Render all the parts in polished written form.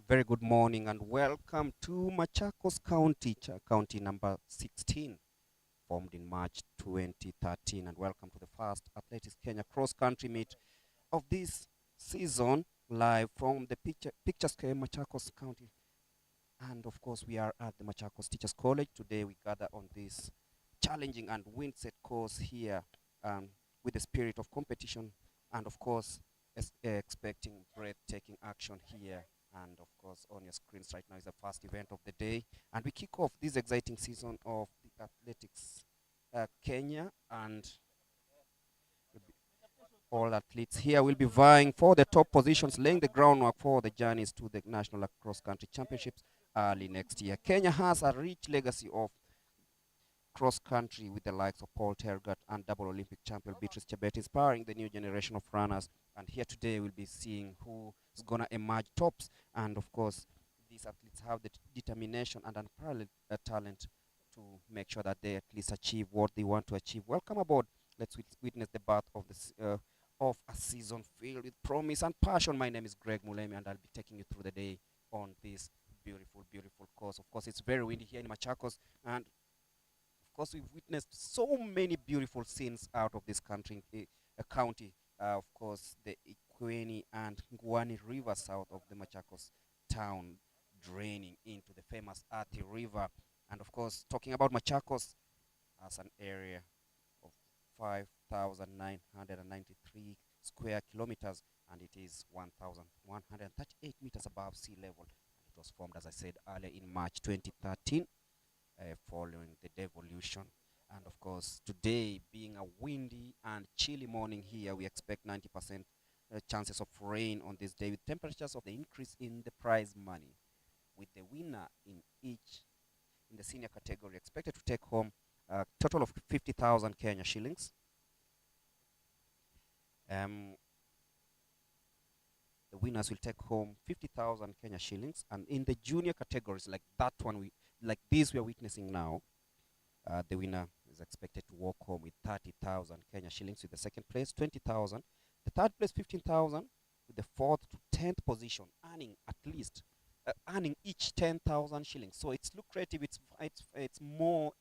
Very good morning and welcome to Machakos County, County number 16, formed in March 2013. And welcome to the first Athletics Kenya cross-country meet of this season, live from the Picture Square, Machakos County. And of course, we are at the Machakos Teachers College. Today we gather on this challenging and wind-set course here with the spirit of competition and of course expecting breathtaking action here. And of course, on your screens right now is the first event of the day. And we kick off this exciting season of the Athletics Kenya. And all athletes here will be vying for the top positions, laying the groundwork for the journeys to the National Cross Country Championships early next year. Kenya has a rich legacy of cross country with the likes of Paul Tergat and double Olympic champion Beatrice Chebet, inspiring the new generation of runners. And here today we'll be seeing who is going to emerge tops. And of course, these athletes have the determination and unparalleled talent to make sure that they at least achieve what they want to achieve. Welcome aboard. Let's witness the birth of of a season filled with promise and passion. My name is Greg Mulemi, and I'll be taking you through the day on this beautiful, beautiful course. Of course, it's very windy here in Machakos, and of course, we've witnessed so many beautiful scenes out of this country, county. Of course, the Ikweni and Ngwani River south of the Machakos town draining into the famous Athi River. And of course, talking about Machakos as an area of 5,993 square kilometers, and it is 1,138 meters above sea level. It was formed, as I said earlier, in March 2013. Following the devolution. And of course, today being a windy and chilly morning here, we expect 90% chances of rain on this day, with temperatures of the increase in the prize money, with the winner in the senior category expected to take home a total of 50,000 Kenya shillings. The winners will take home 50,000 Kenya shillings, and in the junior categories like that one, like this we are witnessing now, the winner is expected to walk home with 30,000 Kenya shillings, with the second place 20,000, the third place 15,000, with the fourth to 10th position earning at least earning each 10,000 shillings. So it's lucrative, it's more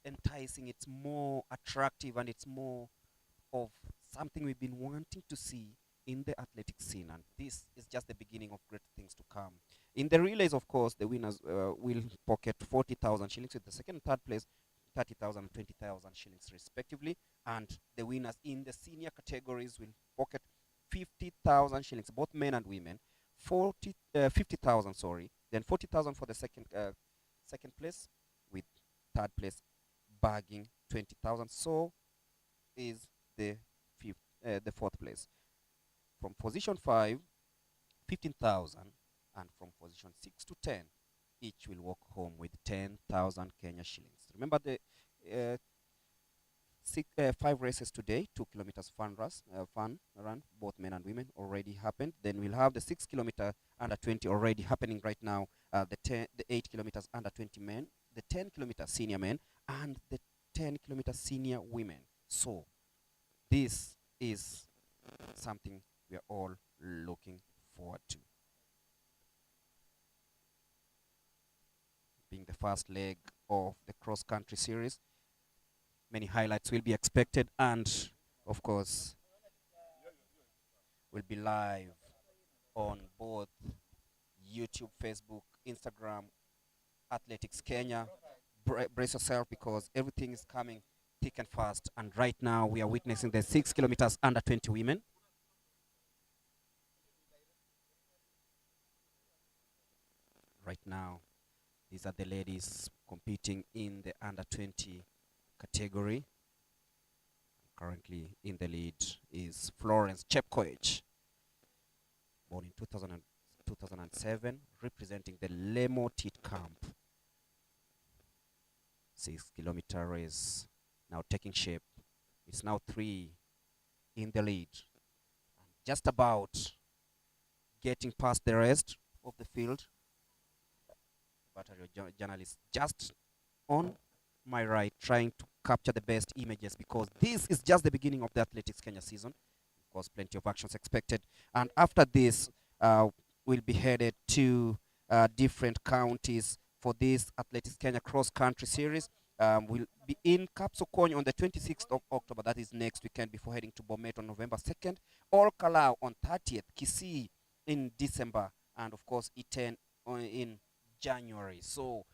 enticing, it's more attractive, and it's more of something we've been wanting to see in the athletic scene, and this is just the beginning of great things to come. In the relays, of course, the winners will pocket 40,000 shillings, with the second and third place 30,000 and 20,000 shillings respectively, and the winners in the senior categories will pocket 50,000 shillings, both men and women. 50,000, sorry, then 40,000 for the second place, with third place bagging 20,000. So is the fourth place. From position 5, 15,000, and from position 6 to 10, each will walk home with 10,000 Kenya shillings. Remember the 5 races today, 2 kilometers fun run, both men and women, already happened. Then we'll have the 6 kilometer under 20 already happening right now, the 8 kilometers under 20 men, the 10 kilometer senior men, and the 10 kilometer senior women. So this is something we are all looking forward to. Being the first leg of the cross-country series, many highlights will be expected, and of course will be live on both YouTube, Facebook, Instagram, Athletics Kenya. Brace yourself, because everything is coming thick and fast. And right now we are witnessing the 6 kilometers under 20 women. Right now, these are the ladies competing in the under 20 category. Currently in the lead is Florence Chepkoech, born in 2007, representing the Lemo Tit Camp. 6-kilometer race now taking shape. It's now 3 in the lead. Just about getting past the rest of the field. But journalist just on my right, trying to capture the best images, because this is just the beginning of the Athletics Kenya season. Of course, plenty of actions expected. And after this, we'll be headed to different counties for this Athletics Kenya cross-country series. We'll be in Kapsokony on the 26th of October, that is next weekend, before heading to Bomet on November 2nd, or Kalau on 30th, Kisii in December, and of course Iten in January. So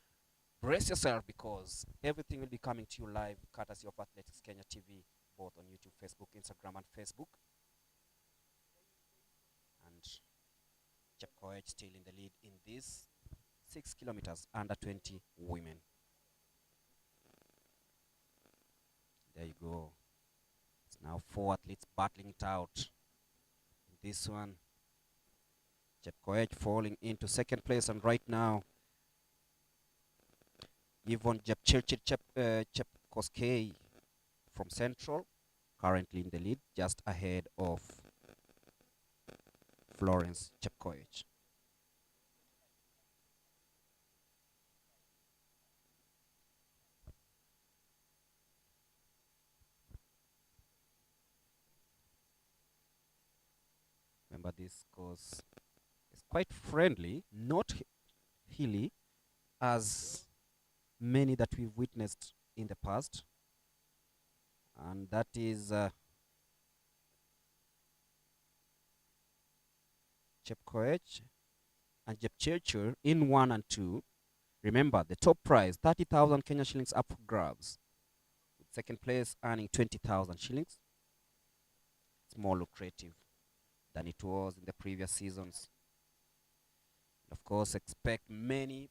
brace yourself, because everything will be coming to you live, courtesy of Athletics Kenya TV, both on YouTube, Facebook, Instagram, and Facebook. And Chepkoech still in the lead in this 6 kilometers under 20 women. There you go. It's now 4 athletes battling it out. This one, Chepkoech falling into second place, and right now Yvonne Chepkoskei from Central currently in the lead, just ahead of Florence Chepkoech. Remember, this course is quite friendly, not hilly as many that we've witnessed in the past, and that is Chepkoech and Jepchirchir in 1 and 2. Remember, the top prize, 30,000 Kenya shillings up for grabs, with second place earning 20,000 shillings. It's more lucrative than it was in the previous seasons. Of course, expect many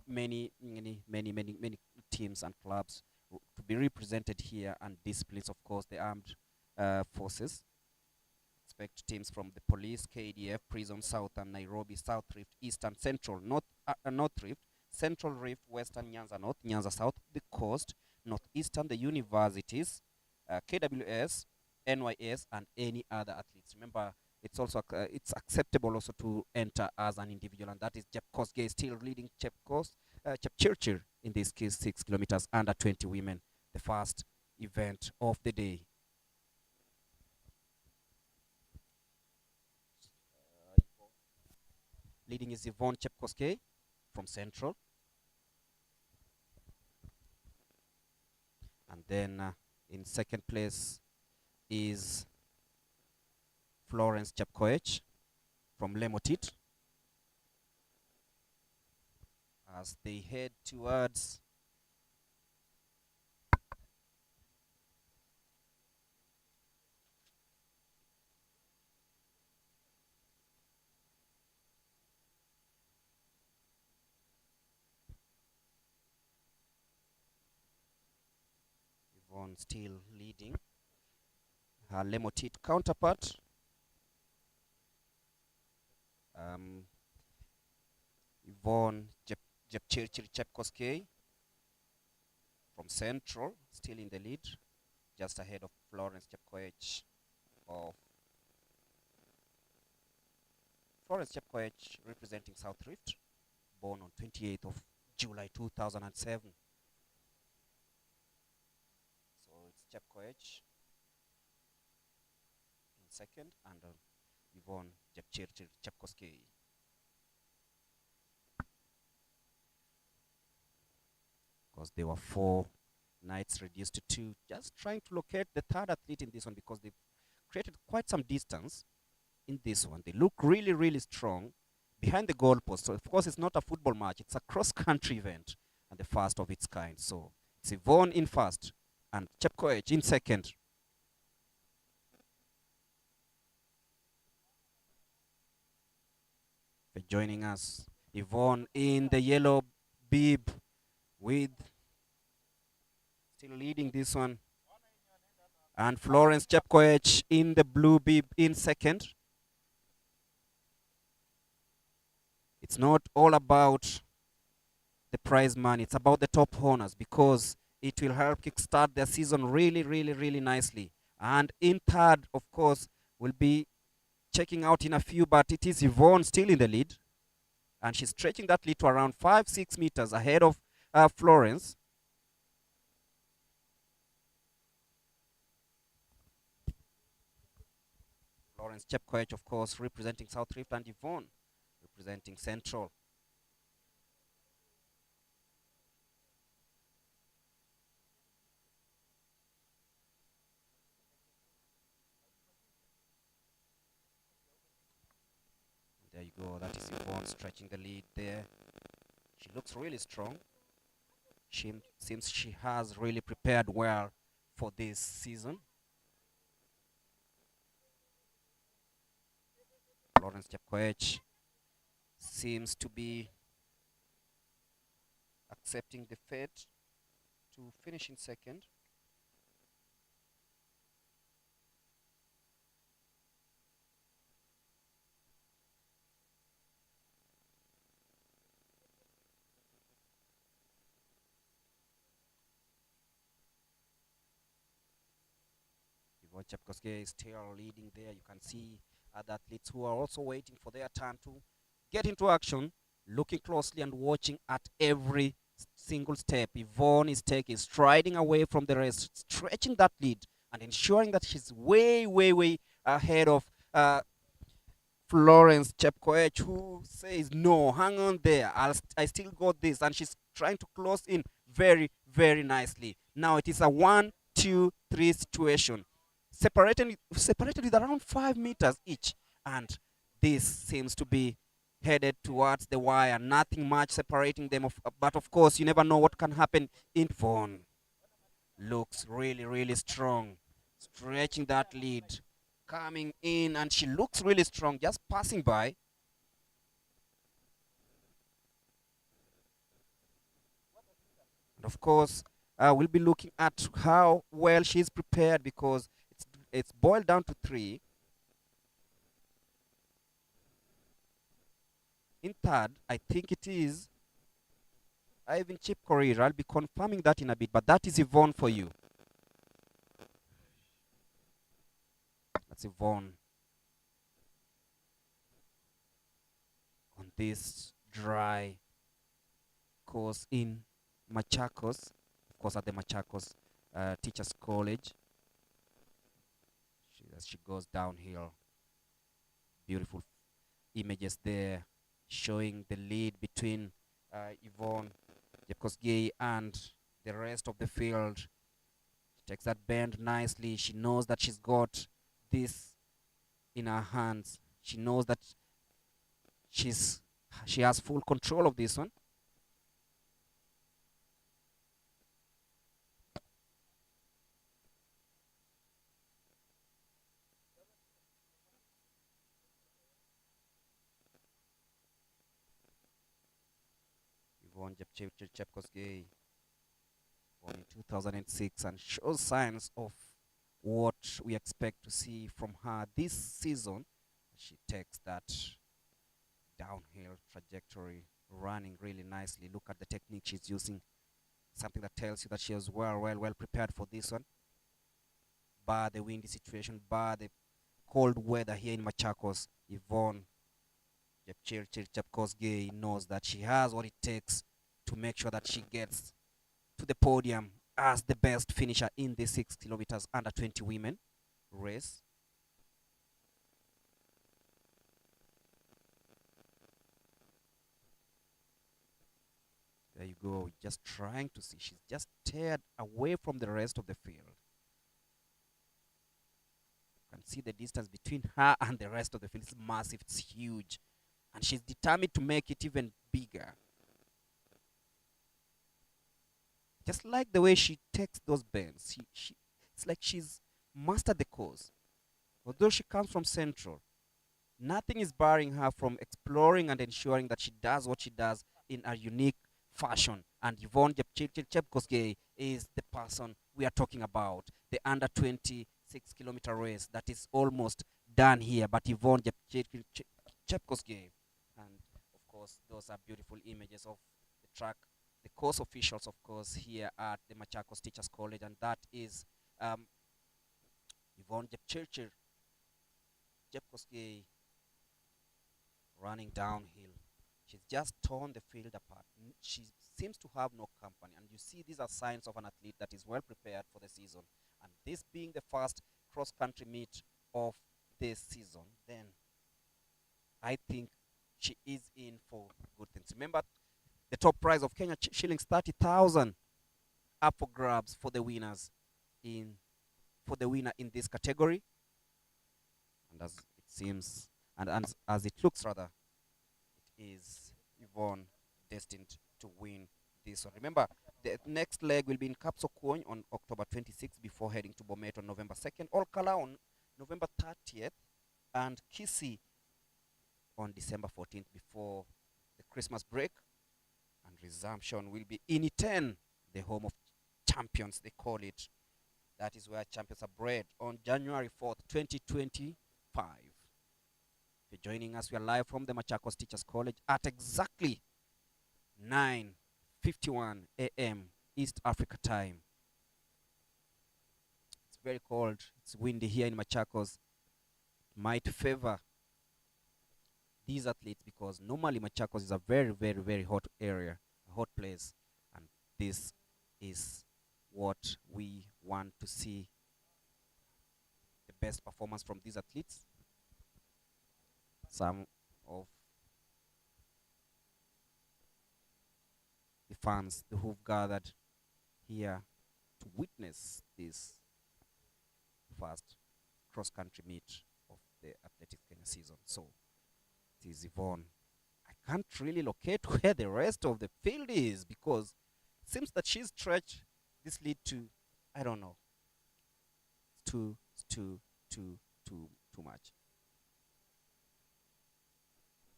teams and clubs to be represented here, and disciplines, of course, the armed forces. Expect teams from the police, KDF, Prison, Southern, Nairobi, South Rift, Eastern, Central, North Rift, Central Rift, Western, Nyanza North, Nyanza South, the Coast, Northeastern, the universities, KWS, NYS, and any other athletes. Remember, it's also it's acceptable also to enter as an individual, and that is Chepkoskei still leading Chepchirchir in this case, 6 kilometers under 20 women, the first event of the day. Leading is Yvonne Chepkoskei from Central, and then in second place is Florence Chepkoech from Lemotit, as they head towards Yvonne still leading her Lemotit counterpart. Yvonne Chepkoskei from Central still in the lead, just ahead of Florence Chepkoech representing South Rift, born on 28th of July 2007. So it's Chepkoech in second, and Yvonne Chepkoskei. Because there were 4 nights reduced to 2, just trying to locate the third athlete in this one, because they've created quite some distance in this one. They look really strong behind the goalpost. So of course it's not a football match, it's a cross-country event, and the first of its kind. So it's Yvonne in first and Chepkoech in second. For joining us, Yvonne in the yellow bib, with still leading this one, and Florence Chepkoech in the blue bib in second. It's not all about the prize money, it's about the top honors, because It will help kickstart their season really, really, really nicely. And in third, of course, will be checking out in a few, but it is Yvonne still in the lead. And she's stretching that lead to around 5-6 meters ahead of Florence. Florence Chepkoech, of course, representing South Rift, and Yvonne representing Central. There you go. That is Yvonne stretching the lead there. She looks really strong. She seems she has really prepared well for this season. Florence Chepkoech seems to be accepting the fate to finish in second. Yvonne Chepkoech is still leading there. You can see other athletes who are also waiting for their turn to get into action, looking closely and watching at every single step. Yvonne is striding away from the rest, stretching that lead and ensuring that she's way, way, way ahead of Florence Chepkoech, who says, no, hang on there, I still got this. And she's trying to close in very, very nicely. Now it is a 1-2-3 situation, separated with around 5 meters each. And this seems to be headed towards the wire. Nothing much separating them. But of course, you never know what can happen. Yvonne looks really, really strong, stretching that lead, coming in, and she looks really strong, just passing by. And of course, we'll be looking at how well she's prepared, because it's boiled down to 3. In third, I think it is Ivan Chipkorir. I'll be confirming that in a bit, but that is Yvonne for you. That's Yvonne on this dry course in Machakos, of course at the Machakos Teachers College. As she goes downhill, beautiful images there showing the lead between Yvonne Chepkoech and the rest of the field. She takes that bend nicely. She knows that she's got this in her hands. She knows that she has full control of this one. Yvonne Chepkoech born in 2006 and shows signs of what we expect to see from her this season. She takes that downhill trajectory, running really nicely. Look at the technique she's using, something that tells you that she was well prepared for this one. Bar the windy situation, bar the cold weather here in Machakos, Yvonne Chepkoech knows that she has what it takes to make sure that she gets to the podium as the best finisher in the 6 kilometers under 20 women race. There you go, just trying to see. She's just teared away from the rest of the field. You can see the distance between her and the rest of the field is massive, it's huge. And she's determined to make it even bigger. Just like the way she takes those bends. It's like she's mastered the course. Although she comes from Central, nothing is barring her from exploring and ensuring that she does what she does in a unique fashion. And Yvonne Chepkoech is the person we are talking about. The under 26 kilometer race that is almost done here. But Yvonne Chepkoech, and of course those are beautiful images of the track the course officials, of course, here at the Machakos Teachers College, and that is um, Yvonne Jepchirchir Jepkoski running downhill. She's just torn the field apart. She seems to have no company, and you see these are signs of an athlete that is well prepared for the season. And this being the first cross-country meet of this season, then I think she is in for good things. Remember, the top prize of Kenya shillings 30,000 up for grabs for the winners in in this category. And as it seems, and as it looks rather, it is Yvonne destined to win this one. Remember, the next leg will be in Kapsokony on October 26th before heading to Bomet on November 2nd, Olkala on November 30th, and Kisii on December 14th before the Christmas break. And resumption will be in Iten, the home of champions, they call it. That is where champions are bred on January 4th, 2025. If you're joining us, we are live from the Machakos Teachers College at exactly 9:51 a.m. East Africa time. It's very cold. It's windy here in Machakos. It might favor these athletes because normally Machakos is a very, very, very hot area, a hot place. And this is what we want to see, the best performance from these athletes. Some of the fans who've gathered here to witness this first cross-country meet of the Athletics Kenya season. So it is Yvonne. I can't really locate where the rest of the field is because it seems that she's stretched this lead to, I don't know, too much.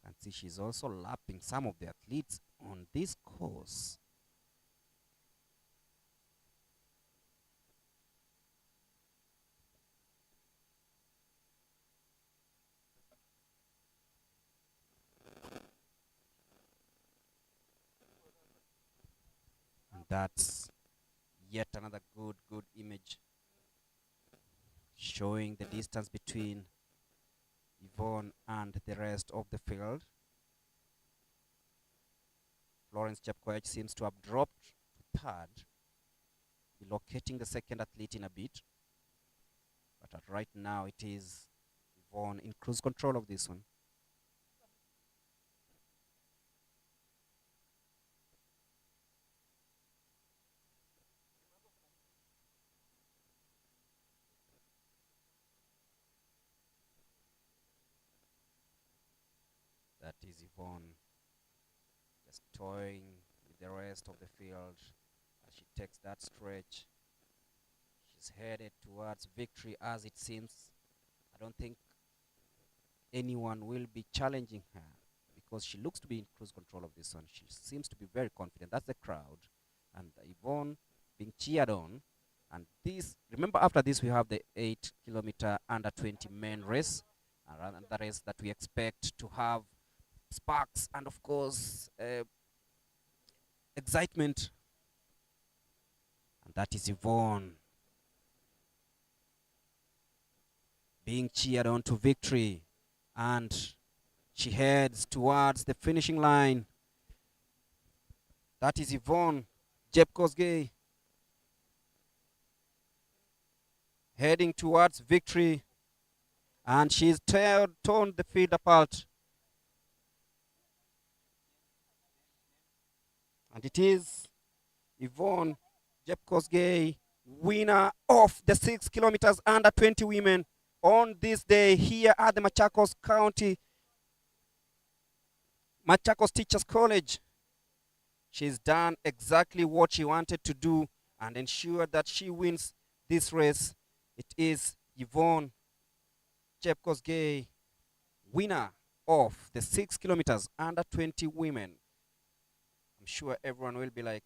And see, she's also lapping some of the athletes on this course. And that's yet another good image showing the distance between Yvonne and the rest of the field. Florence Chepkoech seems to have dropped to third, locating the second athlete in a bit. But right now it is Yvonne in cruise control of this one. That is Yvonne just toying with the rest of the field as she takes that stretch. She's headed towards victory as it seems. I don't think anyone will be challenging her because she looks to be in cruise control of this one. She seems to be very confident. That's the crowd. And Yvonne being cheered on. And this, remember after this we have the 8-kilometer under 20 men race. And that is that we expect to have sparks and of course excitement, and that is Yvonne being cheered on to victory, and she heads towards the finishing line. That is Yvonne Jepkoski heading towards victory, and she's torn the field apart. And it is Yvonne Jepkoski, winner of the 6 kilometers under 20 women on this day here at the Machakos County Machakos Teachers College. She's done exactly what she wanted to do and ensured that she wins this race. It is Yvonne Jepkoski, winner of the 6 kilometers under 20 women. I'm sure everyone will be like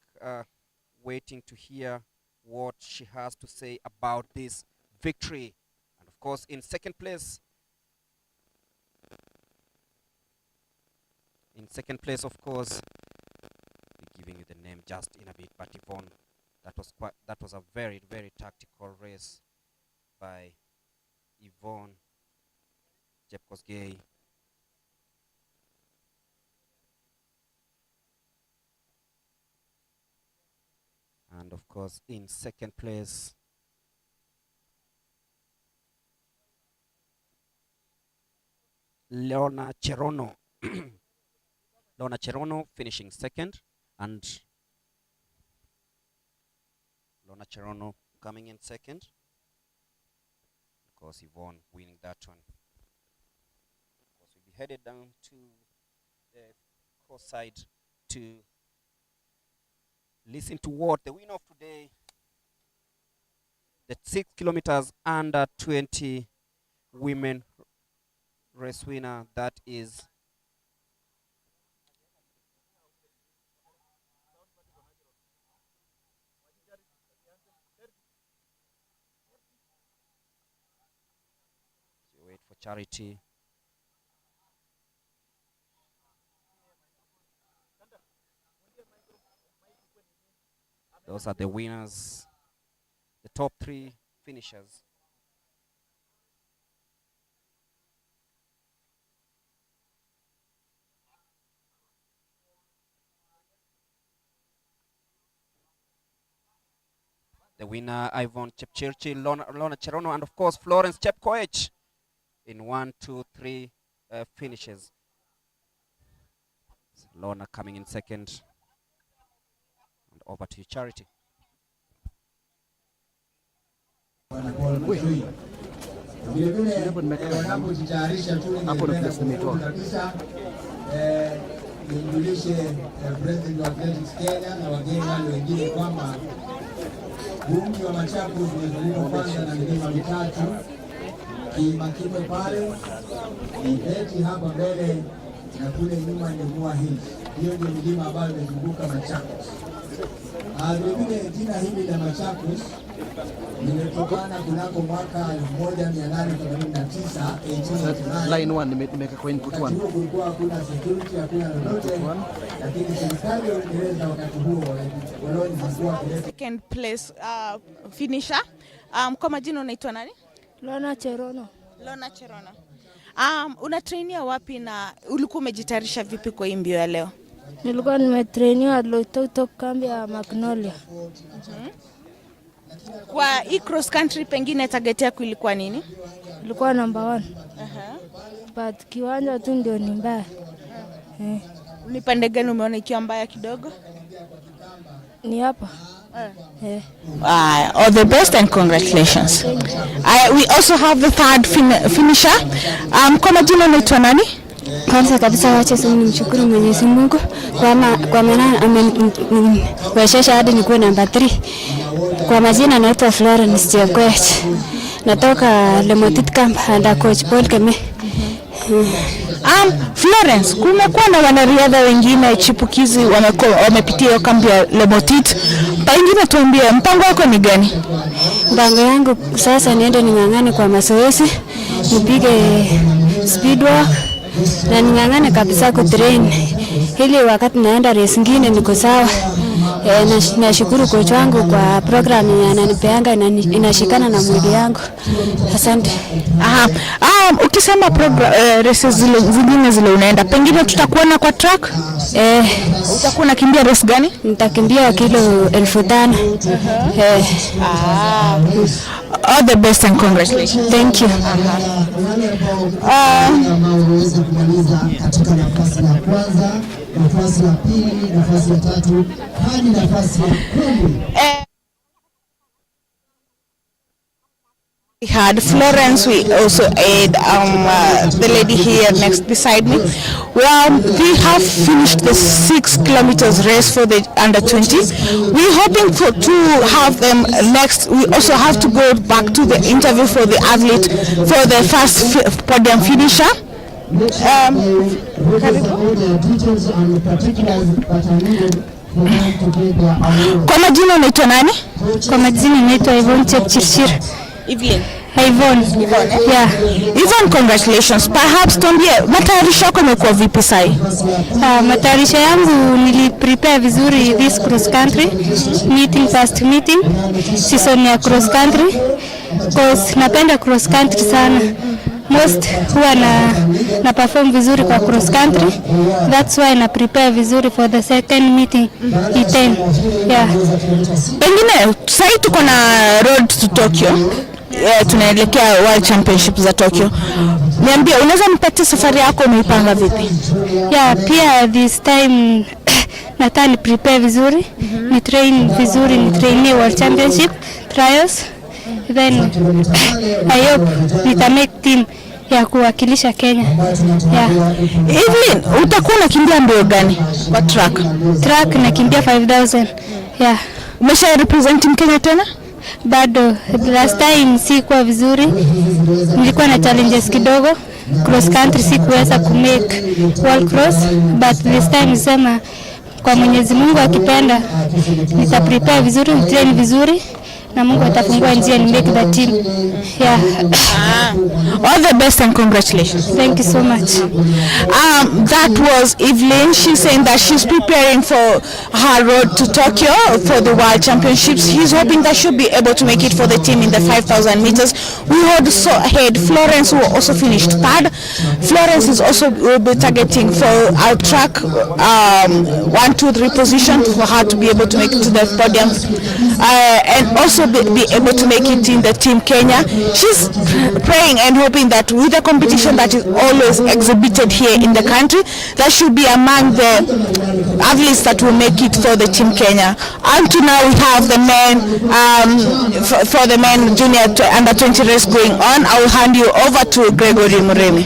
waiting to hear what she has to say about this victory. And of course, in second place, of course, we giving you the name just in a bit. But Yvonne, that was a very, very tactical race by Yvonne Jepkosgei. And of course, in second place, Leona Cherono. Leona Cherono finishing second, and Leona Cherono coming in second. Of course, Yvonne winning that one. Of course, we'll be headed down to the course side to listen to what the winner of today, the 6 kilometers under 20 women race winner, that is wait for Charity. Those are the winners, the top 3 finishers. The winner, Yvonne Chepchirchir, Leona Cherono, and of course, Florence Chepkoech in 1, 2, 3 finishes. So Leona coming in second. And over to you, Charity. President wa Athletics Kenya na wageni wale wengine kwamba Bungi wa Machakos umezunguka kwanza na milima mitatu, Kimakime pale, Ibeti hapa mbele na kule nyuma ni Mua Hills. Hiyo ndio milima ambayo imezunguka Machakos. Vile jina hili la Machakos limetokana kunako mwaka 1889. Line 1 nimeweka kwa input 1. Kulikuwa hakuna security, hakuna lolote, lakini serikali ya Uingereza wakati huo koloni zilikuwa second place finisher. Kwa majina unaitwa nani? Leona Cherono. Leona Cherono. Unatrainia wapi na ulikuwa umejitayarisha vipi kwa hii mbio ya leo? Nilikuwa nimetrainiwa Loitoto kambi ya Magnolia. Kwa hii cross country pengine target yako ilikuwa nini? Ilikuwa number 1. But kiwanja tu ndio ni mbaya. Ni pande gani umeona ikiwa mbaya kidogo? Ni hapa. All the best and congratulations. We also have the third finisher. Kwa majina unaitwa nani? Kwanza kabisa wacha nimshukuru Mwenyezi Mungu kwa maana ameniwezesha hadi nikuwe namba 3. Kwa majina naitwa Florence Chepkoech. Natoka Lemotit Camp under coach Paul Keme. Florence, kumekuwa na wanariadha wengine chipukizi wamepitia hiyo kambi ya Lemotit. Pengine tuambie mpango wako ni gani? Mpango yangu sasa niende ning'ang'ane kwa mazoezi, nipige speed walk na ning'ang'ane kabisa kutrain ili wakati naenda race nyingine niko sawa. Nashukuru coach wangu kwa program ananipeanga inashikana na mwili yangu. Asante. Ukisema program races zingine zile unaenda, pengine tutakuona kwa track? Utakuwa unakimbia race gani? Nitakimbia kilo 1500. All the best and congratulations. Thank you. Katika nafasi ya kwanza, nafasi ya pili, nafasi ya tatu hadi nafasi ya 10. We had Florence, we also had the lady here next beside me. Well, we have finished the 6 kilometers race for the under 20. We're hoping to have them next. We also have to go back to the interview for the athlete for the first podium finisher. Kwa majina unaitwa nani? Kwa majina naitwa Yvonne Chepchirchir. Evelyn. Yvonne. Yeah. Yvonne, congratulations. Perhaps tuambie matayarisho yako imekuwa vipi sai? Matayarisho yangu niliprepare vizuri this cross country meeting, first meeting season ya cross country, because napenda cross country sana. Most huwa na perform vizuri kwa cross country, that's why na prepare vizuri for the second meeting E10. Yeah. Pengine sai tuko na road to Tokyo. Tunaelekea World Championship za Tokyo. Niambie, unaweza nipatie safari yako umeipanga vipi? Yeah, pia this time nataka prepare vizuri, ni train vizuri, ni train World Championship trials, then I hope nita make team ya kuwakilisha Kenya. Yeah. Evelyn, utakuwa unakimbia mbio gani kwa track? Track nakimbia 5000. Yeah. Umesha represent Kenya tena? Bado, last time sikuwa vizuri, nilikuwa na challenges kidogo, cross country sikuweza kumake world cross, but this time nisema kwa Mwenyezi Mungu akipenda nita prepare vizuri, train vizuri na Mungu atafungua njia ni make the team. Yeah. All the best and congratulations. Thank you so much. That was Evelyn. She's saying that she's preparing for her road to Tokyo for the World Championships. She's hoping that she'll be able to make it for the team in the 5,000 meters. We also had Florence, who also finished third. Florence is also will be targeting for our track 1, 2, 3 position for her to be able to make it to the podium and also be able to make it in the team Kenya. She's praying and hoping that with the competition that is always exhibited here in the country, that should be among the athletes that will make it for the team Kenya. Until now we have the men for the men junior under 20 race going on. I will hand you over to Gregory Muremi.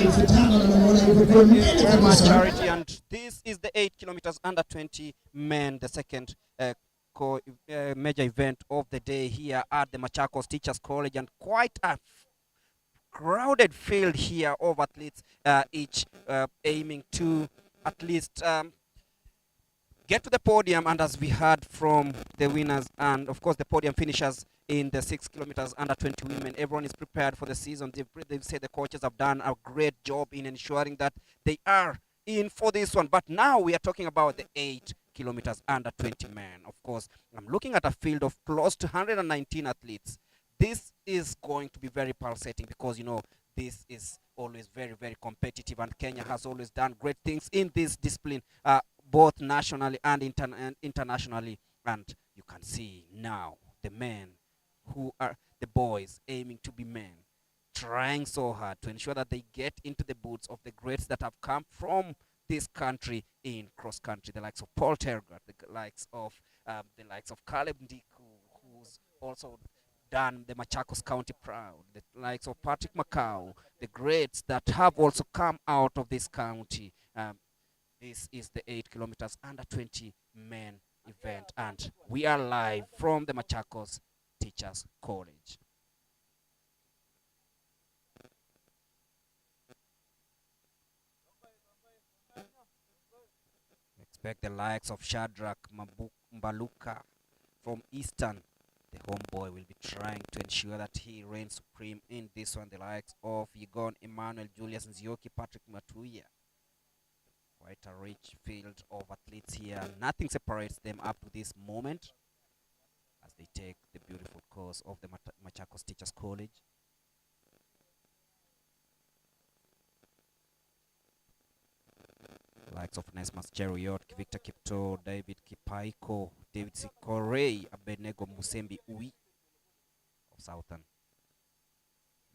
Charity, and this is the 8 kilometers under 20 men, the second major event of the day here at the Machakos Teachers College, and quite a crowded field here of athletes, each aiming to at least get to the podium. And as we heard from the winners and of course the podium finishers in the 6 kilometers under 20 women, everyone is prepared for the season. They've said the coaches have done a great job in ensuring that they are in for this one. But now we are talking about the 8 kilometers under 20 men. Of course, I'm looking at a field of close to 119 athletes. This is going to be very pulsating because, you know, this is always very, very competitive, and Kenya has always done great things in this discipline, both nationally and internationally. And you can see now the men who are the boys aiming to be men, trying so hard to ensure that they get into the boots of the greats that have come from this country in cross country, the likes of Paul Tergat, the likes of Caleb Ndiku, who's also done the Machakos County proud, the likes of Patrick Macau, the greats that have also come out of this county. This is the 8 kilometers under 20 men event, and we are live from the Machakos Teachers College. Expect the likes of Shadrach Mbaluka from Eastern. The homeboy will be trying to ensure that he reigns supreme in this one. The likes of Yigon Emmanuel, Julius Nzioki, Patrick Matuya. Quite a rich field of athletes here. Nothing separates them up to this moment as they take the beautiful course of the Machakos Teachers College. Likes of Nesmas Cheriot, Victor Kipto, David Kipaiko, David Sikorei, Abednego Musembi Ui of Southern.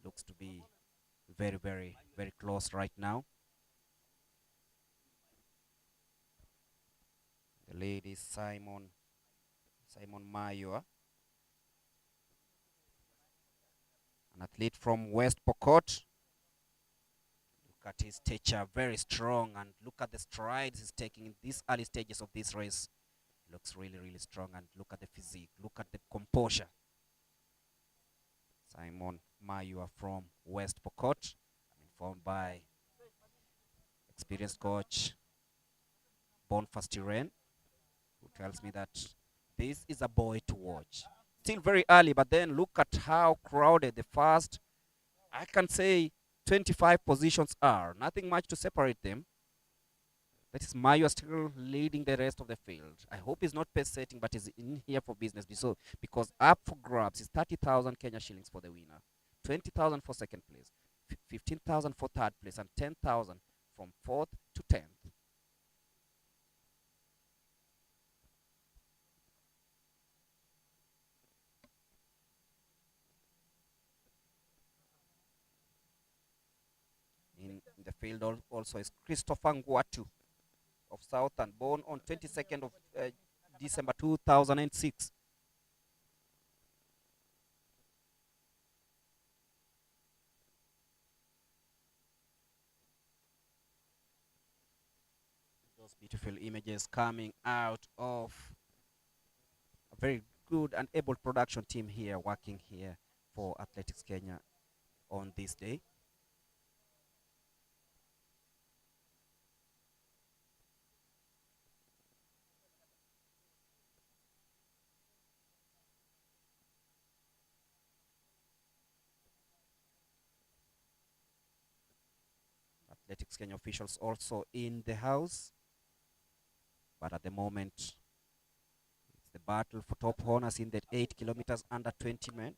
Looks to be very, very, very close right now. The lead is Simon Mayoa, an athlete from West Pokot. Look at his stature, very strong, and look at the strides he's taking in these early stages of this race. Looks really, really strong, and look at the physique, look at the composure. Simon Mayua from West Pokot, informed by experienced coach Boniface Tiren, who tells me that this is a boy to watch. Still very early, but then look at how crowded the first I can say 25 positions are. Nothing much to separate them. That is Mayu still leading the rest of the field. I hope he's not pace setting, but is in here for business. Because up for grabs is 30,000 Kenya shillings for the winner, 20,000 for second place, 15,000 for third place, and 10,000 from fourth to 10th. In the field also is Christopher Ngwatu of Southern, born on 22nd of December 2006. Those beautiful images coming out of a very good and able production team here working here for Athletics Kenya on this day. Athletics Kenya officials also in the house, but at the moment it's the battle for top honors in the 8 kilometers under 20 men.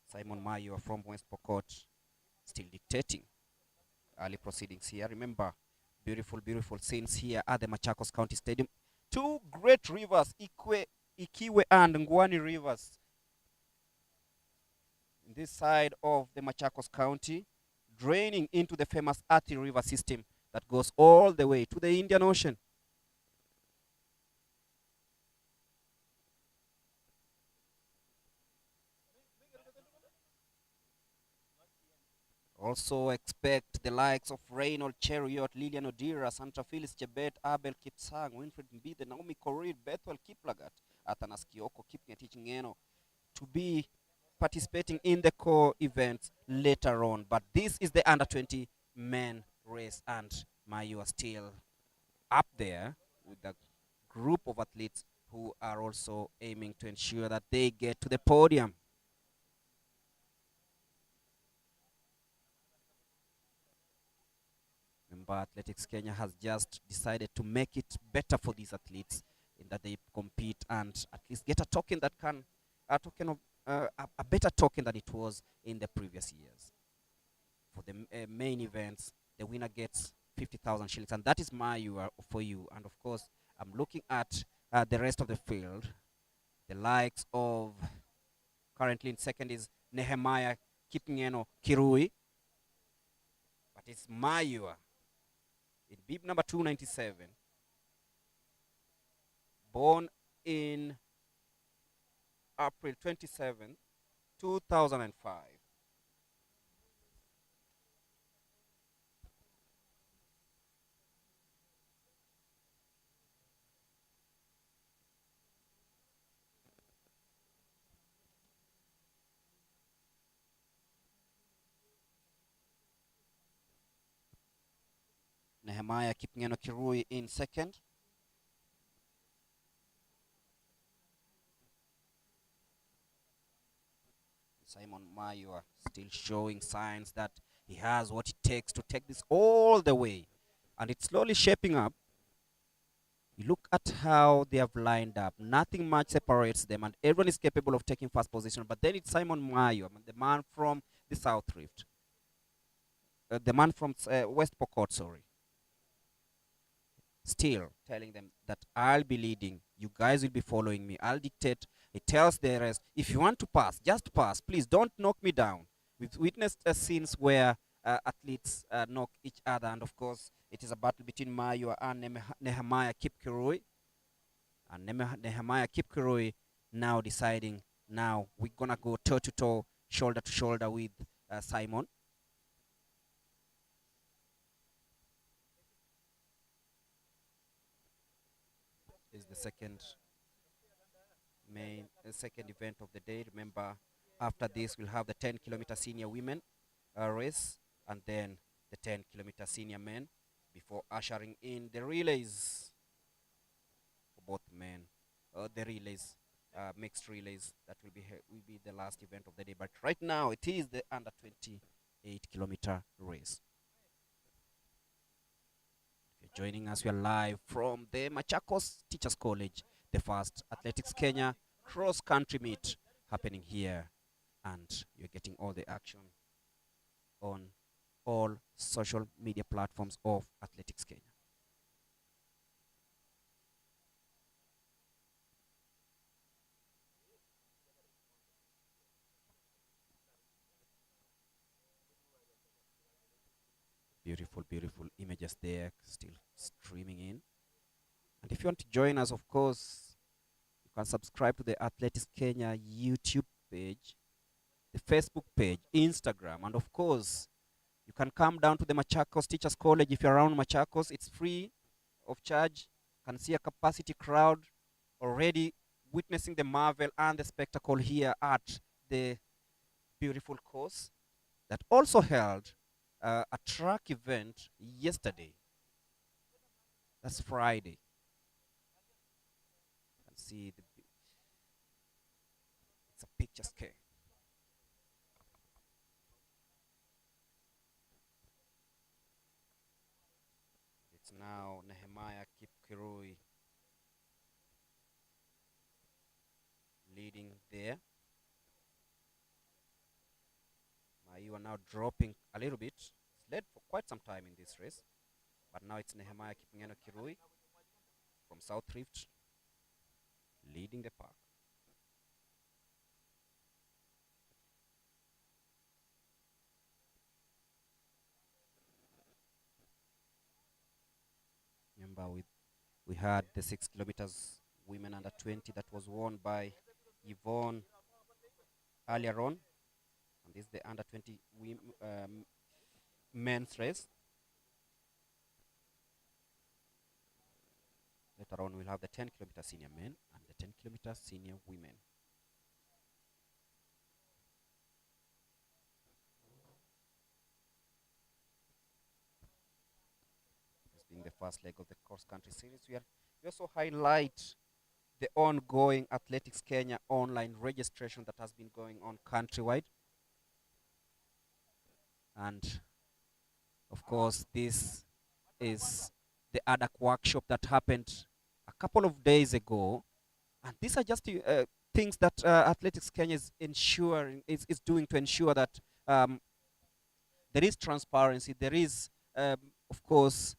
Simon Mayo from West Pokot still dictating early proceedings here. Remember, beautiful scenes here at the Machakos County Stadium. Two great rivers, Ikiwe and Ngwani rivers, in this side of the Machakos County, draining into the famous Athi River system that goes all the way to the Indian Ocean. Also expect the likes of Reynold Cheriot, Lilian Odira, Santa Phyllis Chebet, Abel Kipsang, Winfred Mbide, Naomi Korir, Bethel Kiplagat, Atanas Kioko, Kipngetich Ngeno to be participating in the core events later on. But this is the under 20 men race, and Mayu are still up there with a group of athletes who are also aiming to ensure that they get to the podium. Remember, Athletics Kenya has just decided to make it better for these athletes in that they compete and at least get a token that can, a token of a better token than it was in the previous years. For the main events, the winner gets 50,000 shillings, and that is for you. And of course, I'm looking at the rest of the field. The likes of, currently in second is Nehemiah Kipngeno Kirui, but it's Mayua in bib number 297, born in April 27, 2005. Nehemiah Kipngeno Kirui in second. Simon Mayu still showing signs that he has what it takes to take this all the way. And it's slowly shaping up. You look at how they have lined up. Nothing much separates them, and everyone is capable of taking first position. But then it's Simon Mayu, the man from the South Rift. The man from West Pokot, sorry. Still telling them that I'll be leading. You guys will be following me. I'll dictate. It tells the rest, if you want to pass, just pass. Please don't knock me down. We've witnessed scenes where athletes knock each other, and of course, it is a battle between Mayu and Nehemiah Kipkirui. And Nehemiah Kipkirui now deciding, now we're going to go toe-to-toe, shoulder-to-shoulder with Simon. Is the second event of the day. Remember, after this we'll have the 10-kilometer senior women race, and then the 10-kilometer senior men, before ushering in the relays for both men. The relays mixed relays that will be the last event of the day. But right now, it is the under 28-kilometer race. If you're joining us, we are live from the Machakos Teachers College, the first Athletics Kenya cross-country meet happening here, and you're getting all the action on all social media platforms of Athletics Kenya. Beautiful, beautiful images there, still streaming in. And if you want to join us, of course, you can subscribe to the Athletics Kenya YouTube page, the Facebook page, Instagram, and of course, you can come down to the Machakos Teachers College if you're around Machakos. It's free of charge. You can see a capacity crowd already witnessing the marvel and the spectacle here at the beautiful course that also held a track event yesterday. That's Friday. You can see it's a picture scale. It's now Nehemiah Kipkirui leading there. You are now dropping a little bit. It's led for quite some time in this race, but now it's Nehemiah Kirui from South Rift leading the pack. Remember, we had the 6 kilometers women under 20 that was won by Yvonne earlier on. And this is the under 20 men's race. Later on, we'll have the 10 kilometer senior men and the 10 kilometer senior women. This being the first leg of the cross-country series, we also highlight the ongoing Athletics Kenya online registration that has been going on countrywide. And of course, this is the ADAC workshop that happened a couple of days ago. And these are just things that Athletics Kenya is doing to ensure that there is transparency. There is, of course,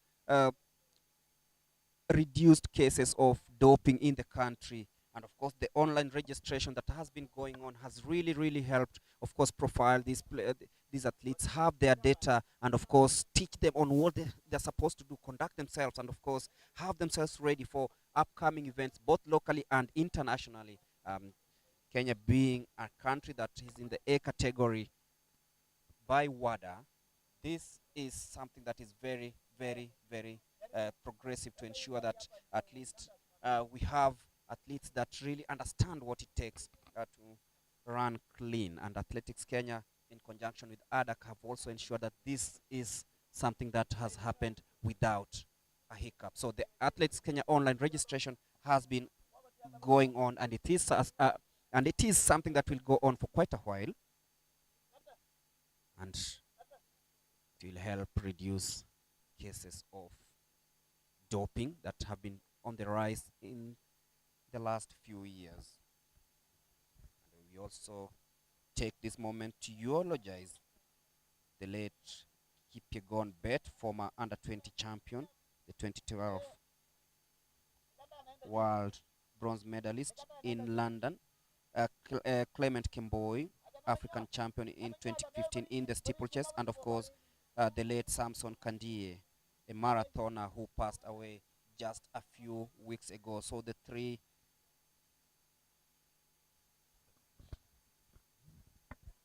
reduced cases of doping in the country. And of course, the online registration that has been going on has really, really helped, of course, profile these athletes, have their data, and of course, teach them on what they're supposed to do, conduct themselves, and of course, have themselves ready for upcoming events, both locally and internationally. Kenya being a country that is in the A category by WADA, this is something that is very, very, very progressive to ensure that at least we have athletes that really understand what it takes to run clean. And Athletics Kenya, in conjunction with ADAC, have also ensured that this is something that has happened without a hiccup. So the Athletics Kenya online registration has been going on, and it is something that will go on for quite a while, and it will help reduce cases of doping that have been on the rise in the last few years. And we also take this moment to eulogize the late Kipyegon Bet, former under-20 champion, the 2012 world bronze medalist in London, Clement Kemboi, African champion in 2015 in the steeplechase, and of course the late Samson Kandie, a marathoner who passed away just a few weeks ago. So the three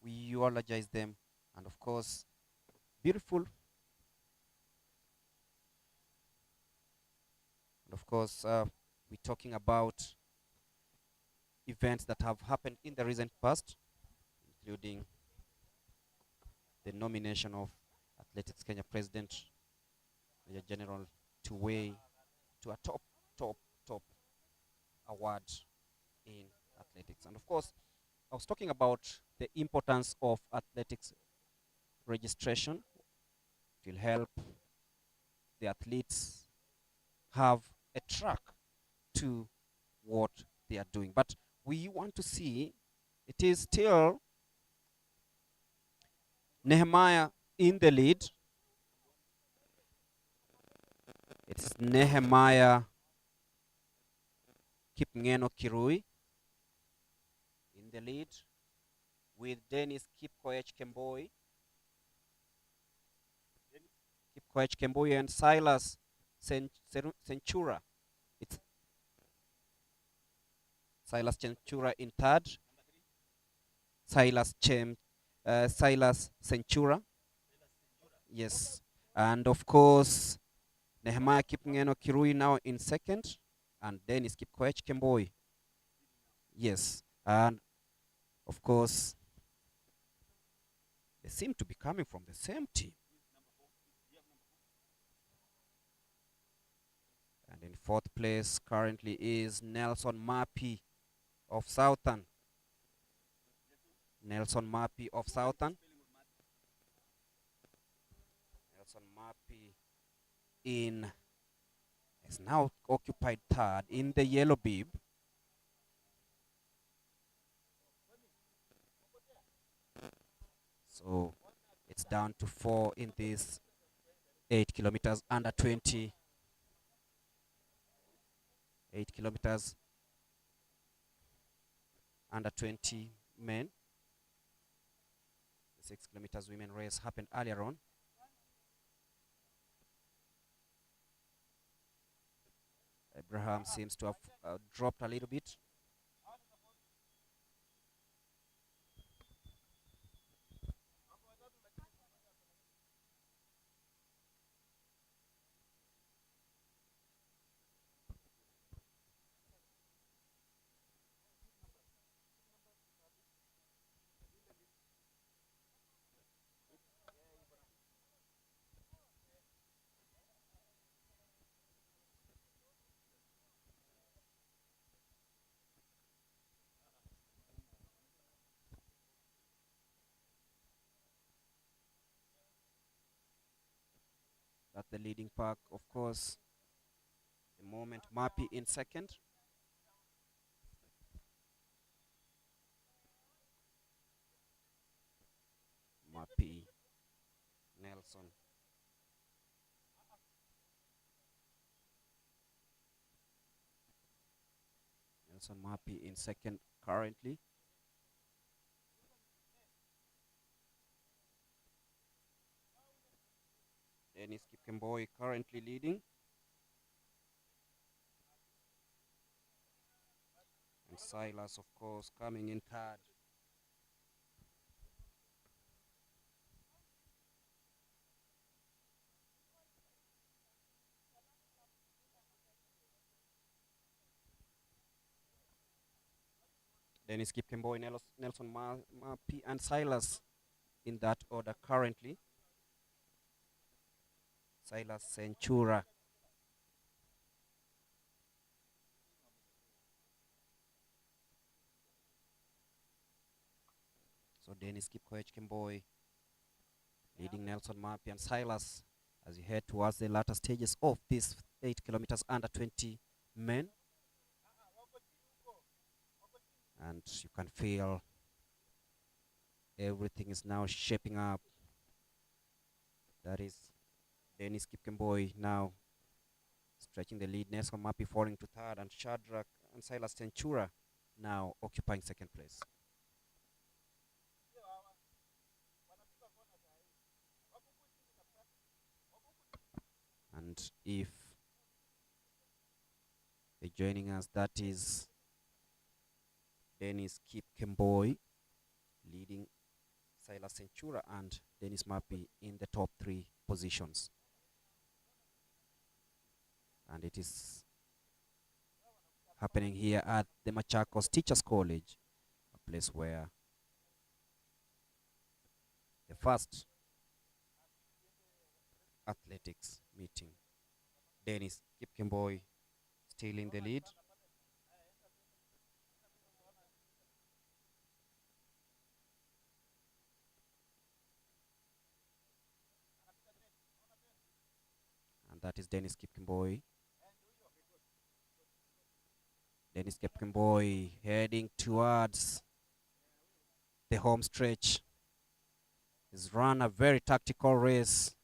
we eulogize them, and of course, beautiful. And of course, we're talking about events that have happened in the recent past, including the nomination of Athletics Kenya President, Major General Tuwei, to a top award in athletics. And of course, I was talking about the importance of athletics registration. It will help the athletes have a track to what they are doing. But we want to see it is still Nehemiah in the lead. It's Nehemiah Kipngeno Kirui in the lead with Dennis Kipkoech Kemboi. Kipkoech Kemboi and Silas Centura. It's Silas Centura in third. Silas Centura. Yes. And of course, Nehemiah Kipngeno Kirui now in second. And Dennis Kipkoech Kemboi. Yes. And of course, they seem to be coming from the same team. And in fourth place currently is Nelson Mapi of Southern. Nelson Mapi of Southern. Nelson Mapi is now occupied third in the yellow bib. So it's down to 4 in this 8 kilometers under 20. 8 kilometers under 20 men. The 6 kilometers women race happened earlier on. Abraham seems to have dropped a little bit. At the leading pack, of course, the moment Mapi in second. Mapi, Nelson. Nelson Mapi in second currently. Dennis Kipkemboi currently leading. And Silas, of course, coming in third. Dennis Kipkemboi, Nelson Mapi, and Silas in that order currently. Silas Centura. So Dennis Kipkoech Kemboi leading Nelson Mapi and Silas as you head towards the latter stages of this 8 kilometers under 20 men. And you can feel everything is now shaping up. That is Dennis Kipkemboi now stretching the lead. Nelson Mapi falling to third, and Shadrach and Silas Centura now occupying second place. And if they're joining us, that is Dennis Kipkemboi leading Silas Centura and Dennis Mapi in the top 3 positions. And it is happening here at the Machakos Teachers College, a place where the first athletics meeting. Dennis Kipkemboi still in the lead. And that is Dennis Kipkemboi. Dennis Kipkemboi heading towards the home stretch. He's run a very tactical race.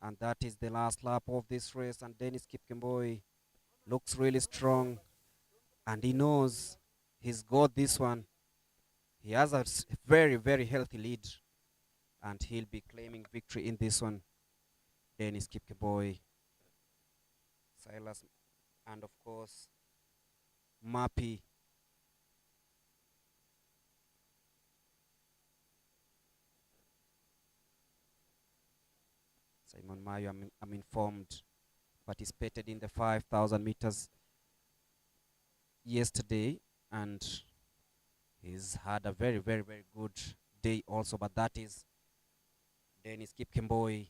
And that is the last lap of this race. And Dennis Kipkemboi looks really strong. And he knows he's got this one. He has a very, very healthy lead. And he'll be claiming victory in this one. Dennis Kipkemboi, Silas, and of course, Mappy. Simon Mayo, I'm informed, participated in the 5,000 meters yesterday, and he's had a very, very, very good day also. But that is Dennis Kipkemboi.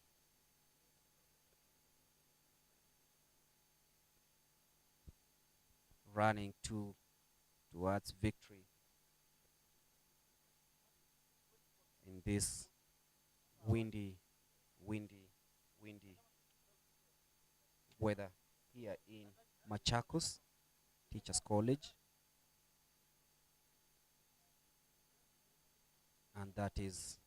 Running towards victory in this windy weather here in Machakos Teachers College. And that is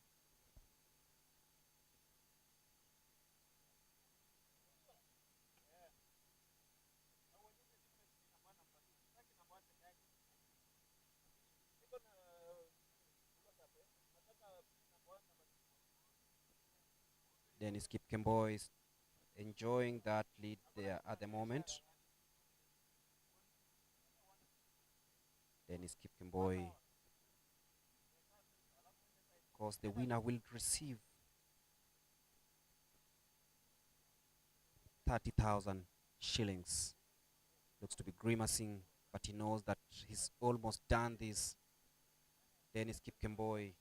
Dennis Kipkemboi is enjoying that lead there at the moment. Dennis Kipkemboi, of course, the winner will receive 30,000 shillings. Looks to be grimacing, but he knows that he's almost done this. Dennis Kipkemboi.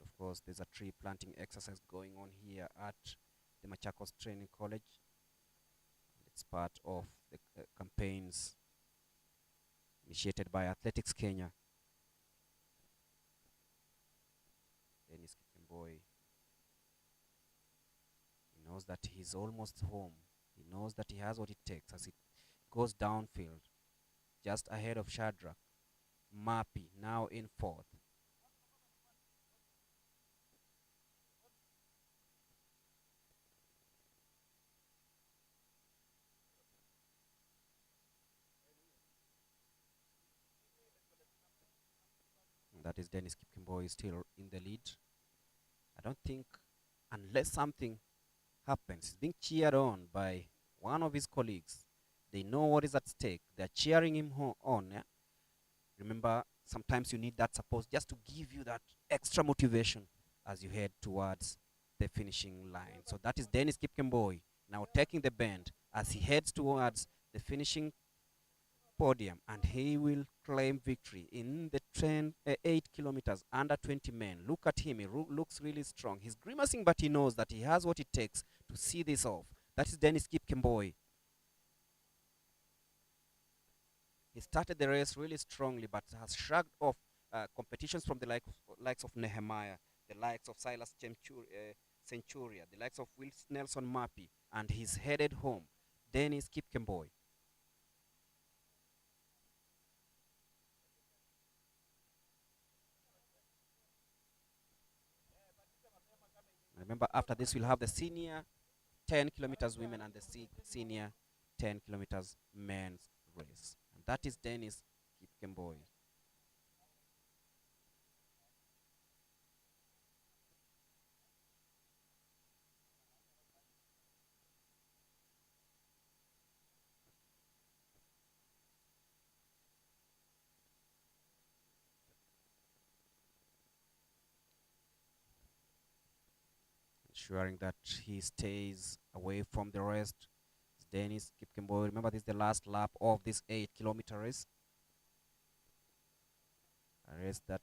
Of course, there's a tree planting exercise going on here at the Machakos Training College. It's part of the campaigns initiated by Athletics Kenya. Dennis Kipkemboi, he knows that he's almost home. He knows that he has what it takes as it goes downfield, just ahead of Shadrach. Mappy now in fourth. That is Dennis Kipkemboi still in the lead. I don't think, unless something happens, he's being cheered on by one of his colleagues. They know what is at stake. They're cheering him on. Yeah? Remember, sometimes you need that support just to give you that extra motivation as you head towards the finishing line. So that is Dennis Kipkemboi now taking the bend as he heads towards the finishing podium, and he will claim victory in the 8 kilometers under 20 men. Look at him, he looks really strong. He's grimacing, but he knows that he has what it takes to see this off. That is Dennis Kipkemboi. He started the race really strongly, but has shrugged off competitions from the likes of Nehemiah, the likes of Silas Centuria, the likes of Will Nelson Mappy, and he's headed home. Dennis Kipkemboi. Remember, after this, we'll have the senior 10 kilometers women and the senior 10 kilometers men's race. And that is Dennis Kipkemboi. Ensuring that he stays away from the rest. Dennis Kipkemboi. Remember, this is the last lap of this 8-kilometer race. A race that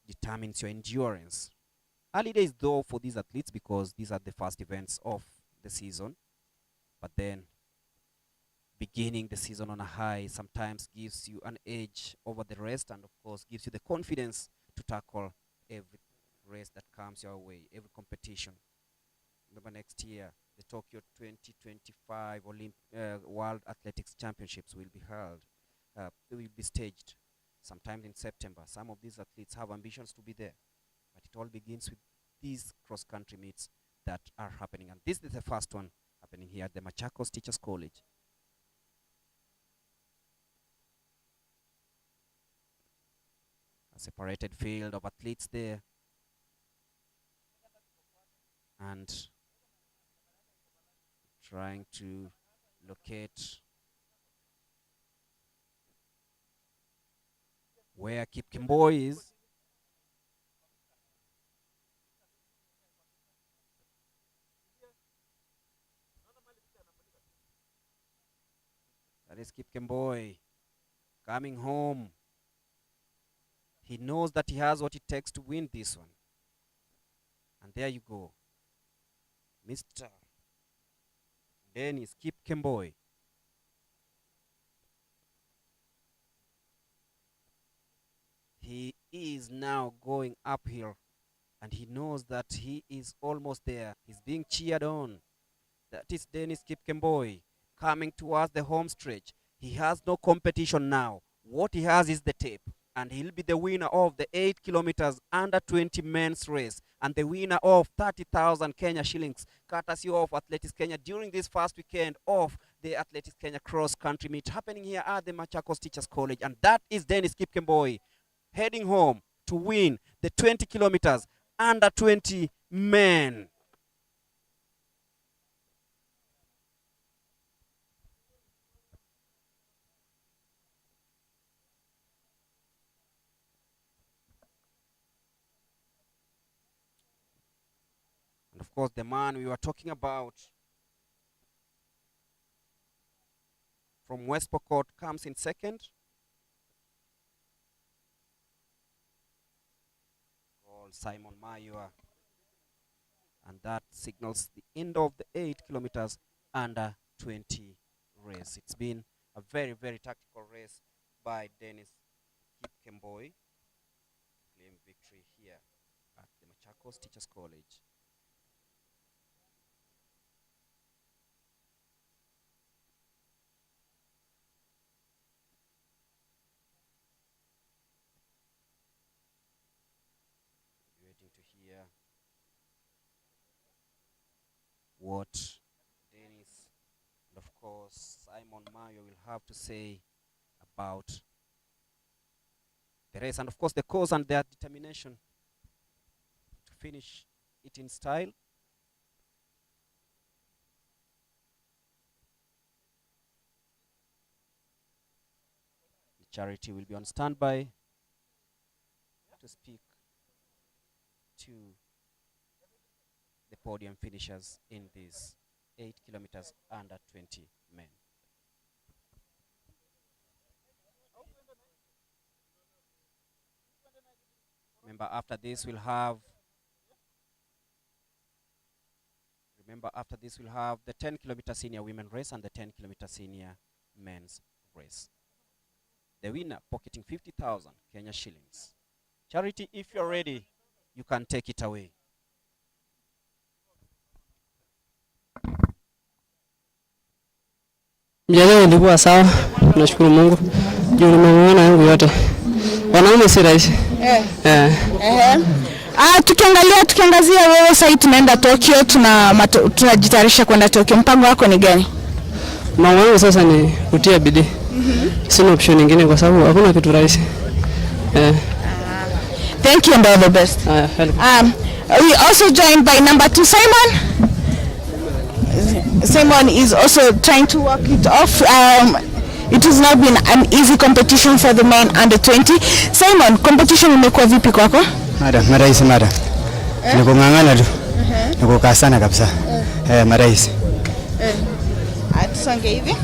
determines your endurance. Early days though for these athletes because these are the first events of the season. But then beginning the season on a high sometimes gives you an edge over the rest, and of course gives you the confidence to tackle every race that comes your way, every competition. Remember next year, the Tokyo 2025 World Athletics Championships will be held. They will be staged sometime in September. Some of these athletes have ambitions to be there, but it all begins with these cross-country meets that are happening. And this is the first one happening here at the Machakos Teachers College. A separated field of athletes there. And trying to locate where Kipkemboi is. That is Kipkemboi coming home. He knows that he has what it takes to win this one. And there you go. Mr. Dennis Kipkemboi. He is now going uphill, and he knows that he is almost there. He's being cheered on. That is Dennis Kipkemboi coming towards the home stretch. He has no competition now. What he has is the tape, and he'll be the winner of the 8 kilometers under 20 men's race and the winner of 30,000 Kenya shillings courtesy of Athletics Kenya during this first weekend of the Athletics Kenya cross-country meet happening here at the Machakos Teachers College. And that is Dennis Kipkemboi heading home to win the 20 kilometers under 20 men. And of course, the man we were talking about from West Pokot comes in second. Called Simon Mayua. And that signals the end of the 8 kilometers under 20 race. It's been a very, very tactical race by Dennis Kipkemboi. Claim victory here at the Machakos Teachers College. Waiting to hear what Dennis and of course Simon Mayo will have to say about the race, and of course the cause and their determination to finish it in style. The charity will be on standby to speak to the podium finishers in this 8 kilometers under 20 men. Remember after this we'll have the 10 kilometer senior women race and the 10 kilometer senior men's race. The winner pocketing 50,000 Kenya shillings. Charity, if you're ready, you can take it away. Mjadala ilikuwa sawa, nashukuru Mungu. Juu nimeona yangu yote. Wanaume si rahisi. Tukiangazia wewe sasa tunaenda Tokyo, tunajitayarisha kwenda Tokyo. Mpango wako ni gani? Mpango wangu sasa ni kutia bidii. Sina option nyingine kwa sababu hakuna kitu rahisi. Thank you and all the best. We also joined by number 2 Simon. Simon is also trying to work it off. It has not been an easy competition for the men under 20. Simon, competition imekuwa vipi kwako? Marahisi. Niko ngangana tu. Niko kasana kabisa. Marahisi. Tusonge hivi.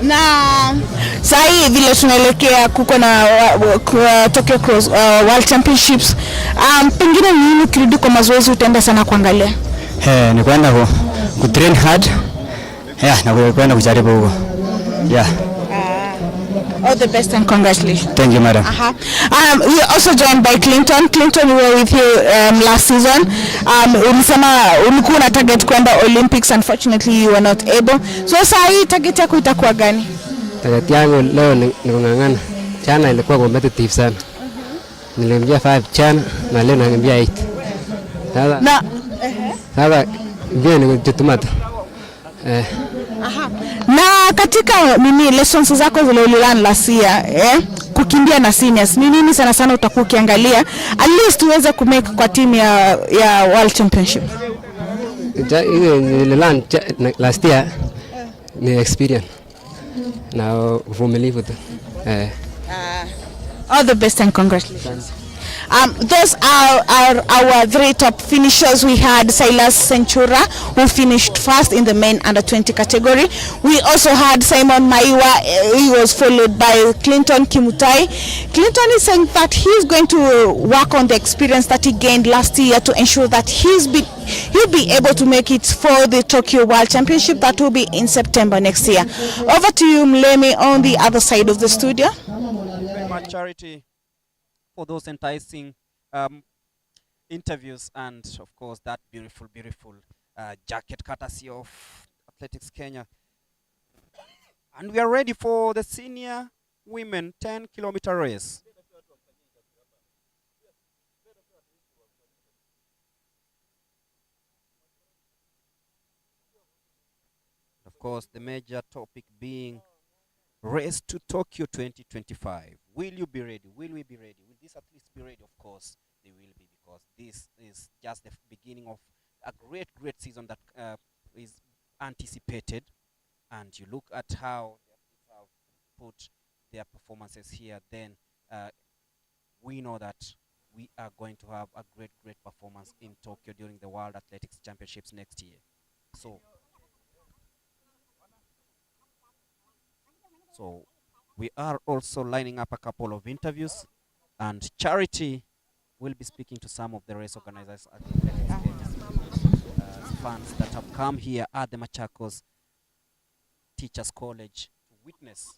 Na sasa vile tunaelekea kuko na Tokyo Cross World Championships, pengine nini kirudi kwa mazoezi utaenda sana kuangalia? Ni kwenda ku train hard. Na kwenda kujaribu huko. All the best and congratulations. Thank you, madam. We are also joined by Clinton. Clinton, we were with you last season. Ulisema ulikuwa na target kwenda Olympics, unfortunately you were not able. So sasa hii target yako itakuwa gani? Target yangu leo ni kung'ang'ana. Jana ilikuwa competitive sana. Nilikimbia 5 jana na leo nakimbia 8. Sasa ndio ni kujitumata. Na katika lessons zako zile ulilearn last year, kukimbia na seniors, ni nini sana sana utakuwa ukiangalia at least uweze kumake kwa timu ya World Championship? Nililearn last year ni experience na uvumilivu tu. All the best and congratulations. Those are our 3 top finishers. We had Silas Centura, who finished first in the men under-20 category. We also had Simon Maiwa. He was followed by Clinton Kimutai. Clinton is saying that he's going to work on the experience that he gained last year to ensure that he'll be able to make it for the Tokyo World Championship that will be in September next year. Over to you, Mlemi, on the other side of the studio. Very much, Charity, for those enticing interviews, and of course that beautiful jacket courtesy of Athletics Kenya. And we are ready for the senior women 10-kilometer race. Of course, the major topic being Race to Tokyo 2025. Will you be ready? Will we be ready? Will these athletes be ready? Of course, they will be, because this is just the beginning of a great season that is anticipated. And you look at how the athletes have put their performances here, then we know that we are going to have a great performance in Tokyo during the World Athletics Championships next year. So we are also lining up a couple of interviews, and Charity will be speaking to some of the race organizers at the fans that have come here at the Machakos Teachers College to witness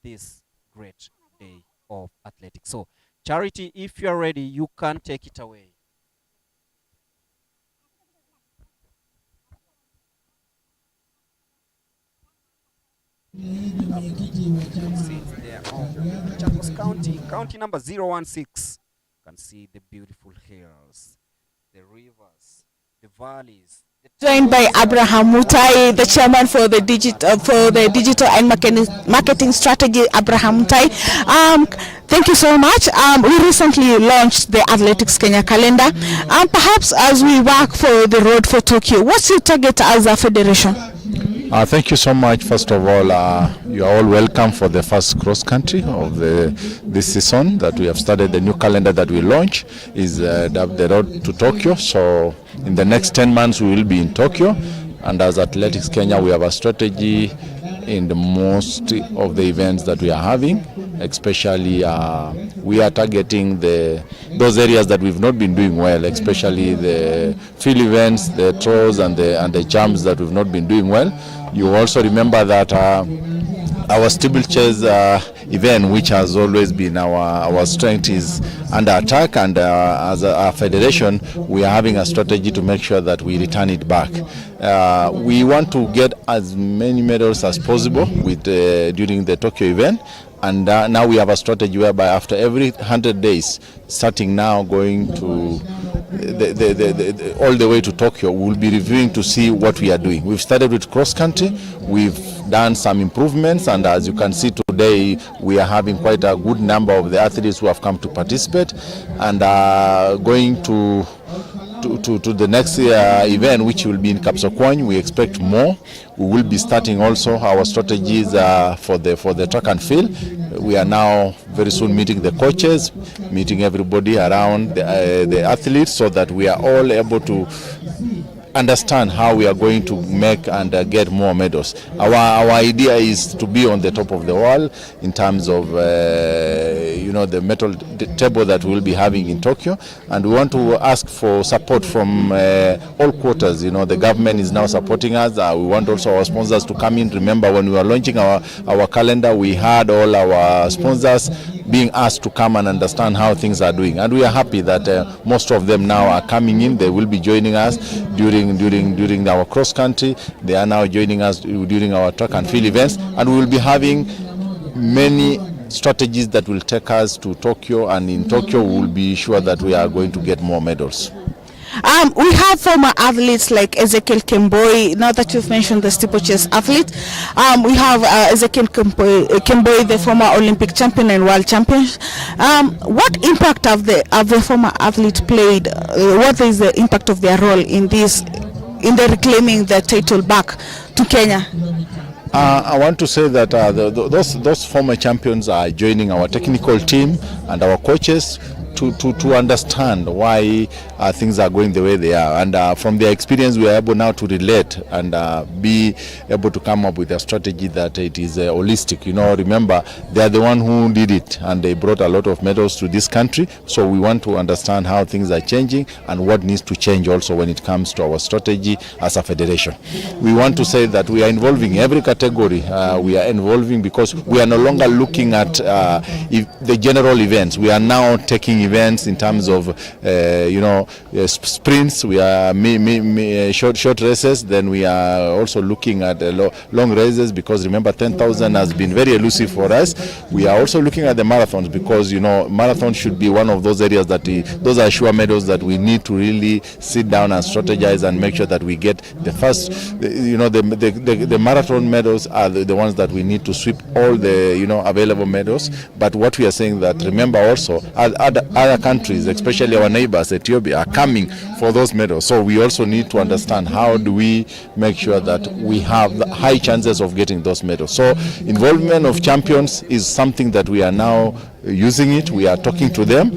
this great day of athletics. So Charity, if you are ready, you can take it away. Machakos County number 016. You can see the beautiful hills, the rivers, the valleys. Joined by Abraham Mutai, the chairman for the digital and marketing strategy. Abraham Mutai, thank you so much. We recently launched the Athletics Kenya calendar. Perhaps as we work for the road for Tokyo, what's your target as a federation? Thank you so much. First of all, you are all welcome for the first cross country of this season that we have started. The new calendar that we launch is the road to Tokyo. So in the next 10 months we will be in Tokyo, and as Athletics Kenya we have a strategy in the most of the events that we are having. Especially we are targeting those areas that we've not been doing well, especially the field events, the throws and the jumps that we've not been doing well. You also remember that our steeplechase event, which has always been our strength, is under attack, and as a federation we are having a strategy to make sure that we return it back. We want to get as many medals as possible during the Tokyo event, and now we have a strategy whereby after every 100 days, starting now going to all the way to Tokyo, we'll be reviewing to see what we are doing. We've started with cross country, we've done some improvements, and as you can see today we are having quite a good number of the athletes who have come to participate, and going to the next event, which will be in Kapsokony. We expect more. We will be starting also our strategies for the track and field. We are now very soon meeting the coaches, meeting everybody around the athletes, so that we are all able to understand how we are going to make and get more medals. Our idea is to be on the top of the world in terms of the medal table that we'll be having in Tokyo, and we want to ask for support from all quarters. The government is now supporting us. We want also our sponsors to come in. Remember, when we were launching our calendar, we had all our sponsors being asked to come and understand how things are doing, and we are happy that most of them now are coming in. They will be joining us during our cross country. They are now joining us during our track and field events, and we will be having many strategies that will take us to Tokyo, and in Tokyo we will be sure that we are going to get more medals. We have former athletes like Ezekiel Kemboi. Now that you've mentioned the steeplechase athlete, we have Ezekiel Kemboi, the former Olympic champion and world champion. What impact have the former athlete played? What is the impact of their role in the reclaiming the title back to Kenya? I want to say that those former champions are joining our technical team and our coaches to understand why things are going the way they are, and from their experience we are able now to relate and be able to come up with a strategy that it is holistic. Remember, they are the one who did it, and they brought a lot of medals to this country, so we want to understand how things are changing and what needs to change also when it comes to our strategy as a federation. We want to say that we are involving every category. We are involving because we are no longer looking at the general events. We are now taking events in terms of sprints. We are short races. Then we are also looking at long races, because remember, 10,000 has been very elusive for us. We are also looking at the marathons, because marathon should be one of those areas that those are sure medals that we need to really sit down and strategize and make sure that we get the first. The marathon medals are the ones that we need to sweep all the available medals. But what we are saying, that remember also other countries, especially our neighbors, Ethiopia, are coming for those medals. So we also need to understand how do we make sure that we have the high chances of getting those medals. So involvement of champions is something that we are now using it. We are talking to them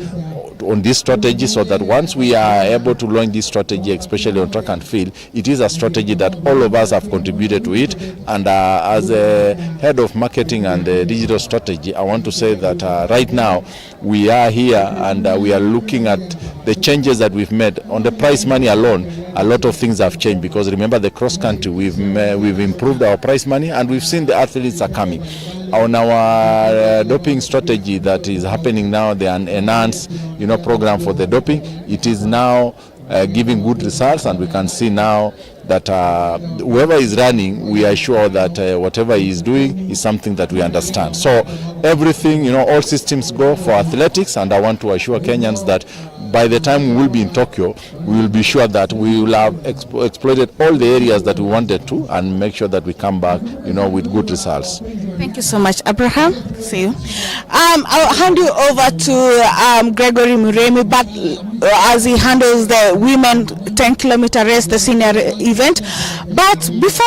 on this strategy, so that once we are able to launch this strategy, especially on track and field, it is a strategy that all of us have contributed to it. And as a head of marketing and digital strategy, I want to say that right now we are here and we are looking at the changes that we've made. On the prize money alone, a lot of things have changed, because remember, the cross country, we've improved our prize money, and we've seen the athletes are coming. On our doping strategy that is happening now, the enhanced program for the doping, it is now giving good results, and we can see now that whoever is running, we are sure that whatever he is doing is something that we understand. So everything, all systems go for athletics, and I want to assure Kenyans that by the time we will be in Tokyo, we will be sure that we will have exploited all the areas that we wanted to, and make sure that we come back, with good results. Thank you so much, Abraham. See you. I'll hand you over to Gregory Muremi, but as he handles the women 10-kilometer race, the senior event. But before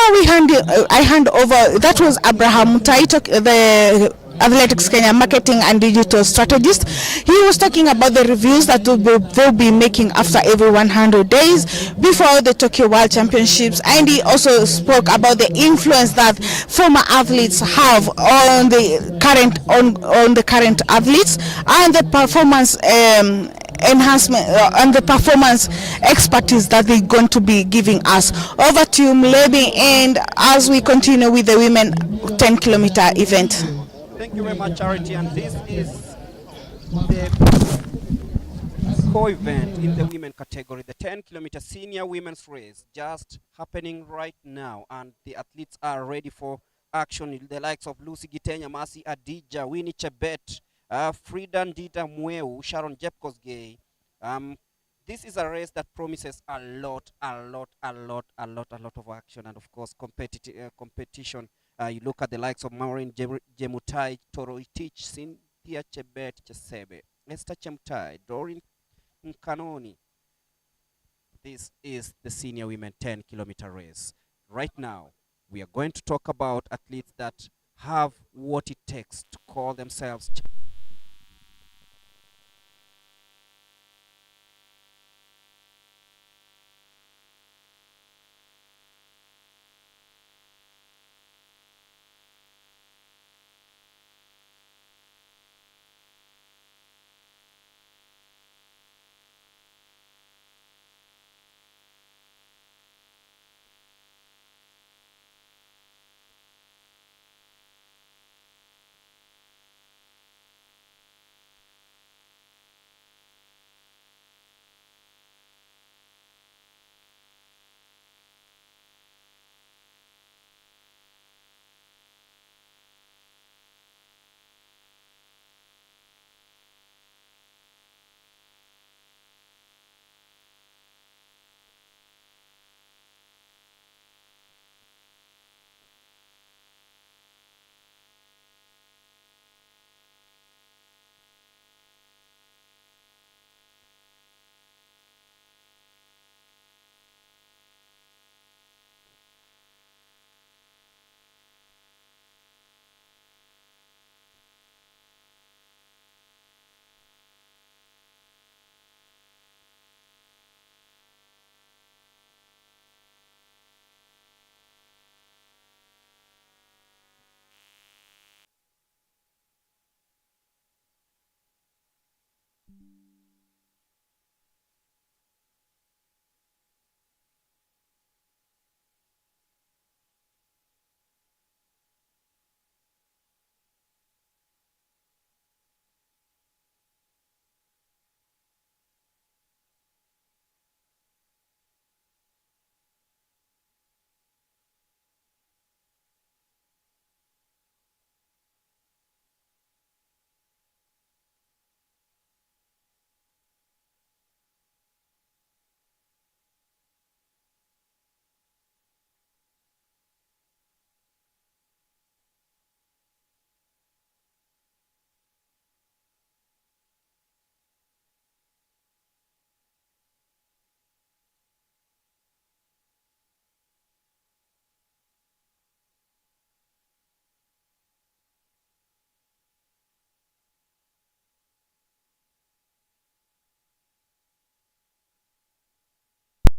I hand over, that was Abraham Mutaito, the Athletics Kenya marketing and digital strategist. He was talking about the reviews that they'll be making after every 100 days before the Tokyo World Championships, and he also spoke about the influence that former athletes have on the current athletes, and the performance enhancement and the performance expertise that they're going to be giving us. Over to you, Mlebi, and as we continue with the women 10-kilometer event. Thank you very much, Charity, and this is the co-event in the women category, the 10-kilometer senior women's race, just happening right now, and the athletes are ready for action. The likes of Lucy Gitenya, Masi Adija, Winnie Chebet, Frida Ndita Mweu, Sharon Jepkosgei. This is a race that promises a lot of action, and of course competition. You look at the likes of Maureen Jemutai, Toro Itich, Cynthia Chebet Chesebe, Esther Chemtai, Doreen Nkanoni. This is the senior women 10-kilometer race. Right now, we are going to talk about athletes that have what it takes to call themselves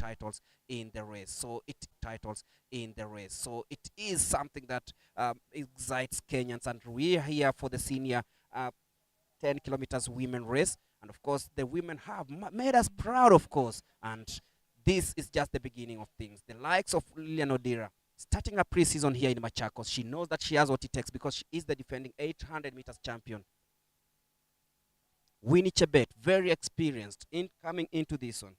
titles in the race. So it is something that excites Kenyans, and we are here for the senior 10 kilometers women race. And of course, the women have made us proud, of course. And this is just the beginning of things. The likes of Lilian Odira, starting a pre-season here in Machakos, she knows that she has what it takes because she is the defending 800 meters champion. Winnie Chebet, very experienced in coming into this one.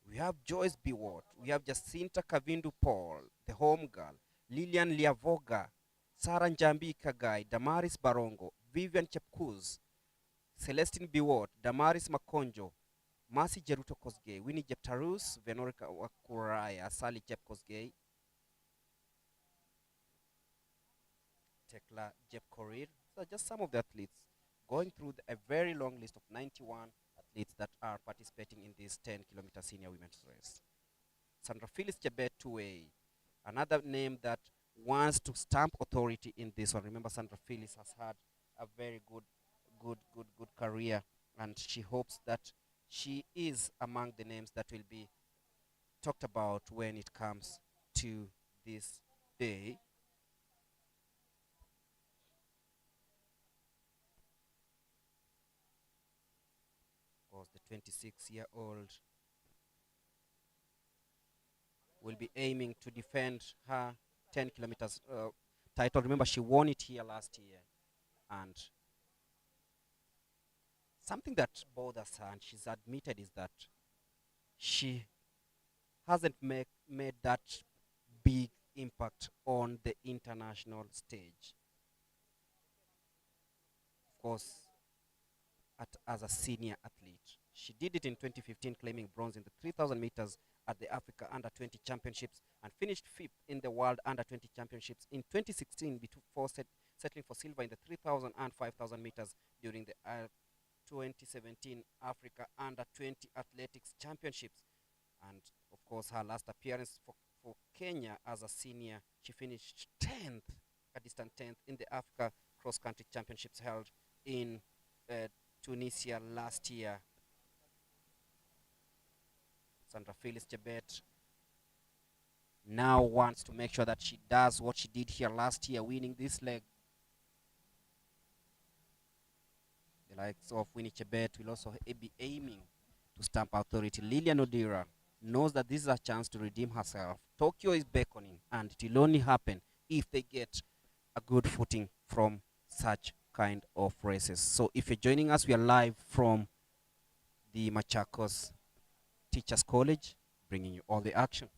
We have Joyce Biwott, we have Jacinta Kavindu Paul, the home girl, Lilian Liavoga, Sarah Njambi Kagai, Damaris Barongo, Vivian Chepkuz, Celestine Biwott, Damaris Makonjo, Mercy Jeruto Kosgei, Winnie Jeptarus, Veronica Wakuraya, Sally Jep Kosgei, Tekla Jep Korir. So just some of the athletes going through a very long list of 91 athletes that are participating in this 10-kilometer senior women's race. Sandra Phyllis Chebet Tuwei, another name that wants to stamp authority in this one. Remember, Sandra Phyllis has had a very good career, and she hopes that she is among the names that will be talked about when it comes to this day. Of course, the 26-year-old will be aiming to defend her 10 kilometers title. Remember, she won it here last year, and something that bothers her, and she's admitted, is that she hasn't made that big impact on the international stage. Of course, as a senior athlete, she did it in 2015, claiming bronze in the 3,000 meters at the Africa Under-20 Championships, and finished 5th in the World Under-20 Championships in 2016 before settling for silver in the 3,000 and 5,000 meters during the 2017 Africa Under-20 Athletics Championships. And of course, her last appearance for Kenya as a senior, she finished 10th, a distant 10th, in the Africa Cross-Country Championships held in Tunisia last year. Sandra Phyllis Chebet now wants to make sure that she does what she did here last year, winning this leg. The likes of Winnie Chebet will also be aiming to stamp authority. Lilian Odira knows that this is a chance to redeem herself. Tokyo is beckoning, and it will only happen if they get a good footing from such kind of races. So if you're joining us, we are live from the Machakos Teachers College, bringing you all the action.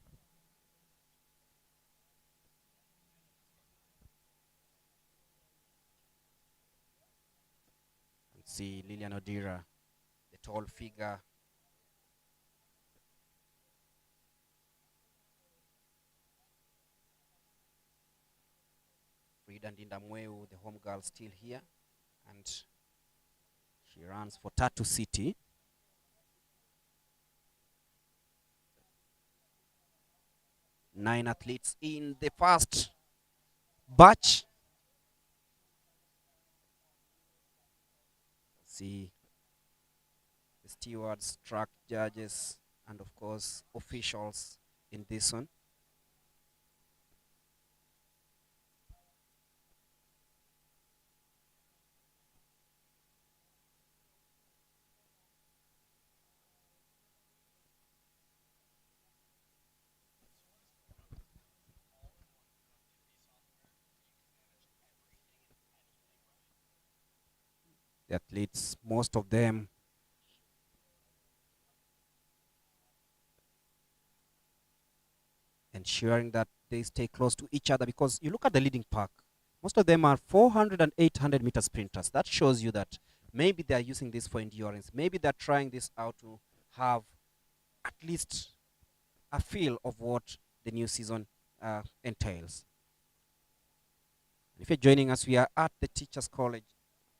And see Lilian Odira, the tall figure. Frida Ndindamweu, the home girl, still here, and she runs for Tatu City. Nine athletes in the first batch. See the stewards, track judges, and of course officials in this one. The athletes, most of them ensuring that they stay close to each other, because you look at the leading pack, most of them are 400 and 800 meter sprinters. That shows you that maybe they're using this for endurance. Maybe they're trying this out to have at least a feel of what the new season entails. If you're joining us, we are at the Teachers College,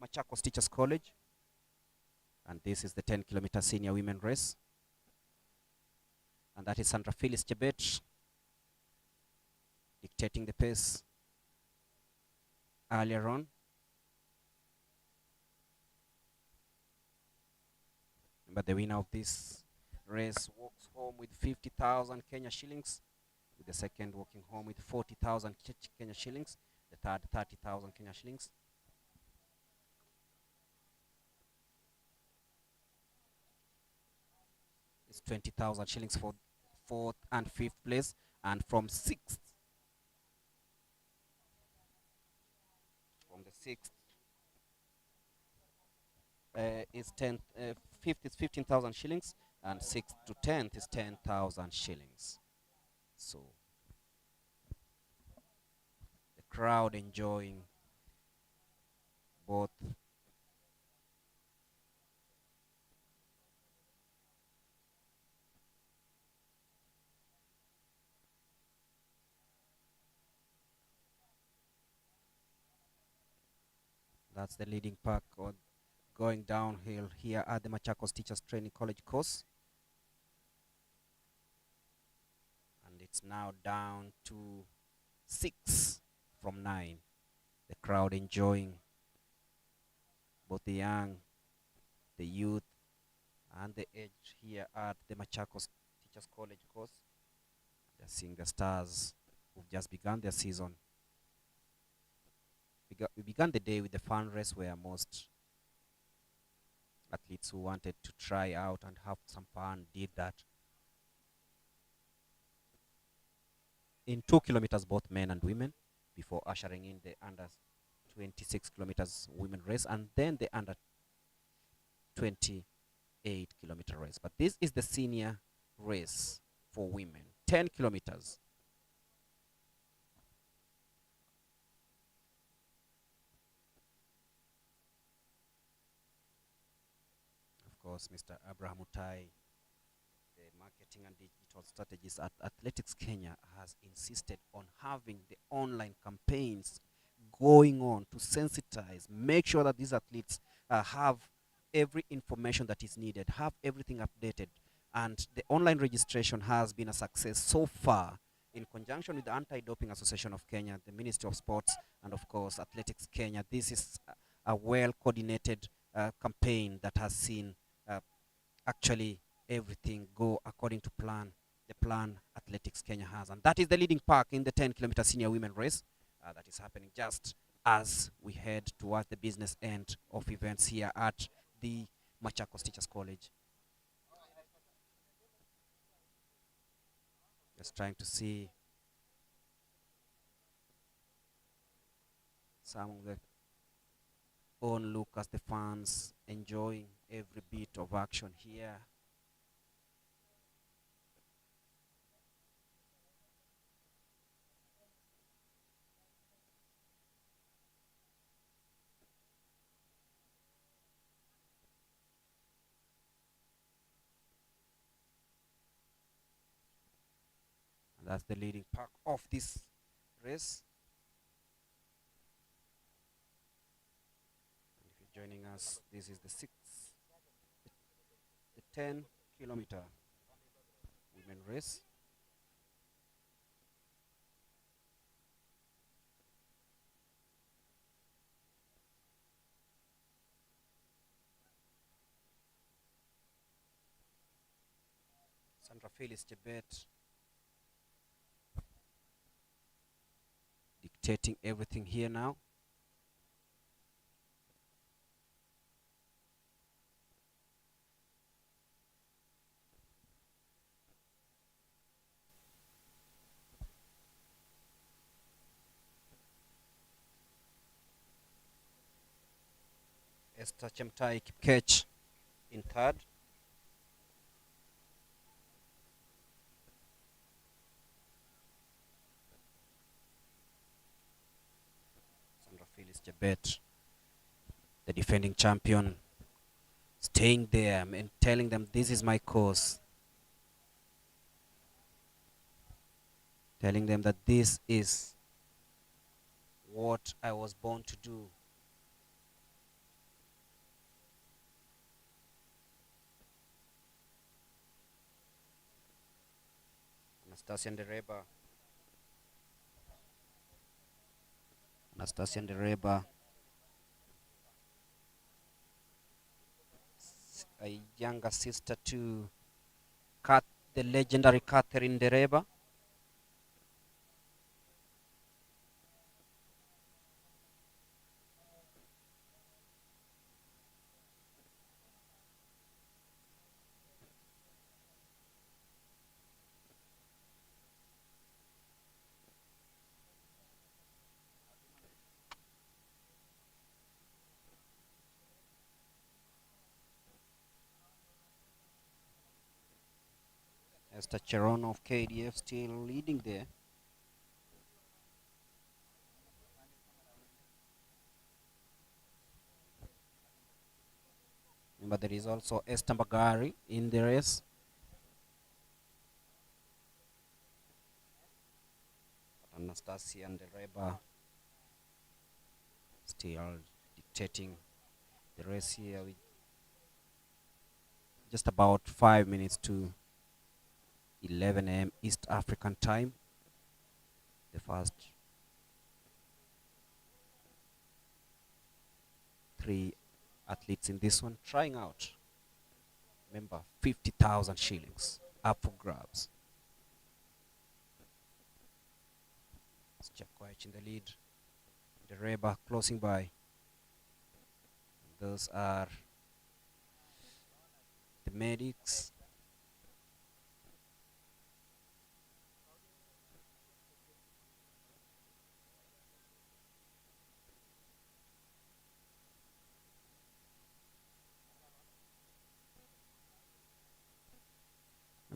Machakos Teachers College, and this is the 10-kilometer senior women race, and that is Sandra Phyllis Chebet dictating the pace earlier on. But the winner of this race walks home with 50,000 Kenya shillings, with the second walking home with 40,000 Kenya shillings, the third 30,000 Kenya shillings. It's 20,000 shillings for fourth and fifth place, and from the sixth is fifth is 15,000 shillings, and sixth to 10th is 10,000 shillings. So the crowd enjoying both. That's the leading pack on going downhill here at the Machakos Teachers Training College course. And it's now down to 6 from 9. The crowd enjoying both the young, the youth, and the age here at the Machakos Teachers College course. They're seeing the Stars who've just begun their season. We began the day with the fun race where most athletes who wanted to try out and have some fun did that. In 2 kilometers, both men and women, before ushering in the under 26 kilometers women race, and then the under 28 kilometer race. But this is the senior race for women, 10 kilometers. Of course, Mr. Abraham Mutai, the marketing and digital strategist at Athletics Kenya, has insisted on having the online campaigns going on to sensitize, make sure that these athletes have every information that is needed, have everything updated. And the online registration has been a success so far, in conjunction with the Anti-Doping Association of Kenya, the Ministry of Sports, and of course Athletics Kenya. This is a well-coordinated campaign that has seen actually everything go according to plan, the plan Athletics Kenya has. And that is the leading pack in the 10-kilometer senior women race that is happening just as we head towards the business end of events here at the Machakos Teachers College. Just trying to see some of the own look as the fans enjoying every bit of action here. And that's the leading pack of this race. Joining us, this is the 10-kilometer women race. Sandra Phyllis Chebet dictating everything here now. Esther Chemtai Kipkech in third. Sandra Phyllis Chebet, the defending champion, staying there and telling them, this is my course. Telling them that this is what I was born to do. Anastasia Ndereba a younger sister to the legendary Catherine Dereba. Esther Cherono of KDF still leading there. But there is also Esther Bagari in the race. Anastasia and Dereba still dictating the race here with just about 5 minutes to 11 a.m. East African time. The first 3 athletes in this one trying out. Remember, 50,000 shillings up for grabs. It's Chakwach in the lead. The Reba closing by. Those are the medics.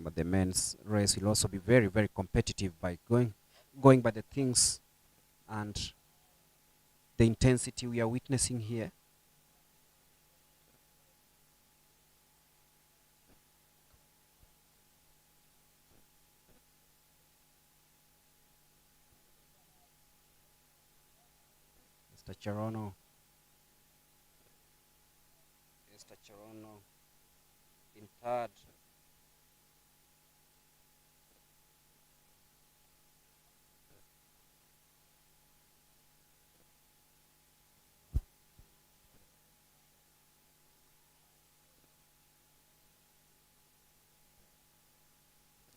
But the men's race will also be very, very competitive by going by the things and the intensity we are witnessing here. Mr. Cherono in third.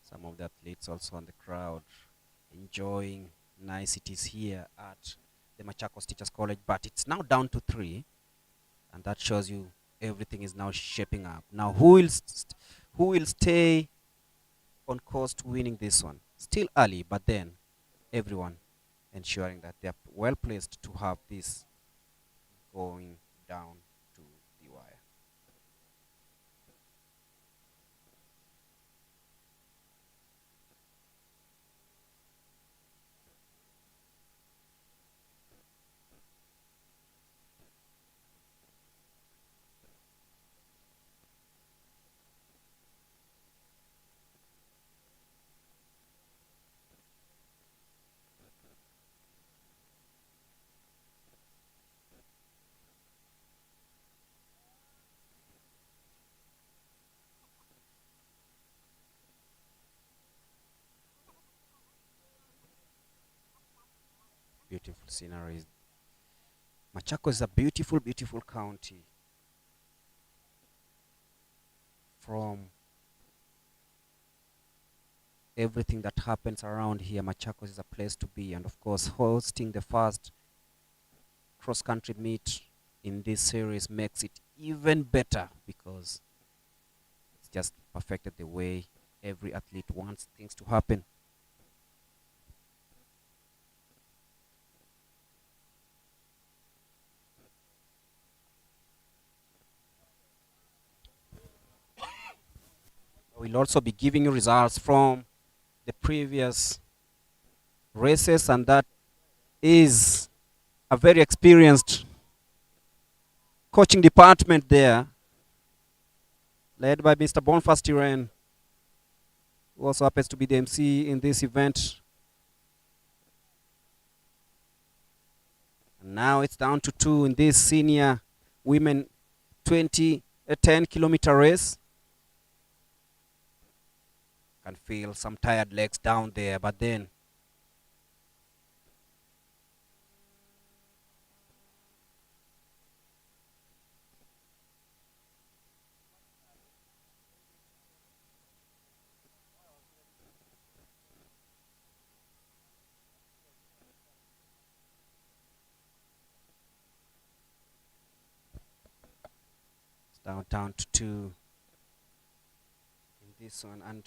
Some of the athletes also on the crowd enjoying niceties here at the Machakos Teachers College, but it's now down to 3, and that shows you everything is now shaping up. Now, who will stay on course to winning this one? Still early, but then everyone ensuring that they are well placed to have this going down to the wire. Beautiful scenery. Machakos is a beautiful, beautiful county. From everything that happens around here, Machakos is a place to be, and of course hosting the first cross-country meet in this series makes it even better, because it's just perfected the way every athlete wants things to happen. We'll also be giving you results from the previous races, and that is a very experienced coaching department there, led by Mr. Bonfast Tiren, who also happens to be the MC in this event. And now it's down to 2 in this senior women 10-kilometer race. Can feel some tired legs down there, but then down to 2 in this one. And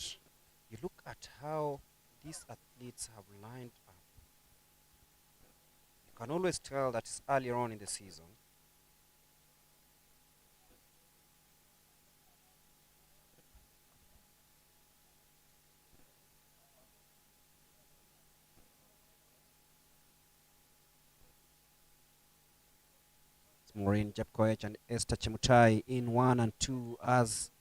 you look at how these athletes have lined up. You can always tell that it's earlier on in the season. Maureen Jepkoech and Esther Chemutai in 1 and 2 as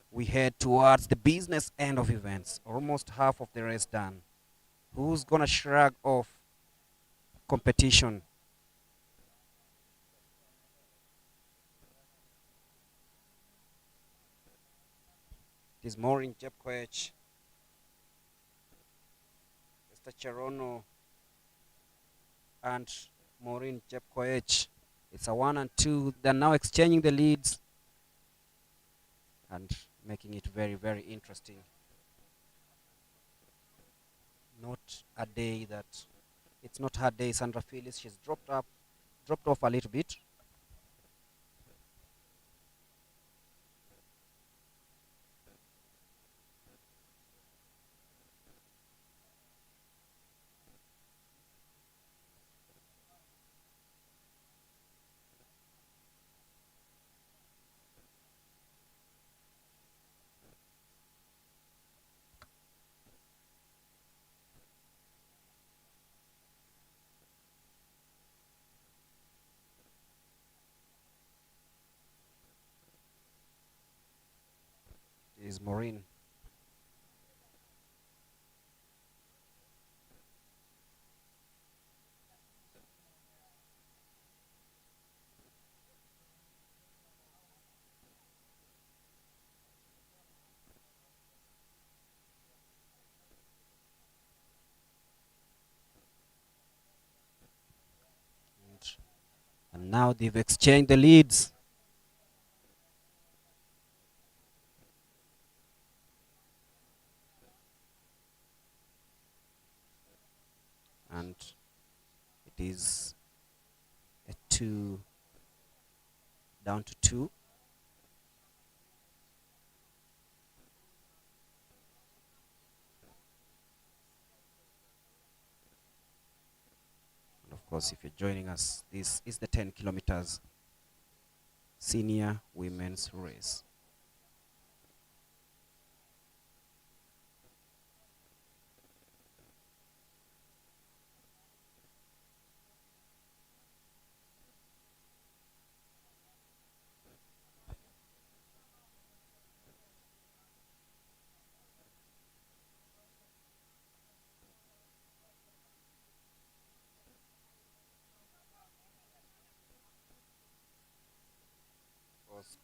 we head towards the business end of events. Almost half of the race done. Who's gonna shrug off competition? It is Maureen Jepkoech, Esther Cherono, and Maureen Jepkoech. It's a 1 and 2. They're now exchanging the leads and making it very, very interesting. Not a day that it's not her day. Sandra Phyllis, she's dropped off a little bit. Is Maureen. And now they've exchanged the leads. And it is a 2 down to 2. And of course, if you're joining us, this is the 10 kilometers senior women's race.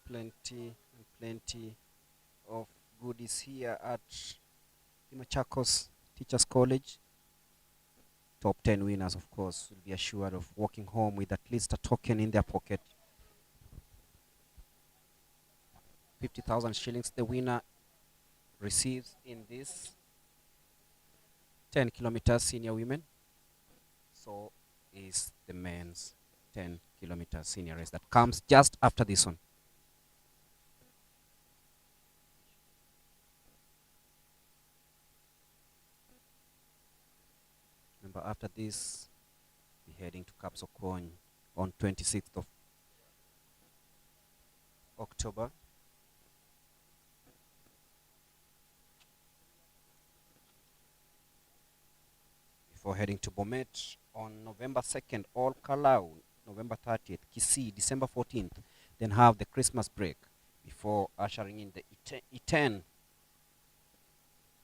Plenty of goodies here at the Machakos Teachers College. Top 10 winners, of course, will be assured of walking home with at least a token in their pocket. 50,000 shillings the winner receives in this 10 kilometers senior women. So is the men's 10 kilometers senior race that comes just after this one. Remember, after this, we're heading to Kapsokony on 26th of October. Before heading to Bomet on November 2nd, All Kalau, November 30th, Kisii, December 14th, then have the Christmas break before ushering in the E10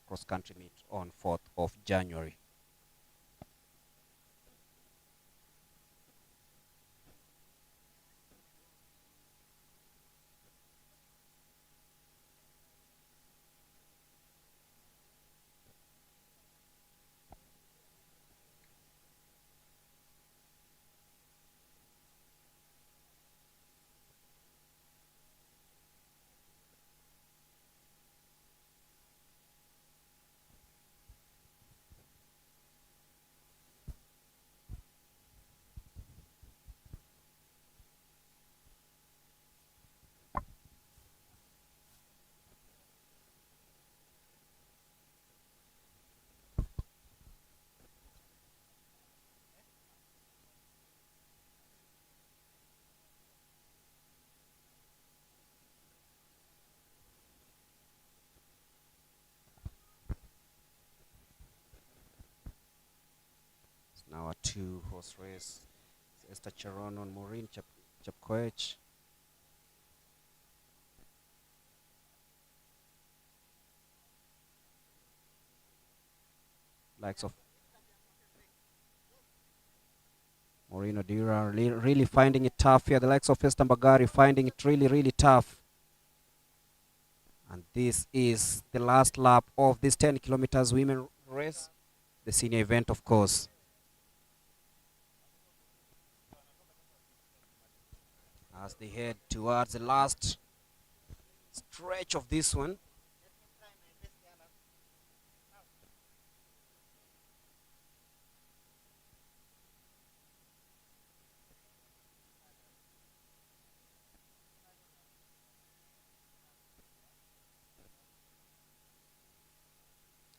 cross-country meet on 4th of January. Now a 2-horse race. Esther Cherono and Maureen Chepkoech. Likes of Maureen Odira really finding it tough here. The likes of Esther Mbagari finding it really tough. And this is the last lap of this 10 kilometers women race, the senior event, of course. As they head towards the last stretch of this one.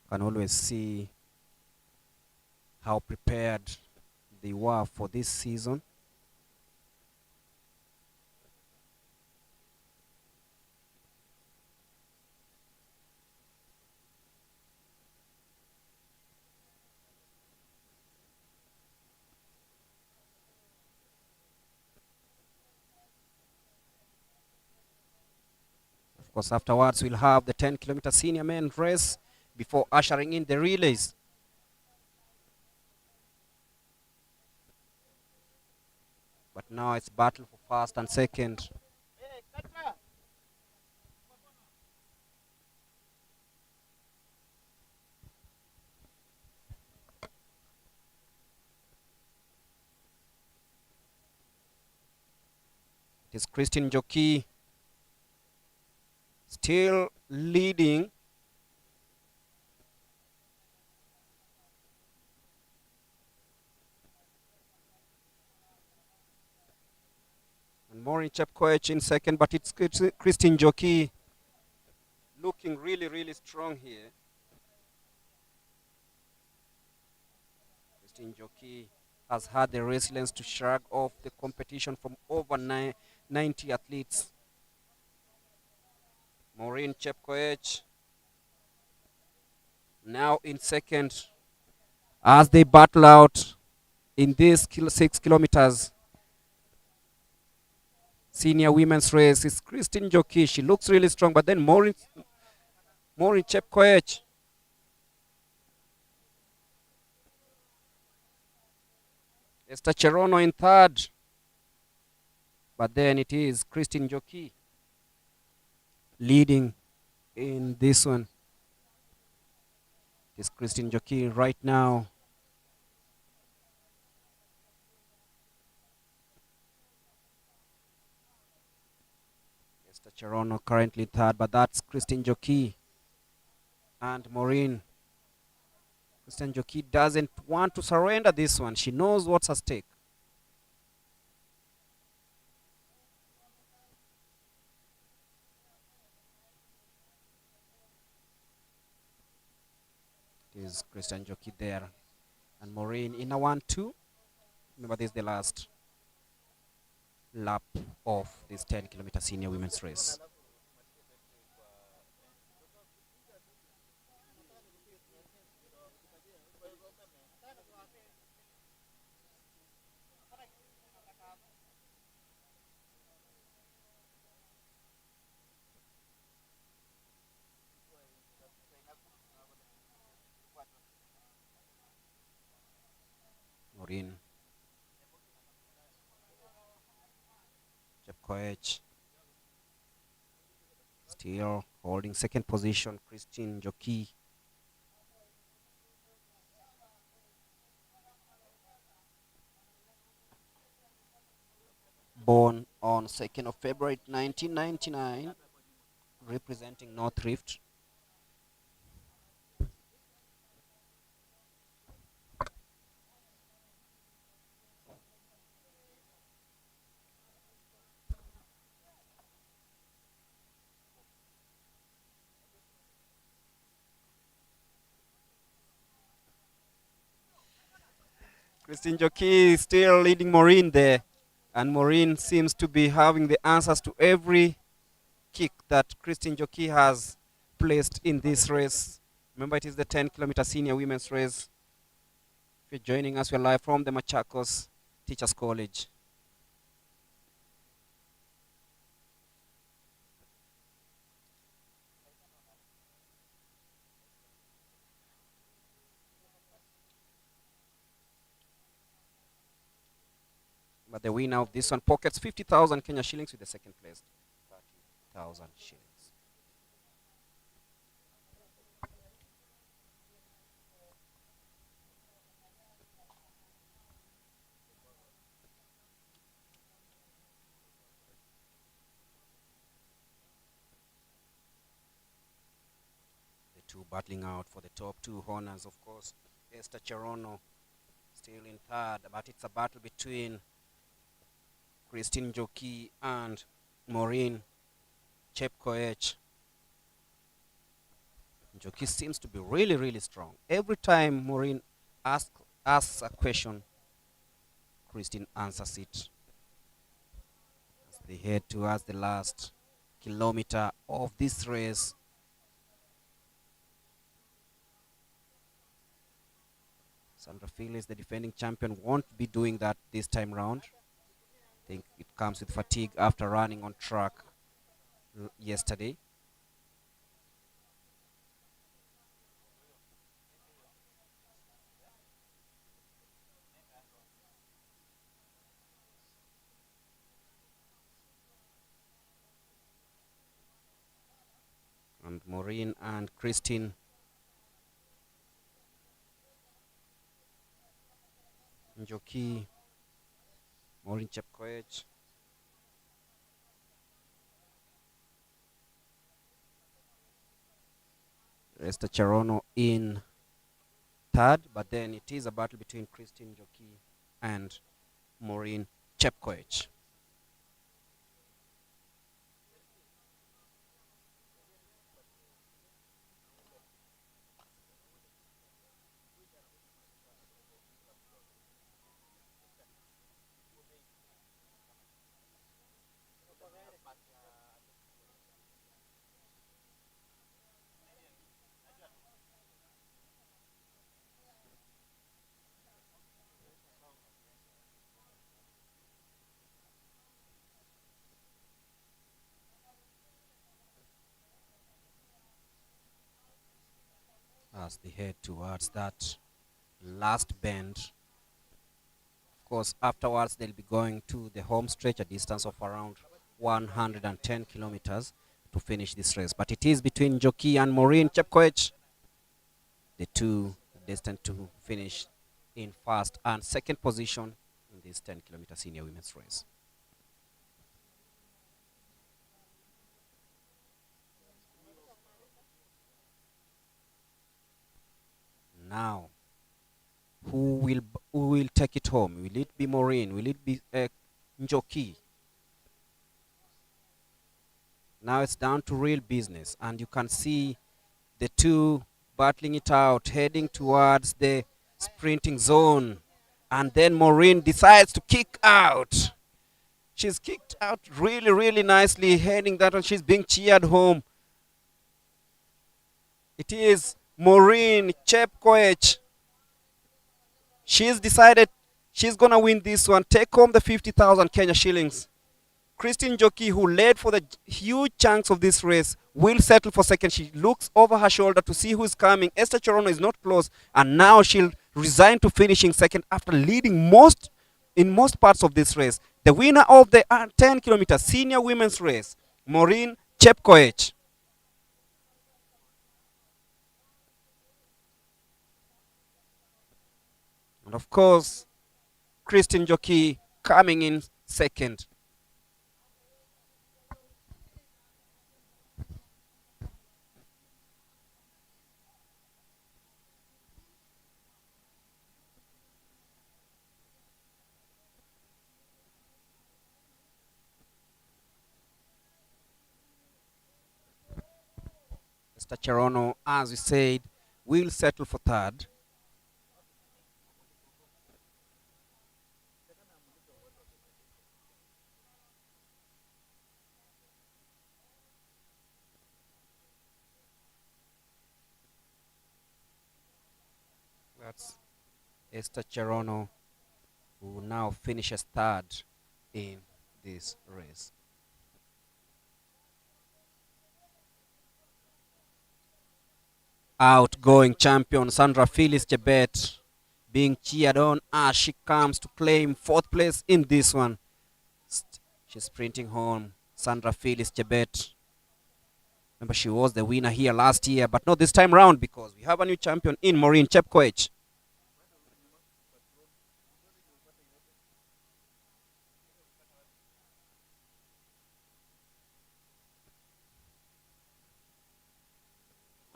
Can always see how prepared they were for this season. Of course, afterwards we'll have the 10-kilometer senior men race before ushering in the relays. But now it's battle for first and second. It is Christine Njoki still leading. And Maureen Chepkoech in second, but it's Christine Njoki looking really strong here. Christine Njoki has had the resilience to shrug off the competition from over 90 athletes. Maureen Chepkoech now in second as they battle out in this 6 kilometers senior women's race. Is Christine Njoki. She looks really strong, but then Maureen Chepkoech. Esther Cherono in third, but then it is Christine Njoki leading in this one. It's Christine Njoki right now. Esther Cherono currently third, but that's Christine Njoki and Maureen. Christine Njoki doesn't want to surrender this one. She knows what's at stake. Is Christian Njoki there and Maureen in a 1-2. Remember, this is the last lap of this 10-kilometer senior women's race. Maureen Chepkoech still holding second position. Christine Njoki born on 2nd of February 1999, representing North Rift. Christine Njoki is still leading Maureen there, and Maureen seems to be having the answers to every kick that Christine Njoki has placed in this race. Remember, it is the 10-kilometer senior women's race. If you're joining us, we're live from the Machakos Teachers College. But the winner of this one pockets 50,000 Kenya shillings with the second place, 30,000 shillings. The two battling out for the top two honors, of course. Esther Cherono still in third, but it's a battle between Christine Njoki and Maureen Chepkoech. Njoki seems to be really strong. Every time Maureen asks a question, Christine answers it. As they head towards the last kilometer of this race. Sandra Phillips, the defending champion, won't be doing that this time round. I think it comes with fatigue after running on track yesterday. And Maureen and Christine Njoki, Maureen Chepkoech, Esther Cherono in third, but then it is a battle between Christine Njoki and Maureen Chepkoech. As they head towards that last bend. Of course, afterwards they'll be going to the home stretch, a distance of around 110 kilometers to finish this race. But it is between Njoki and Maureen Chepkoech, the two destined to finish in first and second position in this 10-kilometer senior women's race. Now, who will take it home? Will it be Maureen? Will it be Njoki? Now it's down to real business, and you can see the two battling it out, heading towards the sprinting zone, and then Maureen decides to kick out. She's kicked out really nicely, heading that one. She's being cheered home. It is Maureen Chepkoech. She's decided she's going to win this one, take home the 50,000 Kenya shillings. Christine Njoki, who led for the huge chunks of this race, will settle for second. She looks over her shoulder to see who's coming. Esther Cherono is not close, and now she'll resign to finishing second after leading in most parts of this race. The winner of the 10-kilometer senior women's race, Maureen Chepkoech. And of course, Christine Njoki coming in second. Esther Cherono, as we said, will settle for third. Esther Cherono, who now finishes third in this race. Outgoing champion Sandra Phyllis Chebet being cheered on as she comes to claim fourth place in this one. She's sprinting home. Sandra Phyllis Chebet. Remember, she was the winner here last year, but not this time round because we have a new champion in Maureen Chepkoech.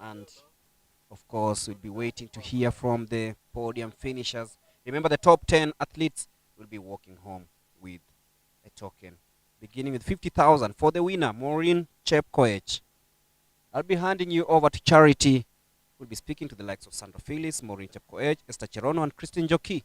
And of course, we'll be waiting to hear from the podium finishers. Remember, the top 10 athletes will be walking home with a token, beginning with 50,000 for the winner, Maureen Chepkoech. I'll be handing you over to Charity. We'll be speaking to the likes of Sandra Phyllis, Maureen Chepkoech, Esther Cherono, and Christine Joki.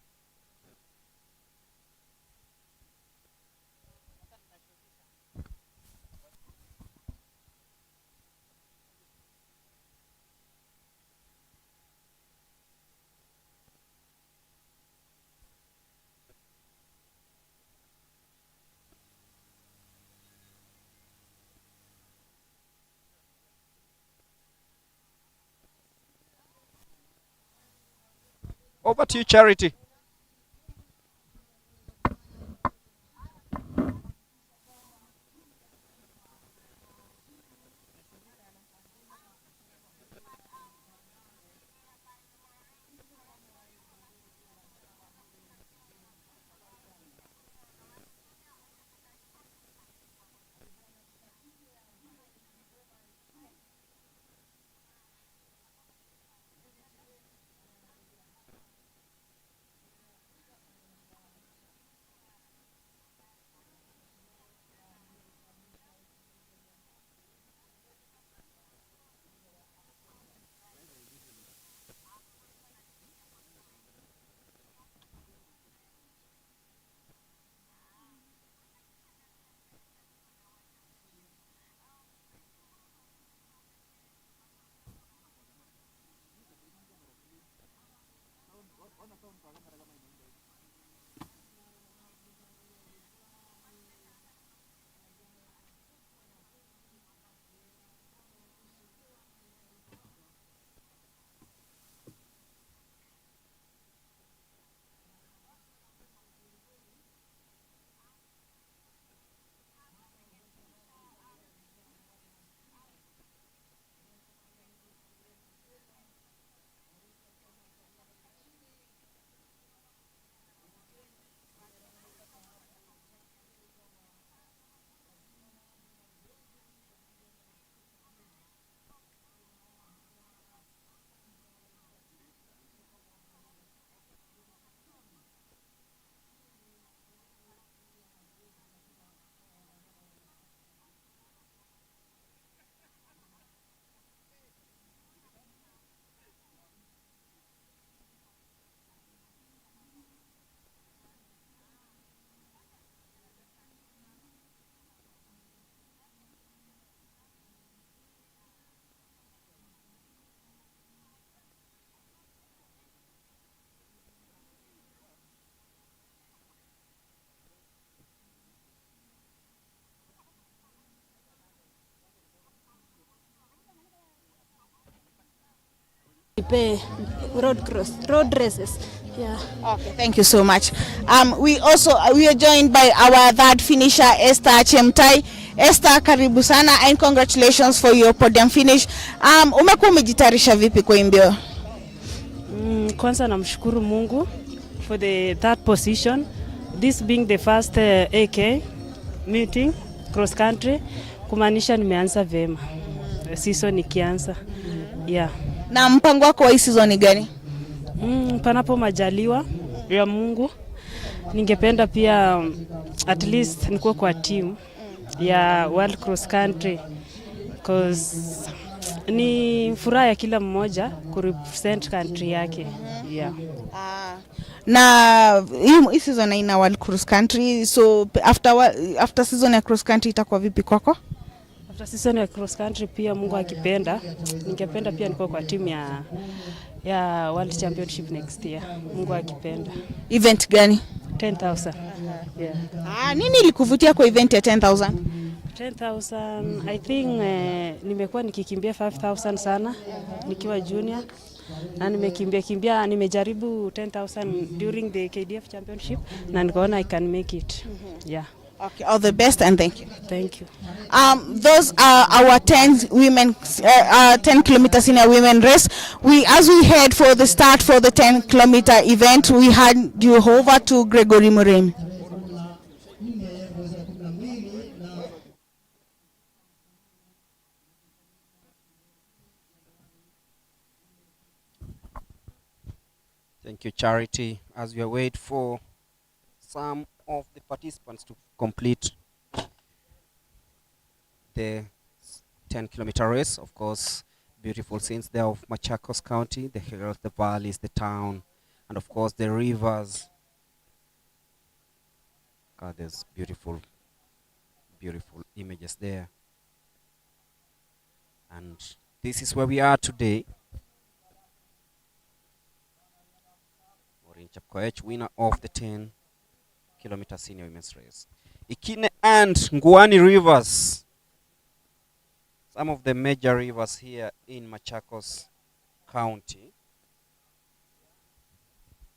Over to you, Charity. Road races. Yeah. Okay, thank you so much. We are joined by our third finisher, Esther Chemtai. Esther, karibu sana and congratulations for your podium finish. Umekuwa umejitayarisha vipi kwa mbio? Kwanza namshukuru Mungu for the third position. This being the first AK meeting cross country, kumaanisha nimeanza vema. Season ikianza. Yeah. Na mpango wako wa season ni gani? Panapo majaliwa ya Mungu, ningependa pia at least nikuwe kwa team ya World Cross Country because ni furaha ya kila mmoja ku represent country yake. Yeah. Na hii season ina World Cross Country, so after season ya cross country itakuwa vipi kwako? After season ya cross country pia Mungu akipenda, ningependa pia niko kwa timu ya World Championship next year. Mungu akipenda. Event gani? 10,000. Yeah. Nini ilikuvutia kwa event ya 10,000? 10,000 I think nimekuwa nikikimbia 5,000 sana nikiwa junior, na nimejaribu 10,000 during the KDF championship na nikaona I can make it. Yeah. Okay, all the best and thank you. Thank you. Those are our 10 kilometers in a women race. As we head for the start for the 10-kilometer event, we hand you over to Gregory Murem. Thank you, Charity. As we wait for some of the participants to complete the 10-kilometer race, of course, beautiful scenes there of Machakos County, the hills, the valleys, the town, and of course the rivers. God, there's beautiful, beautiful images there. And this is where we are today. Maureen Chepkoech, winner of the 10-kilometer senior women's race. Ikine and Nguani rivers, some of the major rivers here in Machakos County.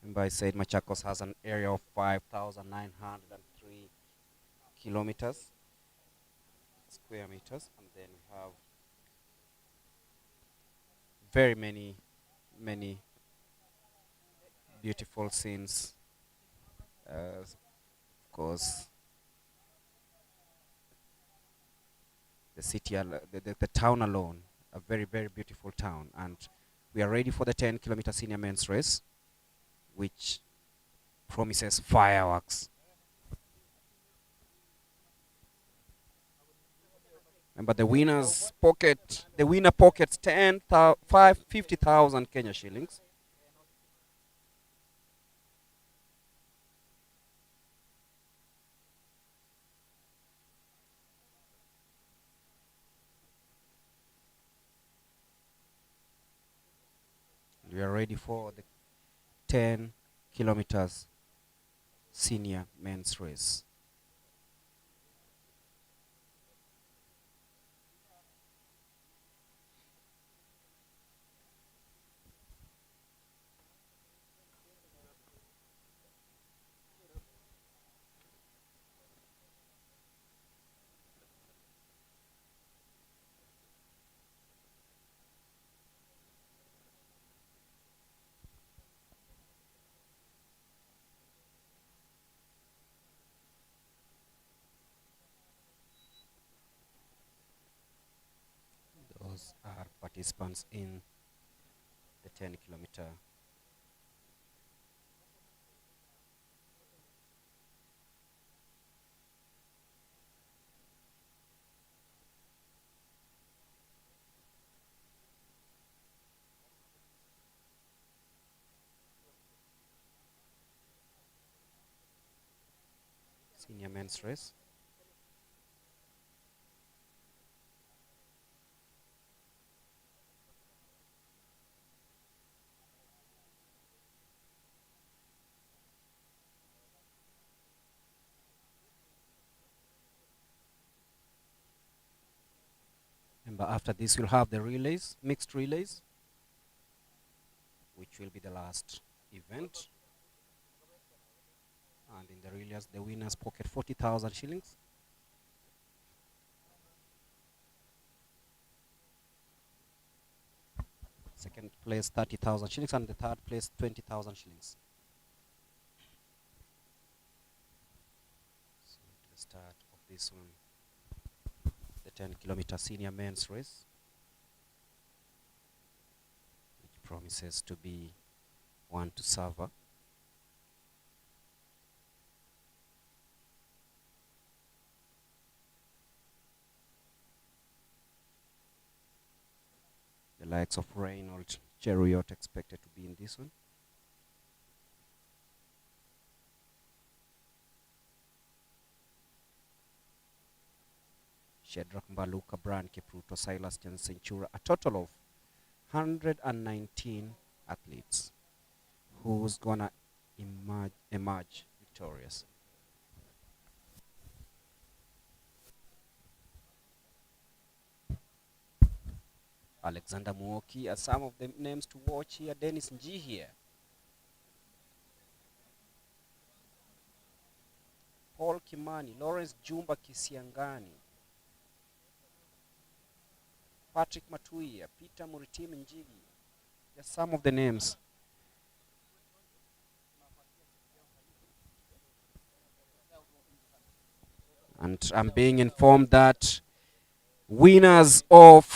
Remember I said Machakos has an area of 5,903 kilometers, square meters, and then we have very many beautiful scenes. Of course, the city, the town alone, a very beautiful town, and we are ready for the 10-kilometer senior men's race, which promises fireworks. Remember, the winner pockets 50,000 Kenya shillings. We are ready for the 10 kilometers senior men's race. Those are participants in the 10-kilometer senior men's race. Remember, after this we'll have the relays, mixed relays, which will be the last event. And in the relays, the winners pocket 40,000 shillings. Second place 30,000 shillings, and the third place 20,000 shillings. So the start of this one, the 10-kilometer senior men's race, which promises to be one to savour. The likes of Reynolds, Chariot expected to be in this one. Shedrack Mbaluka, Brian Kipruto, Silas Jansenchura, a total of 119 athletes who's gonna emerge victorious. Alexander Muoki are some of the names to watch here. Dennis Nji here. Paul Kimani, Lawrence Jumba Kisiangani, Patrick Matuia, Peter Muritim Njigi. Just some of the names. And I'm being informed that winners of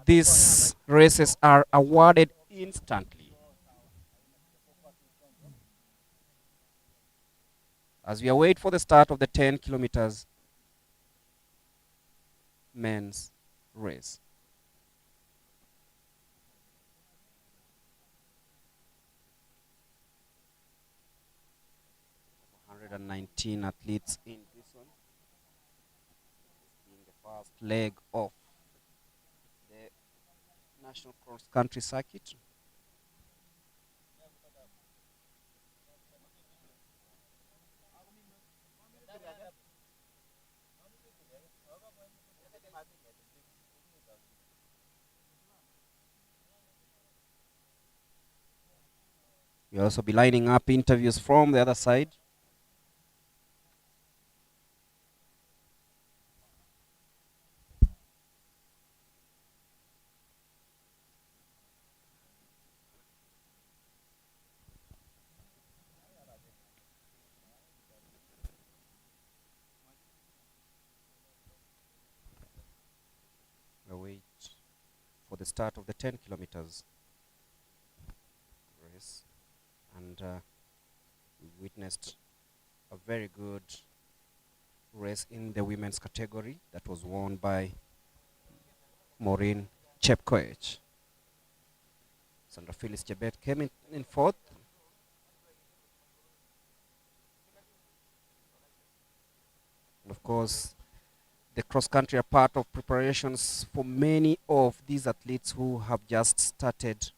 these races are awarded instantly. As we await for the start of the 10 kilometers men's race. And 19 athletes in this one. Being the first leg of the national cross-country circuit. We'll also be lining up interviews from the other side. We'll wait for the start of the 10 kilometers race. And we witnessed a very good race in the women's category that was won by Maureen Chepkoech. Sandra Phyllis Chebet came in fourth. And of course, the cross-country are part of preparations for many of these athletes who have just started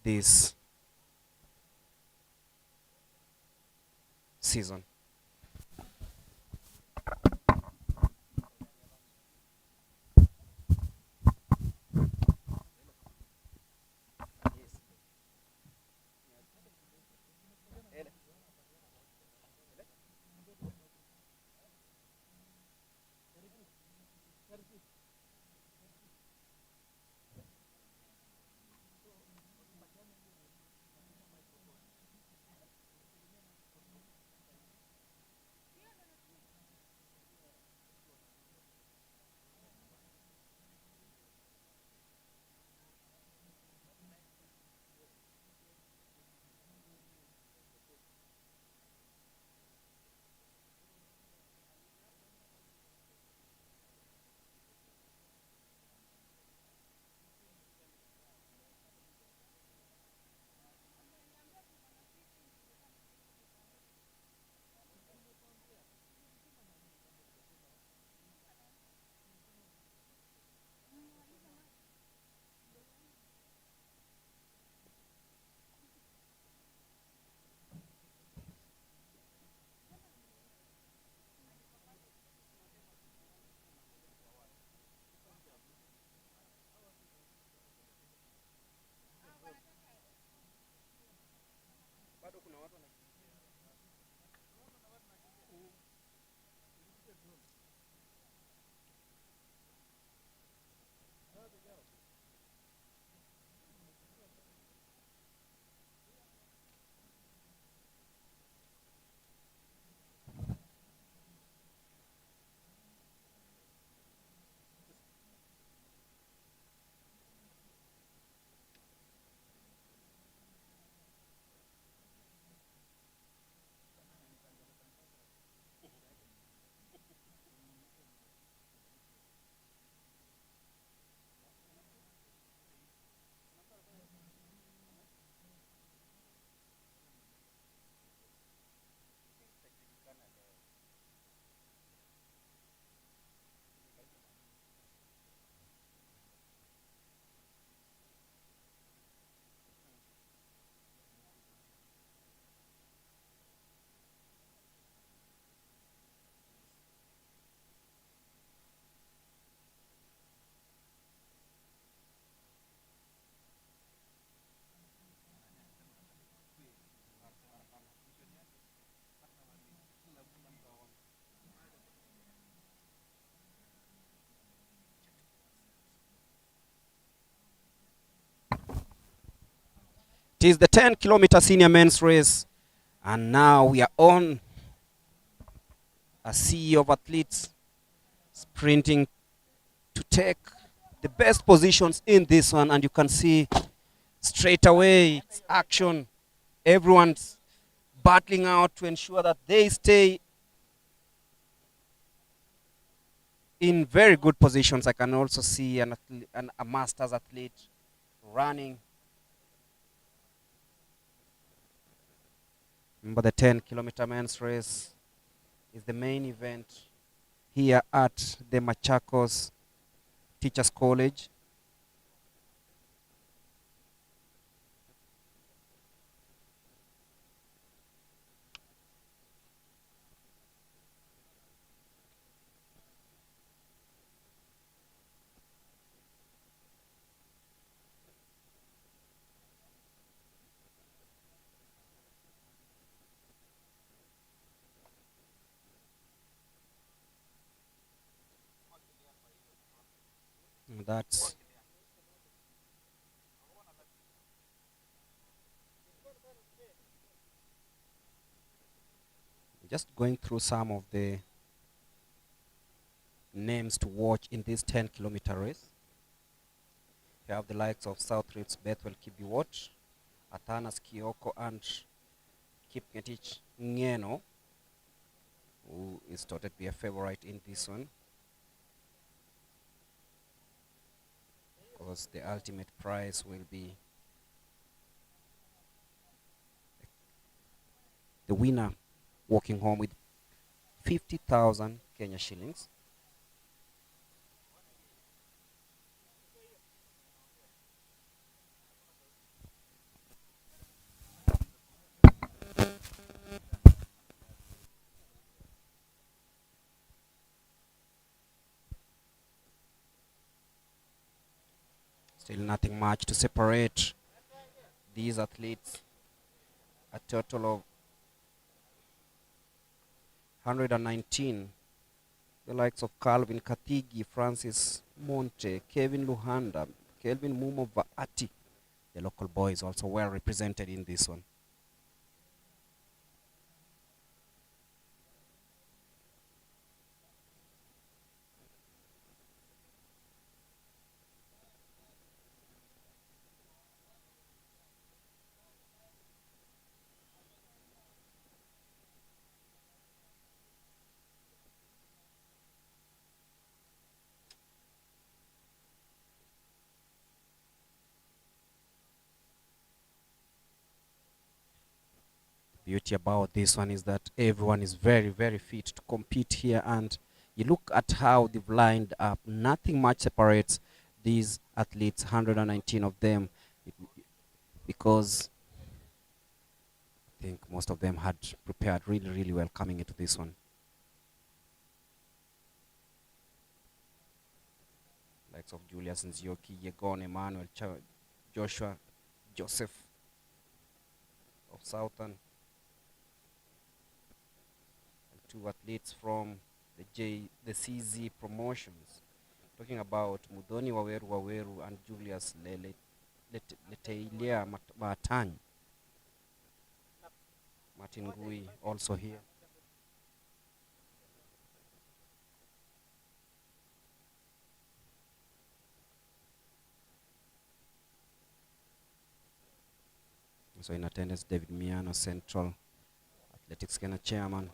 this season. It is the 10-kilometer senior men's race, and now we are on a sea of athletes sprinting to take the best positions in this one, and you can see straight away it's action. Everyone's battling out to ensure that they stay in very good positions. I can also see a masters athlete running. Remember, the 10-kilometer men's race is the main event here at the Machakos Teachers College. That's just going through some of the names to watch in this 10-kilometer race. You have the likes of Southridge Bethwell Kibiwot, Athanas Kioko, and Kipngetich Ngeno, who is thought to be a favorite in this one, because the ultimate prize will be the winner walking home with 50,000 Kenya shillings. Still nothing much to separate these athletes. A total of 119. The likes of Calvin Kathigi, Francis Monte, Kevin Luhanda, Kelvin Mumo Vaati. The local boys also well represented in this one. Beauty about this one is that everyone is very, very fit to compete here, and you look at how they've lined up. Nothing much separates these athletes, 119 of them, because I think most of them had prepared really, really well coming into this one. Likes of Julius Nzioki, Yegon, Emmanuel, Joshua, Joseph of Southern. Two athletes from the CZ promotions. Talking about Mudoni Waweru and Julius Leteilia Matany. Martin Gui also here. So in attendance, David Miano, Central Athletics Kenya chairman.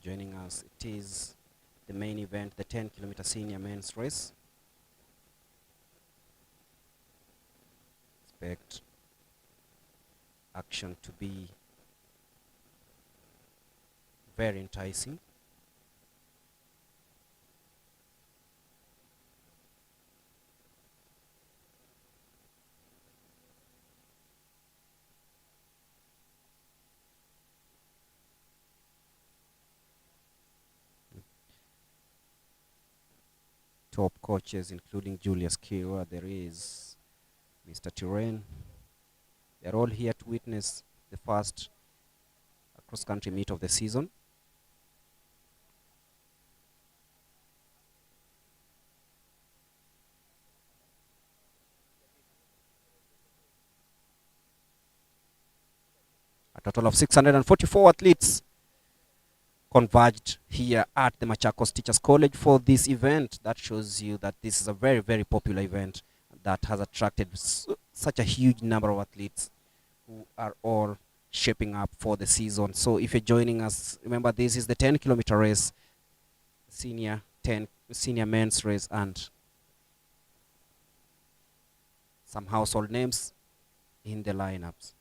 Joining us, it is the main event, the 10-kilometer senior men's race. Expect action to be very enticing. Top coaches, including Julius Kiwa, there is Mr. Turen. They're all here to witness the first cross-country meet of the season. Total of 644 athletes converged here at the Machakos Teachers College for this event. That shows you that this is a very, very popular event that has attracted such a huge number of athletes who are all shaping up for the season. So if you're joining us, remember this is the 10-kilometer race, senior men's race, and some household names in the lineups.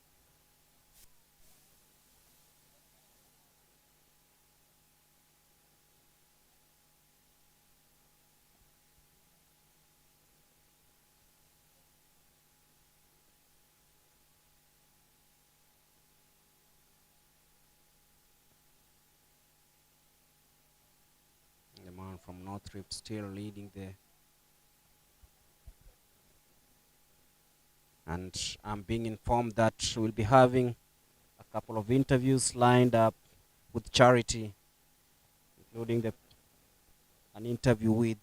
The man from North Rift still leading there. And I'm being informed that we'll be having a couple of interviews lined up with Charity, including an interview with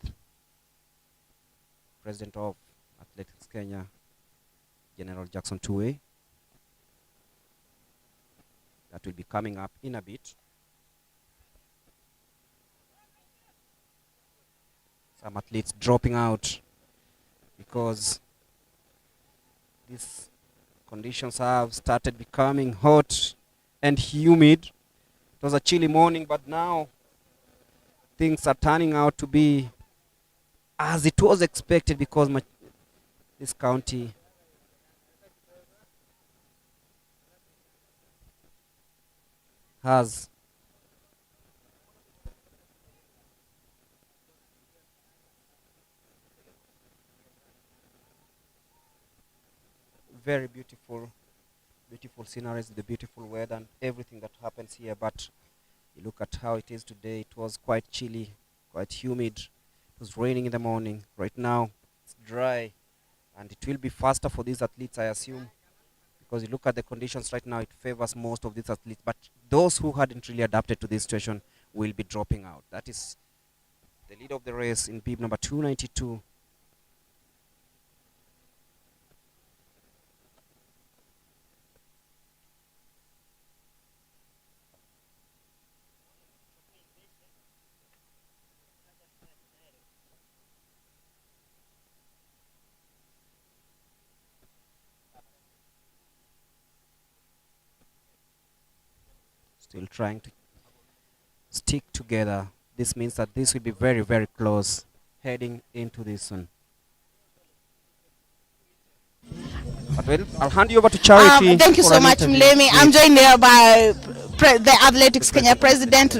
President of Athletics Kenya, General Jackson Tuwei. That will be coming up in a bit. Some athletes dropping out because these conditions have started becoming hot and humid. It was a chilly morning, but now things are turning out to be as it was expected, because this county has very beautiful sceneries, the beautiful weather and everything that happens here. But you look at how it is today. It was quite chilly, quite humid. It was raining in the morning. Right now it's dry, and it will be faster for these athletes, I assume, because you look at the conditions right now, it favors most of these athletes. But those who hadn't really adapted to this situation will be dropping out. That is the leader of the race in bib number 292. Still trying to stick together. This means that this will be very, very close heading into this one. But well, I'll hand you over to Charity. Thank you so much, Mlemi. I'm joined here by the Athletics Kenya president,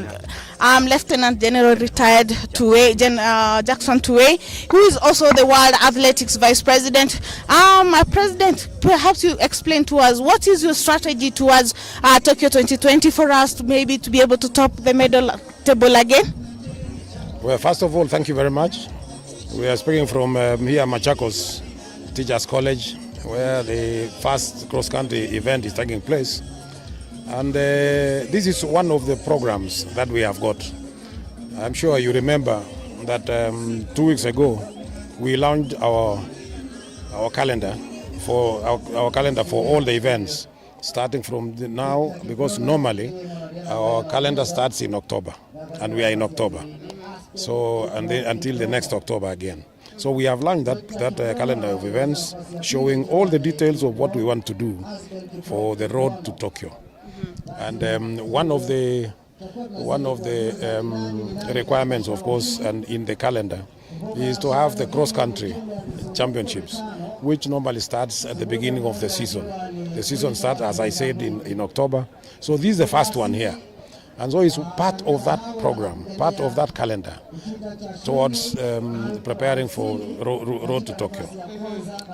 Lieutenant General retired Jackson Tuwei, who is also the World Athletics Vice President. President, perhaps you explain to us, what is your strategy towards Tokyo 2020 for us to maybe to be able to top the medal table again? Well, first of all, thank you very much. We are speaking from here Machakos Teachers College, where the first cross-country event is taking place. And this is one of the programs that we have got. I'm sure you remember that 2 weeks ago we launched our calendar for all the events, starting from now, because normally our calendar starts in October, and we are in October. So until the next October again. So we have launched that calendar of events, showing all the details of what we want to do for the road to Tokyo. And one of the requirements, of course, and in the calendar, is to have the cross-country championships, which normally starts at the beginning of the season. The season starts, as I said, in October. So this is the first one here. And so it's part of that program, part of that calendar towards preparing for road to Tokyo.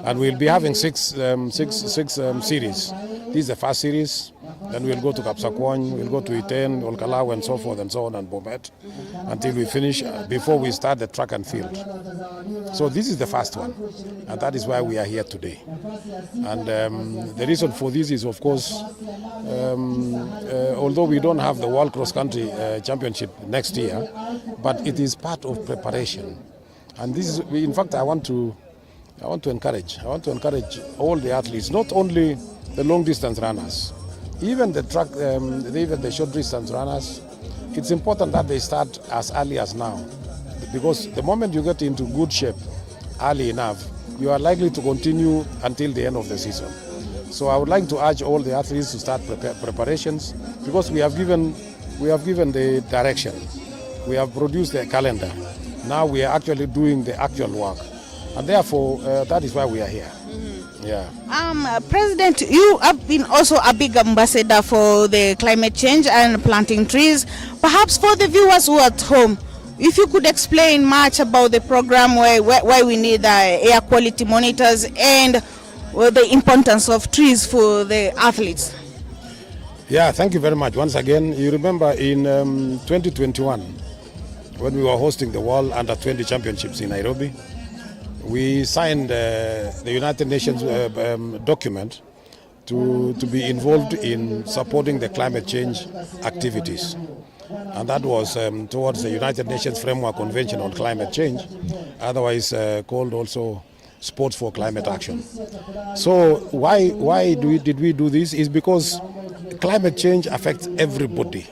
And we'll be having six series. This is the first series. Then we'll go to Kapsakwany, we'll go to Iten, Olkalau, and so forth and so on, and Bomet, until we finish, before we start the track and field. So this is the first one, and that is why we are here today. And the reason for this is, of course, although we don't have the World Cross Country Championship next year, but it is part of preparation. And this is, in fact, I want to encourage all the athletes, not only the long distance runners, even the track, even the short distance runners, it's important that they start as early as now, because the moment you get into good shape early enough, you are likely to continue until the end of the season. So I would like to urge all the athletes to start preparations, because we have given the direction, we have produced the calendar. Now we are actually doing the actual work, and therefore that is why we are here. Yeah. President, you have been also a big ambassador for the climate change and planting trees. Perhaps for the viewers who are at home, if you could explain much about the program, why we need air quality monitors, and the importance of trees for the athletes. Yeah, thank you very much. Once again, you remember in 2021, when we were hosting the World Under-20 Championships in Nairobi, we signed the United Nations document to be involved in supporting the climate change activities. And that was towards the United Nations Framework Convention on Climate Change, otherwise called also Sports for Climate Action. So why did we do this? Is because climate change affects everybody.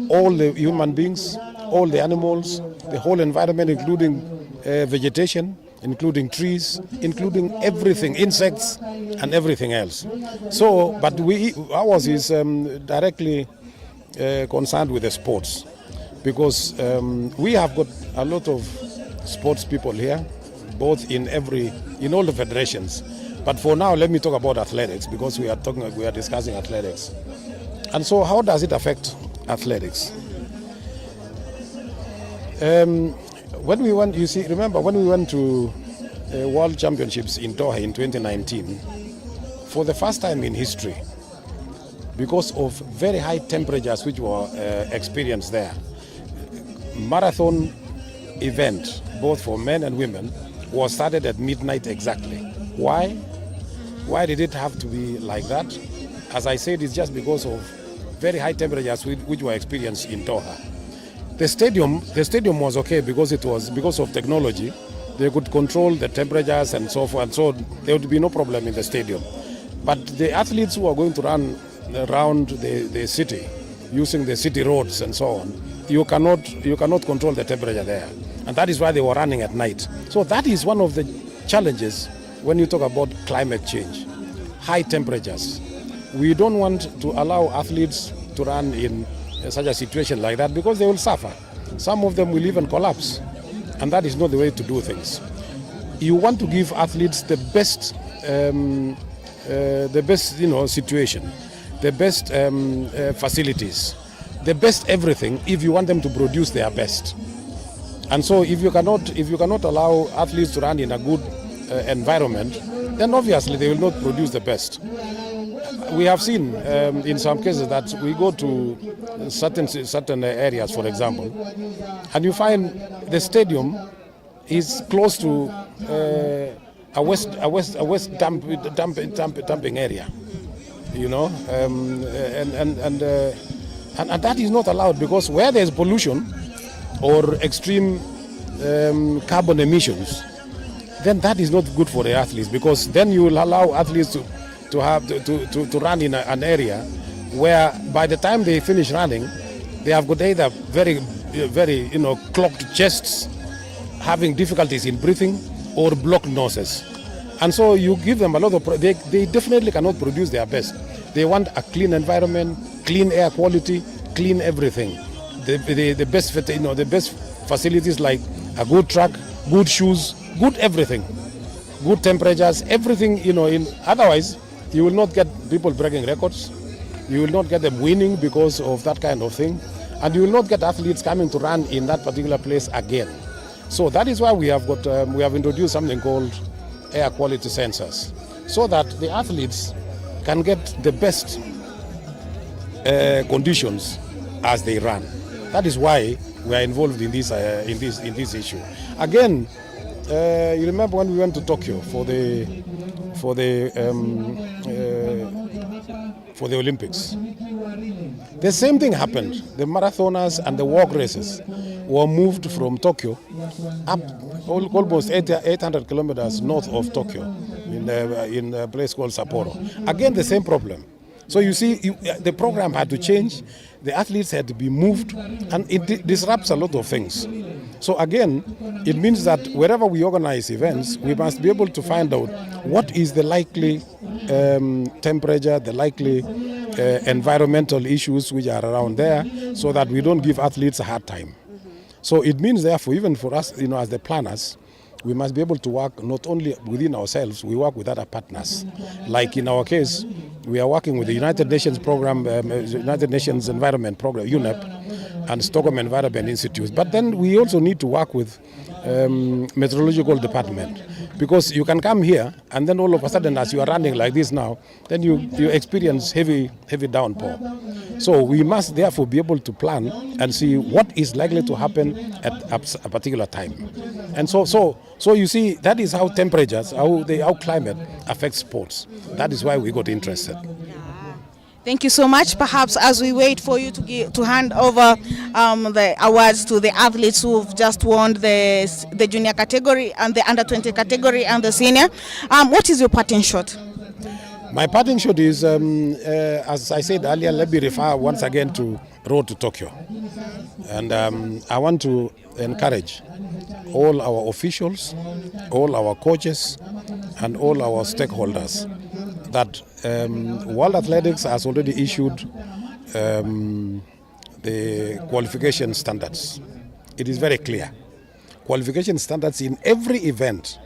All the human beings, all the animals, the whole environment, including vegetation, including trees, including everything, insects and everything else. So, but ours is directly concerned with the sports, because we have got a lot of sports people here, both in all the federations. But for now, let me talk about athletics, because we are discussing athletics. And so, how does it affect athletics? When we went, remember when we went to World Championships in Doha in 2019, for the first time in history, because of very high temperatures which were experienced there, marathon event, both for men and women, was started at midnight exactly. Why? Why did it have to be like that? As I said, it's just because of very high temperatures which were experienced in Doha. The stadium was okay because it was because of technology. They could control the temperatures and so forth, so there would be no problem in the stadium. But the athletes who are going to run around the city, using the city roads and so on, you cannot control the temperature there. And that is why they were running at night. So that is one of the challenges when you talk about climate change, high temperatures. We don't want to allow athletes to run in such a situation like that, because they will suffer. Some of them will even collapse, and that is not the way to do things. You want to give athletes the best situation, the best facilities, the best everything, if you want them to produce their best. And so if you cannot allow athletes to run in a good environment, then obviously they will not produce the best. We have seen in some cases that we go to certain areas, for example, and you find the stadium is close to a waste dumping area, you know, and that is not allowed, because where there is pollution or extreme carbon emissions, then that is not good for the athletes, because then you will allow athletes to run in an area where by the time they finish running, they have got either very clogged chests, having difficulties in breathing, or blocked noses. And so you give them a lot of, they definitely cannot produce their best. They want a clean environment, clean air quality, clean everything. The best, the best facilities, like a good track, good shoes, good everything, good temperatures, everything, otherwise you will not get people breaking records. You will not get them winning because of that kind of thing. And you will not get athletes coming to run in that particular place again. So that is why we have introduced something called air quality sensors, so that the athletes can get the best conditions as they run. That is why we are involved in this issue. Again, you remember when we went to Tokyo for the Olympics. The same thing happened. The marathoners and the walk races were moved from Tokyo up almost 800 kilometers north of Tokyo in a place called Sapporo. Again, the same problem. So you see, the program had to change, the athletes had to be moved, and it disrupts a lot of things. So again, it means that wherever we organize events, we must be able to find out what is the likely temperature, the likely environmental issues which are around there, so that we don't give athletes a hard time. So it means, therefore, even for us, as the planners, we must be able to work not only within ourselves, we work with other partners. Like in our case, we are working with the United Nations program, United Nations Environment Program, UNEP, and Stockholm Environment Institute. But then we also need to work with meteorological department, because you can come here and then all of a sudden, as you are running like this now, then you experience heavy downpour. So we must therefore be able to plan and see what is likely to happen at a particular time. And so you see, that is how temperatures, how climate affects sports. That is why we got interested. Thank you so much. Perhaps as we wait for you to hand over the awards to the athletes who've just won the junior category and the under 20 category and the senior, what is your parting shot? My parting shot is, as I said earlier, let me refer once again to Road to Tokyo. And I want to encourage all our officials, all our coaches, and all our stakeholders that World Athletics has already issued the qualification standards. It is very clear. Qualification standards in every event.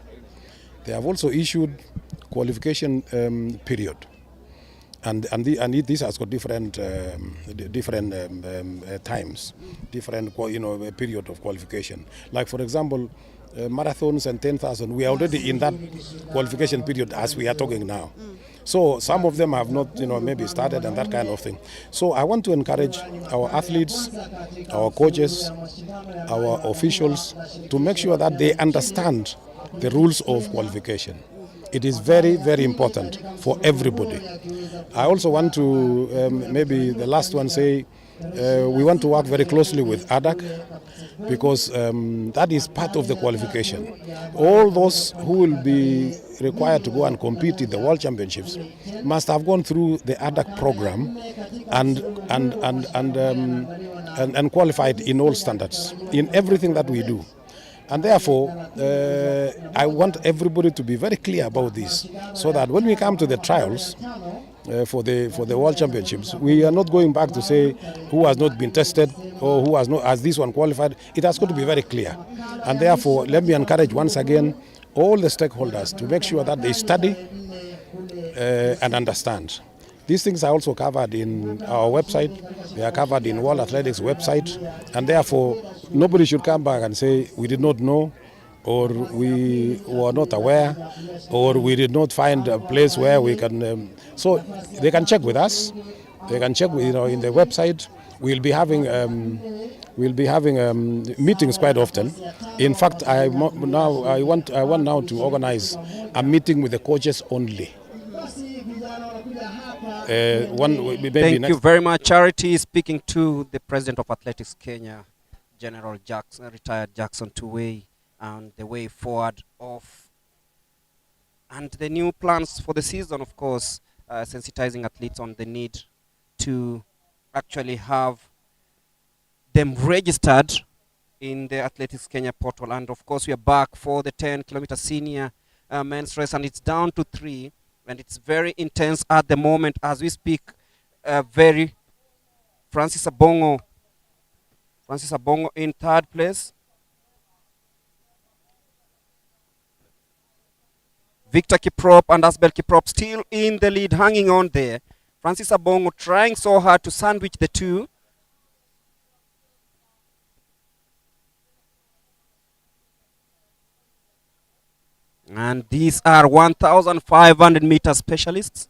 They have also issued qualification period, and this has got different times, different period of qualification. Like for example, marathons and 10,000, we are already in that qualification period as we are talking now. So some of them have not, maybe started and that kind of thing. So I want to encourage our athletes, our coaches, our officials to make sure that they understand the rules of qualification. It is very, very important for everybody. I also want to, maybe the last one say, we want to work very closely with ADAC, because that is part of the qualification. All those who will be required to go and compete in the World Championships must have gone through the ADAC program and qualified in all standards, in everything that we do. And therefore, I want everybody to be very clear about this, so that when we come to the trials for the World Championships, we are not going back to say who has not been tested or who has not, as this one qualified. It has got to be very clear. And therefore, let me encourage once again all the stakeholders to make sure that they study and understand. These things are also covered in our website. They are covered in World Athletics website, and therefore nobody should come back and say we did not know, or we were not aware, or we did not find a place where we can. So they can check with us. They can check, in the website. We'll be having meetings quite often. In fact, I want now to organize a meeting with the coaches only. Thank you very much, Charity. Speaking to the President of Athletics Kenya, General Jackson, retired Jackson Tuwei, and the way forward and the new plans for the season, of course, sensitizing athletes on the need to actually have them registered in the Athletics Kenya portal. And of course, we are back for the 10-kilometer senior men's race, and it's down to 3. And it's very intense at the moment as we speak. Francis Abongo in 3rd place. Victor Kiprop and Asbel Kiprop still in the lead, hanging on there. Francis Abongo trying so hard to sandwich the two. And these are 1,500 meter specialists.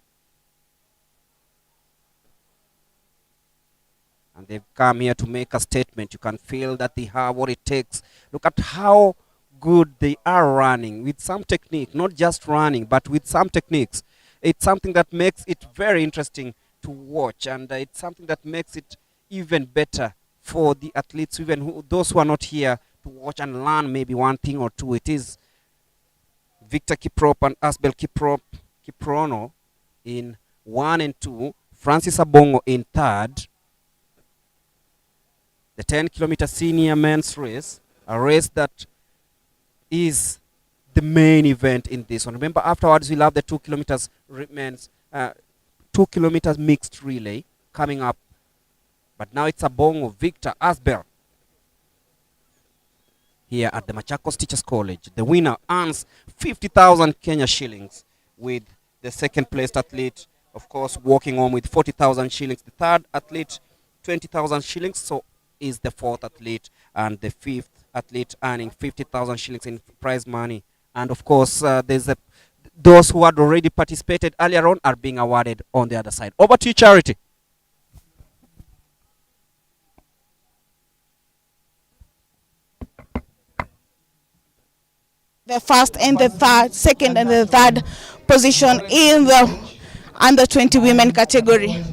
And they've come here to make a statement. You can feel that they have what it takes. Look at how good they are running with some technique, not just running, but with some techniques. It's something that makes it very interesting to watch, and it's something that makes it even better for the athletes, even those who are not here to watch and learn maybe one thing or two. It is Victor Kiprop and Asbel Kiprono in 1 and 2 Francis Abongo in third. The 10-kilometer senior men's race, a race that is the main event in this one. Remember, afterwards we'll have the 2 kilometers men's 2 kilometers mixed relay coming up. But now it's Abongo Victor Asbel here at the Machakos Teachers College. The winner earns 50,000 Kenya shillings, with the second placed athlete, of course, walking home with 40,000 shillings. The third athlete, 20,000 shillings. So is the fourth athlete, and the fifth athlete earning 50,000 shillings in prize money. And of course, those who had already participated earlier on are being awarded on the other side. Over to you, Charity. The first and the third, second and the third position in the under 20 women category.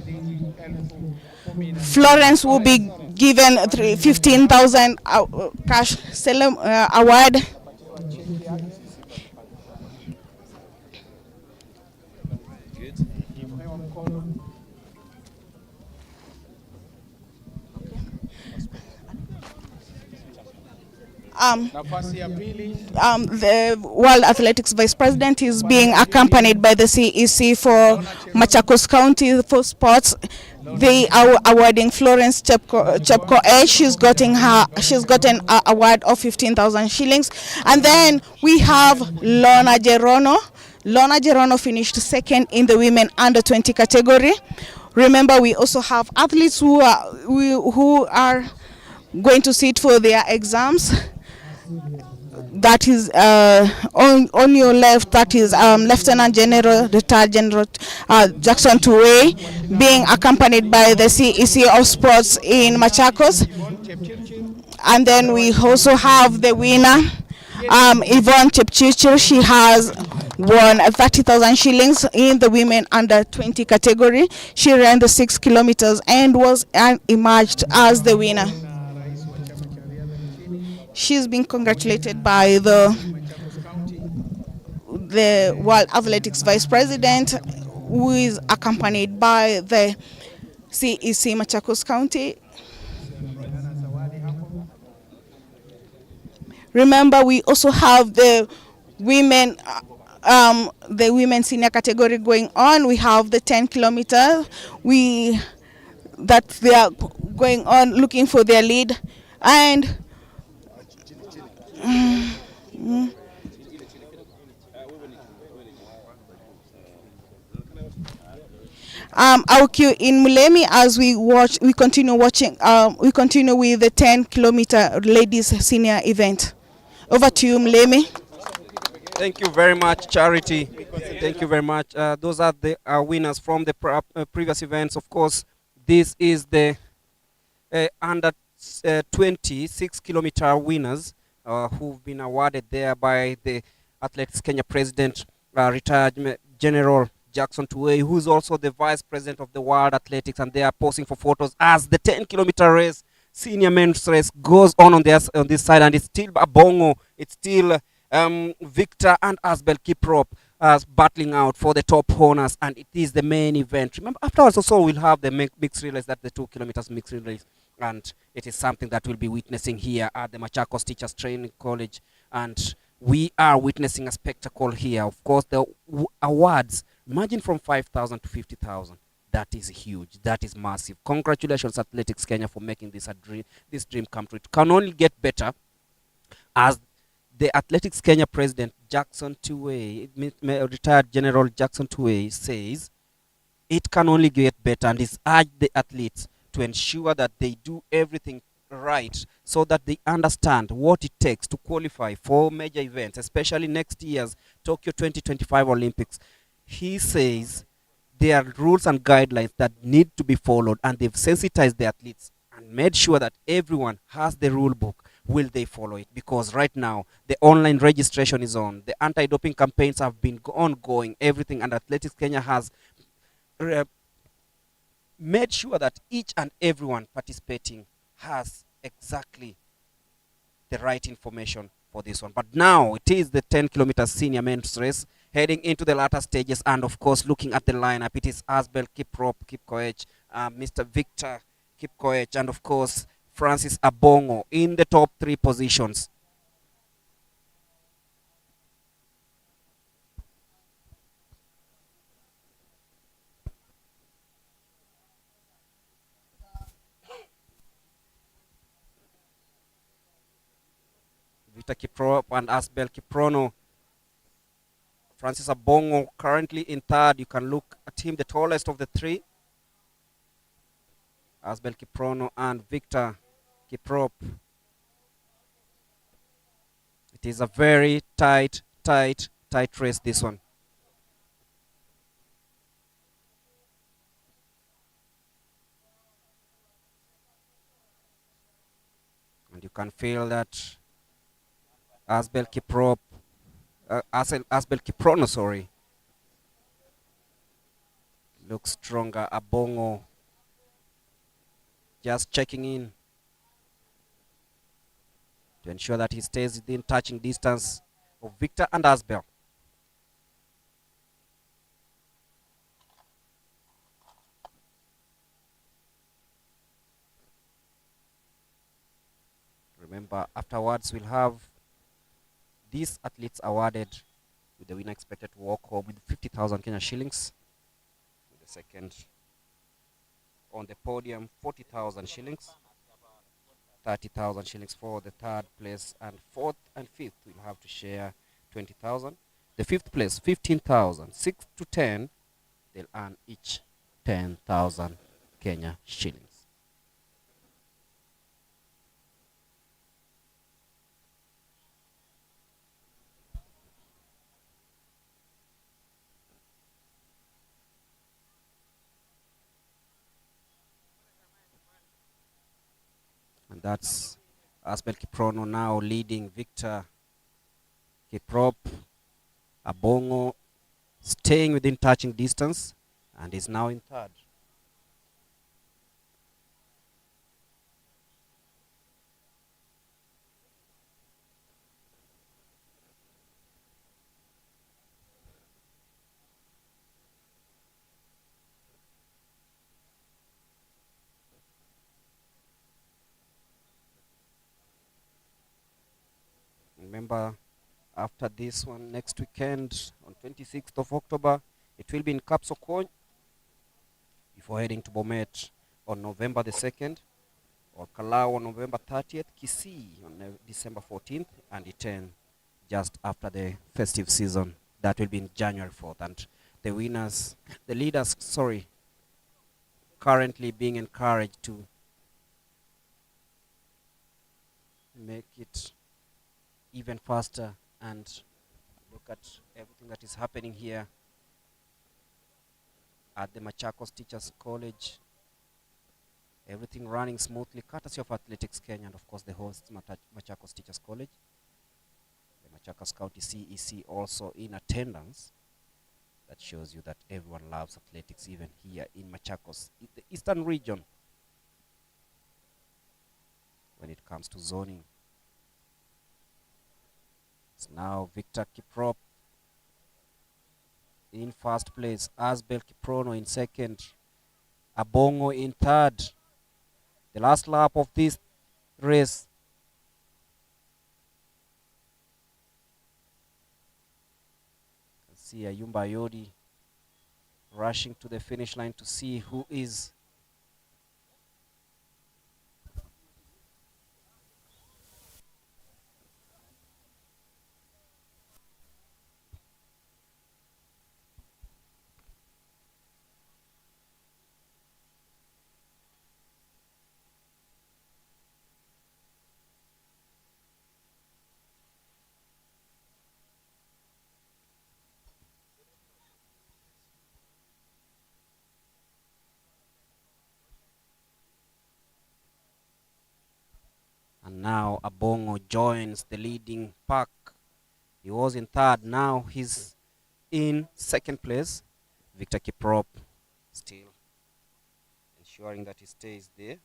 Florence will be given 15,000 cash award. The World Athletics Vice President is being accompanied by the CEC for Machakos County for sports. They are awarding Florence Chepko A. She's gotten an award of 15,000 shillings. And then we have Lorna Gerono. Lorna Gerono finished second in the women under 20 category. Remember, we also have athletes who are going to sit for their exams. That is on your left, that is Lieutenant General, Retired General Jackson Tuwei, being accompanied by the CEC of Sports in Machakos. And then we also have the winner, Yvonne Chepchichir. She has won 30,000 shillings in the women under 20 category. She ran the 6 kilometers and emerged as the winner. She's been congratulated by the World Athletics Vice President, who is accompanied by the CEC Machakos County. Remember, we also have the women senior category going on. We have the 10 kilometers. That they are going on looking for their lead. And our queue in Mulemi as we continue watching. We continue with the 10-kilometer ladies senior event. Over to you, Mulemi. Thank you very much, Charity. Thank you very much. Those are the winners from the previous events. Of course, this is the under 20 6-kilometer winners who've been awarded there by the Athletics Kenya President, Retired General Jackson Tuwei, who's also the Vice President of the World Athletics, and they are posing for photos as the 10-kilometer race, senior men's race, goes on this side, and it's still Abongo, it's still Victor and Asbel Kiprop battling out for the top honors, and it is the main event. Remember, afterwards also we'll have the mixed relays, that's the 2 kilometers mixed relays, and it is something that we'll be witnessing here at the Machakos Teachers Training College, and we are witnessing a spectacle here. Of course, the awards, imagine from 5,000 to 50,000. That is huge. That is massive. Congratulations, Athletics Kenya, for making this dream come true. It can only get better, as the Athletics Kenya President Jackson Tuwei, Retired General Jackson Tuwei, says it can only get better, and he's urged the athletes to ensure that they do everything right so that they understand what it takes to qualify for major events, especially next year's Tokyo 2025 Olympics. He says there are rules and guidelines that need to be followed, and they've sensitized the athletes and made sure that everyone has the rule book. Will they follow it? Because right now the online registration is on, the anti-doping campaigns have been ongoing, everything, and Athletics Kenya has made sure that each and everyone participating has exactly the right information for this one. But now it is the 10-kilometer senior men's race heading into the latter stages, and of course, looking at the lineup, it is Asbel Kiprop, Kipkoech, Mr. Victor Kipkoech, and of course, Francis Abongo in the top 3 positions. Victor Kiprop and Asbel Kiprono. Francis Abongo currently in 3rd. You can look at him, the tallest of the 3. Asbel Kiprono and Victor Kiprop. It is a very tight race, this one. And you can feel that Asbel Kiprop, Asbel Kiprono, sorry, looks stronger. Abongo just checking in to ensure that he stays within touching distance of Victor and Asbel. Remember, afterwards we'll have these athletes awarded, with the winner expected to walk home with 50,000 Kenya shillings. With the second on the podium, 40,000 shillings. 30,000 shillings for the 3rd place, and 4th and 5th will have to share 20,000. The 5th place, 15,000. 6 to 10, they'll earn each 10,000 Kenya shillings. And that's Asbel Kiprono now leading Victor Kiprop. Abongo staying within touching distance and is now in 3rd. Remember, after this one, next weekend on 26th of October, it will be in Kapsokony before heading to Bomet on November the 2nd, or Kalau on November 30th, Kisii on December 14th, and Iten just after the festive season. That will be in January 4th. And the winners, the leaders, sorry, currently being encouraged to make it even faster and look at everything that is happening here at the Machakos Teachers College. Everything running smoothly, courtesy of Athletics Kenya and of course the host Machakos Teachers College. The Machakos County CEC also in attendance. That shows you that everyone loves athletics, even here in Machakos, in the eastern region, when it comes to zoning. It's now Victor Kiprop in 1st place, Asbel Kiprono in 2nd, Abongo in 3rd. The last lap of this race. See Ayumba Yodi rushing to the finish line to see who is and now Abongo joins the leading pack. He was in 3rd, now he's in 2nd place. Victor Kiprop still ensuring that he stays there.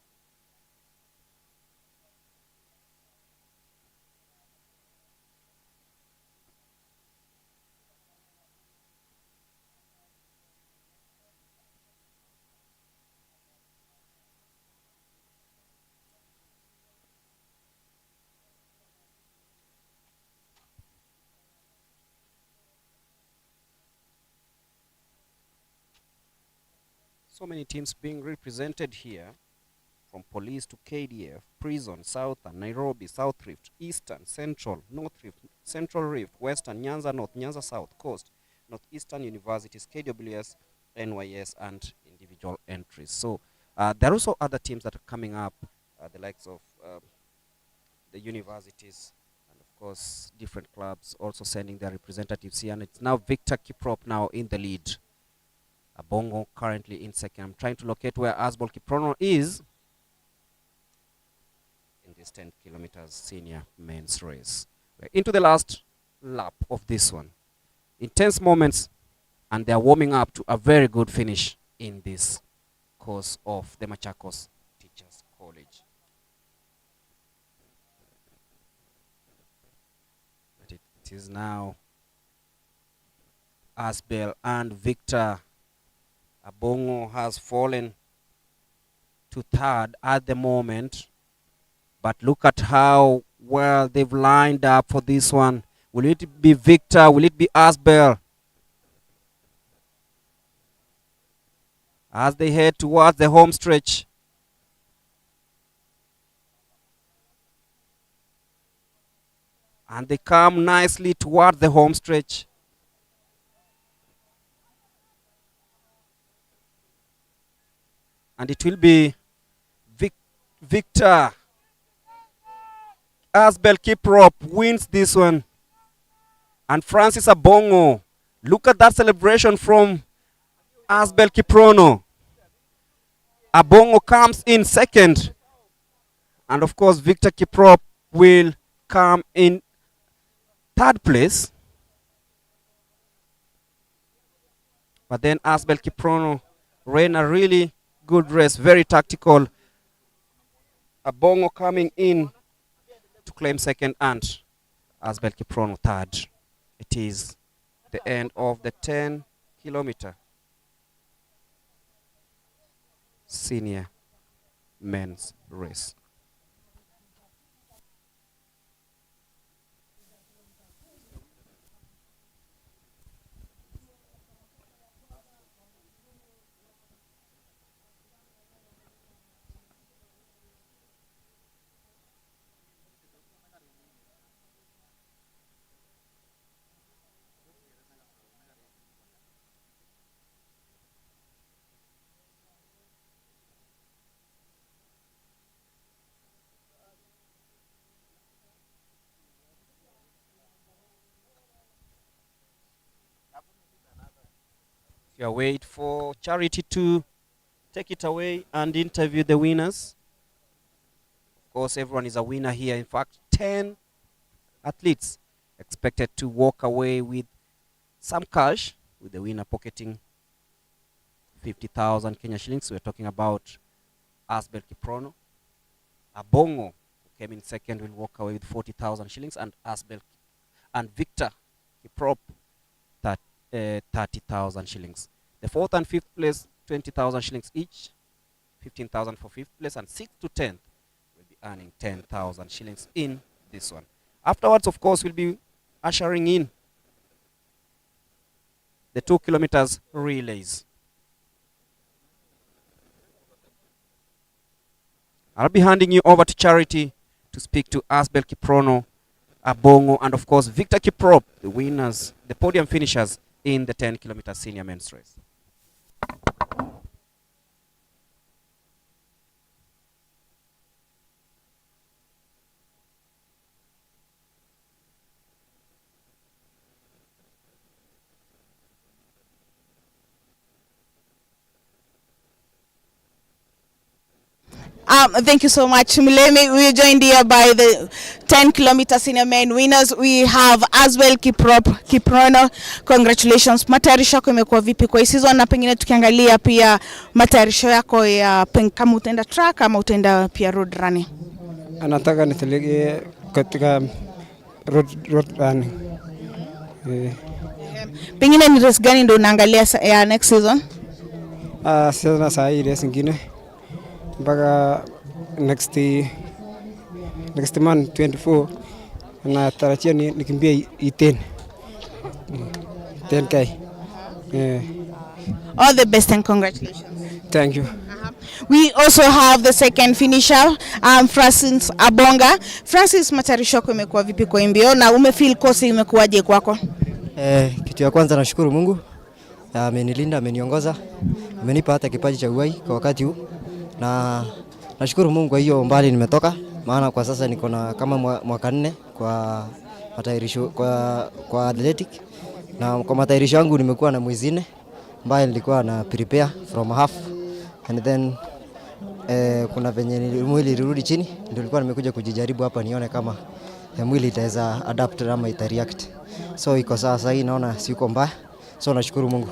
So many teams being represented here, from police to KDF, prison, southern, Nairobi, South Rift, eastern, central, North Rift, Central Rift, western, Nyanza North, Nyanza South, coast, northeastern universities, KWS, NYS, and individual entries. So there are also other teams that are coming up, the likes of the universities, and of course different clubs also sending their representatives here. And it's now Victor Kiprop now in the lead. Abongo currently in second. I'm trying to locate where Asbel Kiprono is in this 10 kilometers senior men's race. We're into the last lap of this one. Intense moments, and they're warming up to a very good finish in this course of the Machakos Teachers College. But it is now Asbel and Victor. Abongo has fallen to third at the moment, but look at how well they've lined up for this one. Will it be Victor? Will it be Asbel? As they head towards the home stretch. And they come nicely towards the home stretch. And it will be Victor. Asbel Kiprop wins this one. And Francis Abongo. Look at that celebration from Asbel Kiprono. Abongo comes in second. And of course, Victor Kiprop will come in third place. But then Asbel Kiprono ran a really good race, very tactical. Abongo coming in to claim second and Asbel Kiprono third. It is the end of the 10-kilometer senior men's race. You wait for Charity to take it away and interview the winners. Of course, everyone is a winner here. In fact, 10 athletes expected to walk away with some cash, with the winner pocketing 50,000 Kenya shillings. We're talking about Asbel Kiprono. Abongo, who came in second, will walk away with 40,000 shillings, and Victor Kiprop 30,000 shillings. The fourth and fifth place, 20,000 shillings each, 15,000 for fifth place, and 6th to 10th will be earning 10,000 shillings in this one. Afterwards, of course, we'll be ushering in the 2 kilometers relays. I'll be handing you over to Charity to speak to Asbel Kiprono, Abongo, and of course Victor Kiprop, the winners, the podium finishers in the 10-kilometer senior men's race. Thank you so much, Mileme. We are joined here by the 10-kilometer senior men winners. We have Asbel Kiprono. Congratulations. Matayarisho yako imekuwa vipi kwa hii season, na pengine tukiangalia pia matayarisho yako ya kama utaenda track ama utaenda pia road running? Anataka nitelege katika road running. Pengine ni race gani ndio unaangalia ya next season? Sasa saa hii race nyingine mpaka next month 24 na tarajia nikimbia 10K. All the best and congratulations. Thank you. We also have the second finisher, Francis Abonga. Francis, matayarisho yako imekuwa vipi kwa mbio na umefeel kosi imekuwaje kwako? Kitu ya kwanza nashukuru Mungu. Amenilinda, ameniongoza, amenipa hata kipaji cha uhai kwa wakati huu. Na nashukuru Mungu kwa hiyo mbali nimetoka, maana kwa sasa niko na kama mwaka 4 kwa matayarisho kwa athletic. Na kwa matayarisho yangu nimekuwa na mwezi 4 ambaye nilikuwa na prepare from half, and then kuna venye mwili ilirudi chini, ndio nilikuwa nimekuja kujijaribu hapa nione kama mwili itaweza adapt ama itareact. So iko sasa hii naona siko mbaya. So nashukuru Mungu.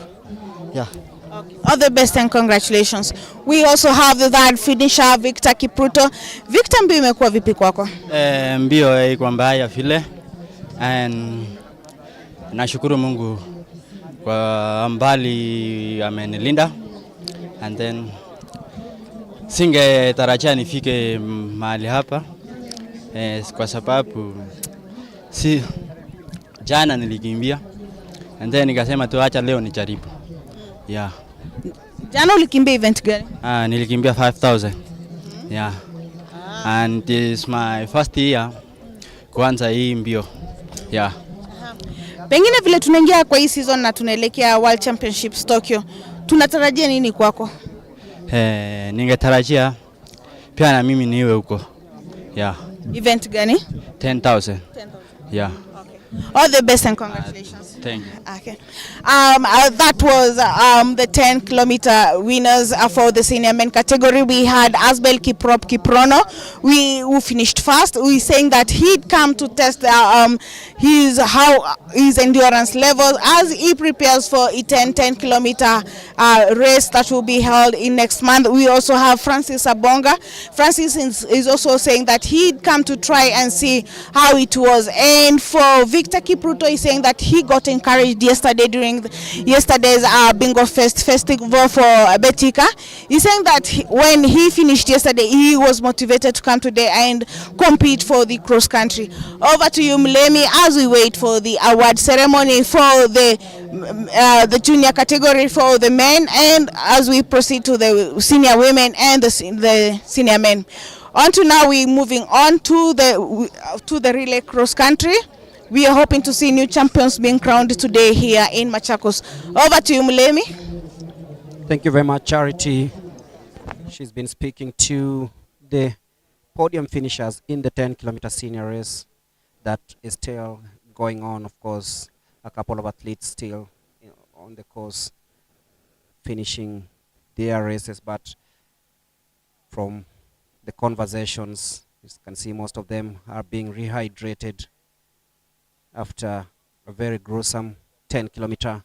Yeah. Okay. All the best and congratulations. We also have the third finisher, Victor Kipruto. Victor, mbio imekuwa vipi kwako? Mbio iko mbaya vile. And nashukuru Mungu kwa mbali amenilinda. And then singetarajia nifike mahali hapa. Kwa sababu jana nilikimbia. And then nikasema tu acha leo nijaribu. Yeah. Jana ulikimbia event gani? Nilikimbia 5000. Yeah. And this is my first year kuanza hii mbio. Yeah. Pengine vile tunaingia kwa hii season na tunaelekea World Championships Tokyo, tunatarajia nini kwako? Ningetarajia pia na mimi niwe huko. Yeah. Event gani? 10,000. Yeah. All the best and congratulations. Thank you. Okay. That was the 10-kilometer winners for the senior men category. We had Asbel Kiprono, who finished first. We saying that he'd come to test his endurance level as he prepares for a 10-kilometer race that will be held in next month. We also have Francis Abonga. Francis is also saying that he'd come to try and see how it was. And for Victor Kipruto is saying that he got encouraged yesterday during yesterday's Bingo festival for Betika. He's saying that when he finished yesterday, he was motivated to come today and compete for the cross country. Over to you, Mlemi, as we wait for the award ceremony for the junior category for the men, and as we proceed to the senior women and the senior men. On to now, we're moving on to the relay cross country. We are hoping to see new champions being crowned today here in Machakos. Over to you, Mulemi. Thank you very much, Charity. She's been speaking to the podium finishers in the 10-kilometer senior race that is still going on. Of course, a couple of athletes still on the course finishing their races, but from the conversations, you can see most of them are being rehydrated after a very gruesome 10-kilometer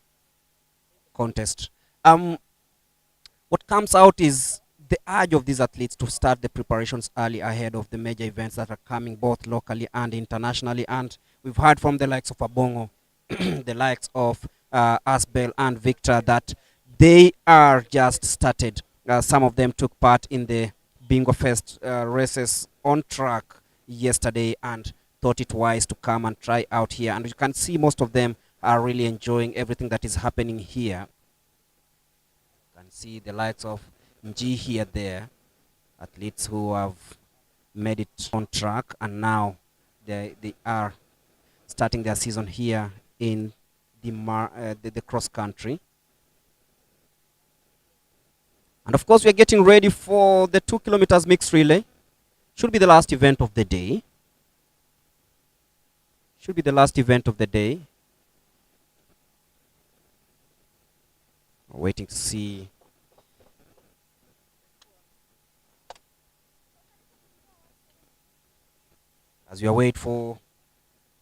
contest. What comes out is the urge of these athletes to start the preparations early ahead of the major events that are coming both locally and internationally. And we've heard from the likes of Abongo, the likes of Asbel and Victor that they are just started. Some of them took part in the Bingo Fest races on track yesterday and thought it wise to come and try out here. And you can see most of them are really enjoying everything that is happening here. You can see the likes of Nji here there, athletes who have made it on track, and now they are starting their season here in the cross country. And of course, we are getting ready for the 2 kilometers mixed relay. Should be the last event of the day. Should be the last event of the day. We're waiting to see as we await for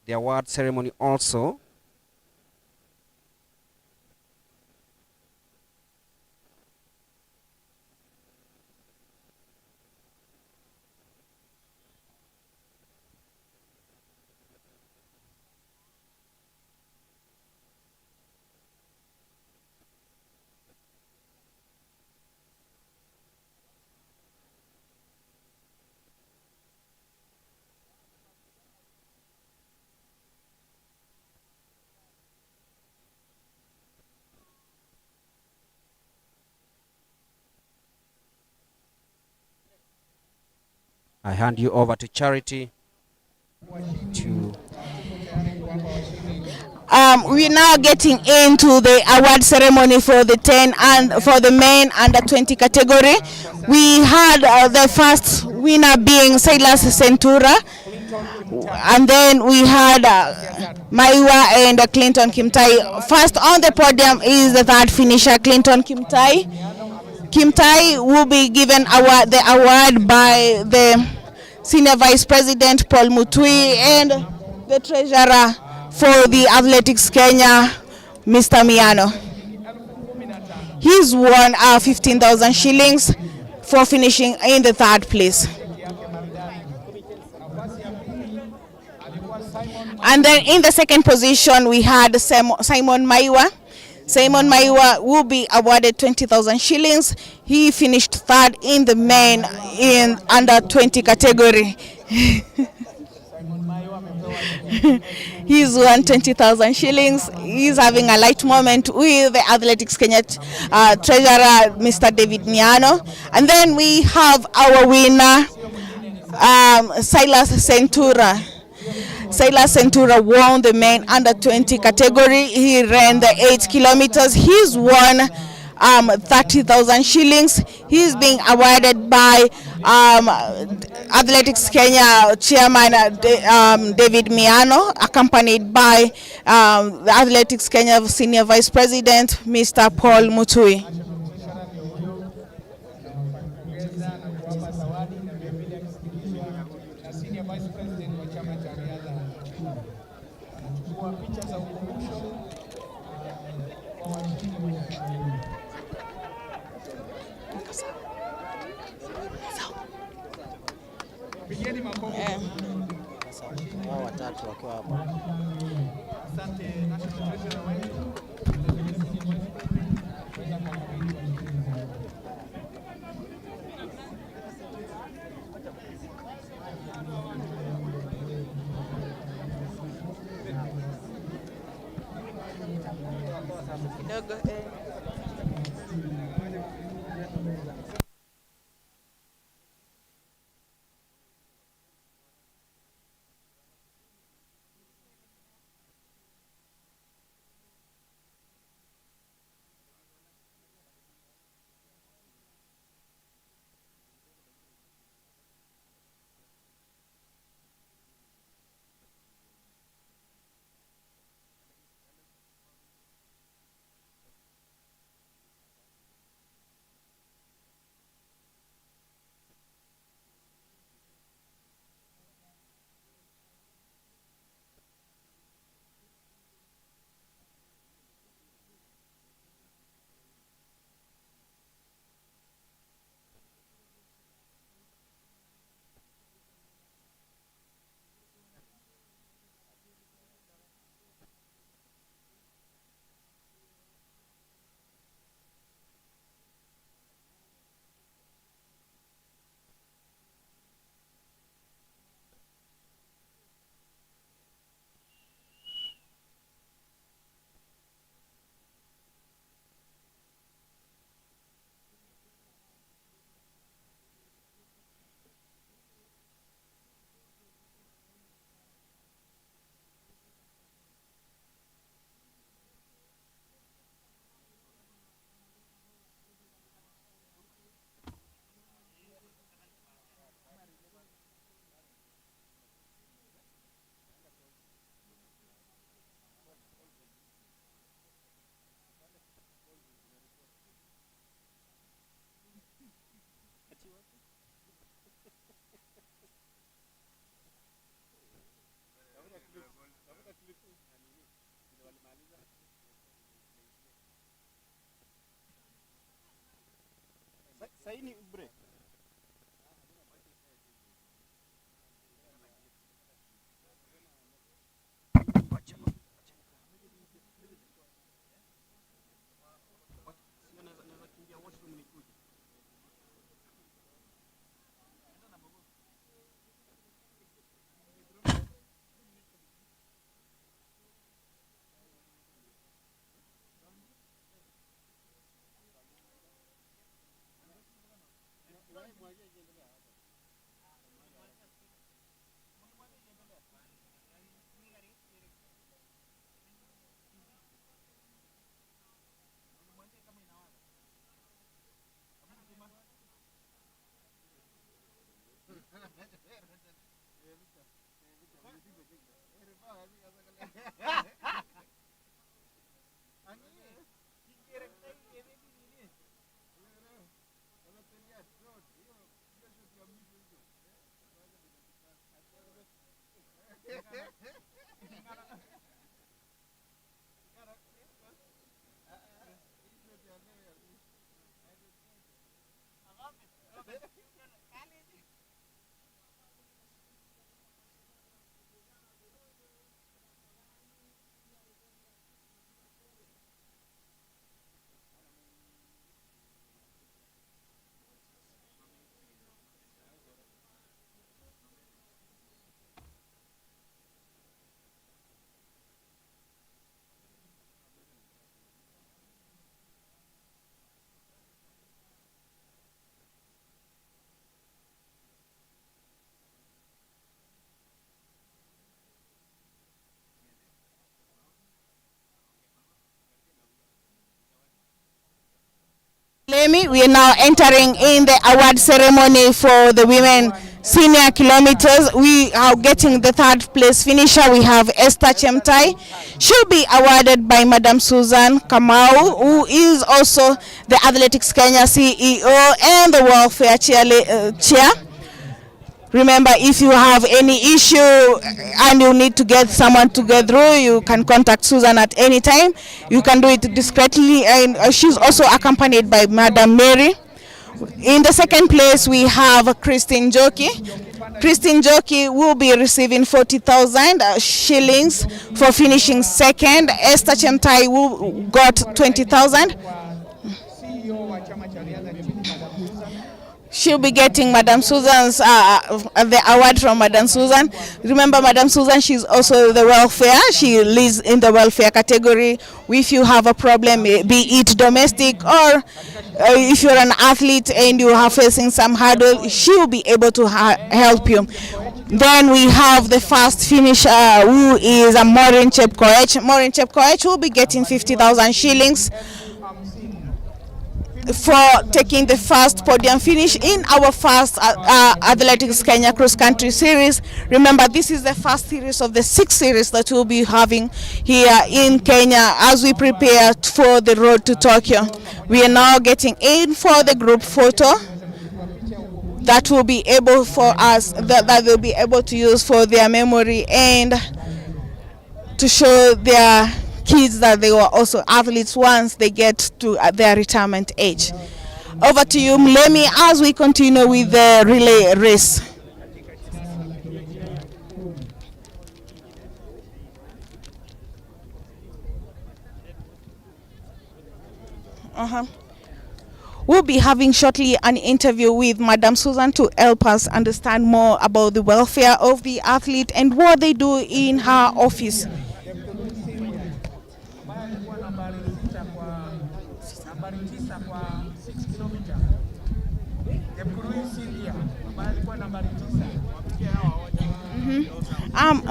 the award ceremony also. I hand you over to Charity to we're now getting into the award ceremony for the 10 and for the men under 20 category. We had the first winner being Silas Centura, and then we had Maiwa and Clinton Kimtai. First on the podium is the third finisher, Clinton Kimtai. Kimtai will be given the award by the Senior Vice President Paul Mutui and the Treasurer for the Athletics Kenya, Mr. Miano. He's won 15,000 shillings for finishing in the third place. And then in the second position, we had Simon Maiwa. Simon Maiwa will be awarded 20,000 shillings. He finished third in the men in under 20 category. He's won 20,000 shillings. He's having a light moment with the Athletics Kenya Treasurer, Mr. David Miano. And then we have our winner, Silas Centura. Silas Centura won the men under 20 category. He ran the 8 kilometers. He's won 30,000 shillings. He's being awarded by Athletics Kenya Chairman David Miano, accompanied by the Athletics Kenya Senior Vice President Mr. Paul Mutui. Lemi, we are now entering in the award ceremony for the women senior kilometers. We are getting the third place finisher. We have Esther Chemtai. She'll be awarded by Madam Susan Kamau, who is also the Athletics Kenya CEO and the welfare chair. Remember, if you have any issue and you need to get someone to get through, you can contact Susan at any time. You can do it discreetly, and she's also accompanied by Madam Mary. In the second place, we have Christine Joki. Christine Joki will be receiving 40,000 shillings for finishing second. Esther Chemtai will got 20,000. She'll be getting Madam Susan's the award from Madam Susan. Remember, Madam Susan, she's also the welfare. She leads in the welfare category. If you have a problem, be it domestic or if you're an athlete and you are facing some hurdle, she'll be able to help you. Then we have the first finisher, who is a Maureen Chepkoech. Maureen Chepkoech will be getting 50,000 shillings for taking the first podium finish in our first Athletics Kenya Cross Country Series. Remember, this is the first series of the 6 series that we'll be having here in Kenya as we prepare for the road to Tokyo. We are now getting in for the group photo that will be able for us, that they'll be able to use for their memory and to show their kids that they were also athletes once they get to their retirement age. Over to you, Mlemi, as we continue with the relay race. We'll be having shortly an interview with Madam Susan to help us understand more about the welfare of the athlete and what they do in her office.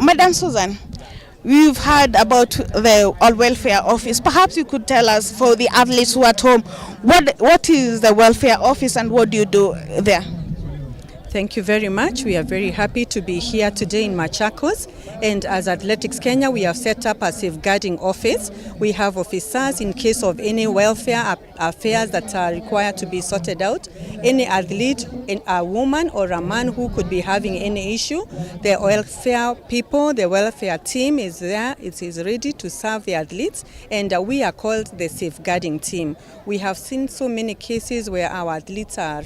Madam Susan, we've heard about the All Welfare Office. Perhaps you could tell us, for the athletes who are at home, what is the Welfare Office and what do you do there? Thank you very much. We are very happy to be here today in Machakos, and as Athletics Kenya we have set up a safeguarding office. We have officers in case of any welfare affairs that are required to be sorted out. Any athlete, a woman or a man who could be having any issue, the welfare people, the welfare team is there. It is ready to serve the athletes, and we are called the safeguarding team. We have seen so many cases where our athletes are,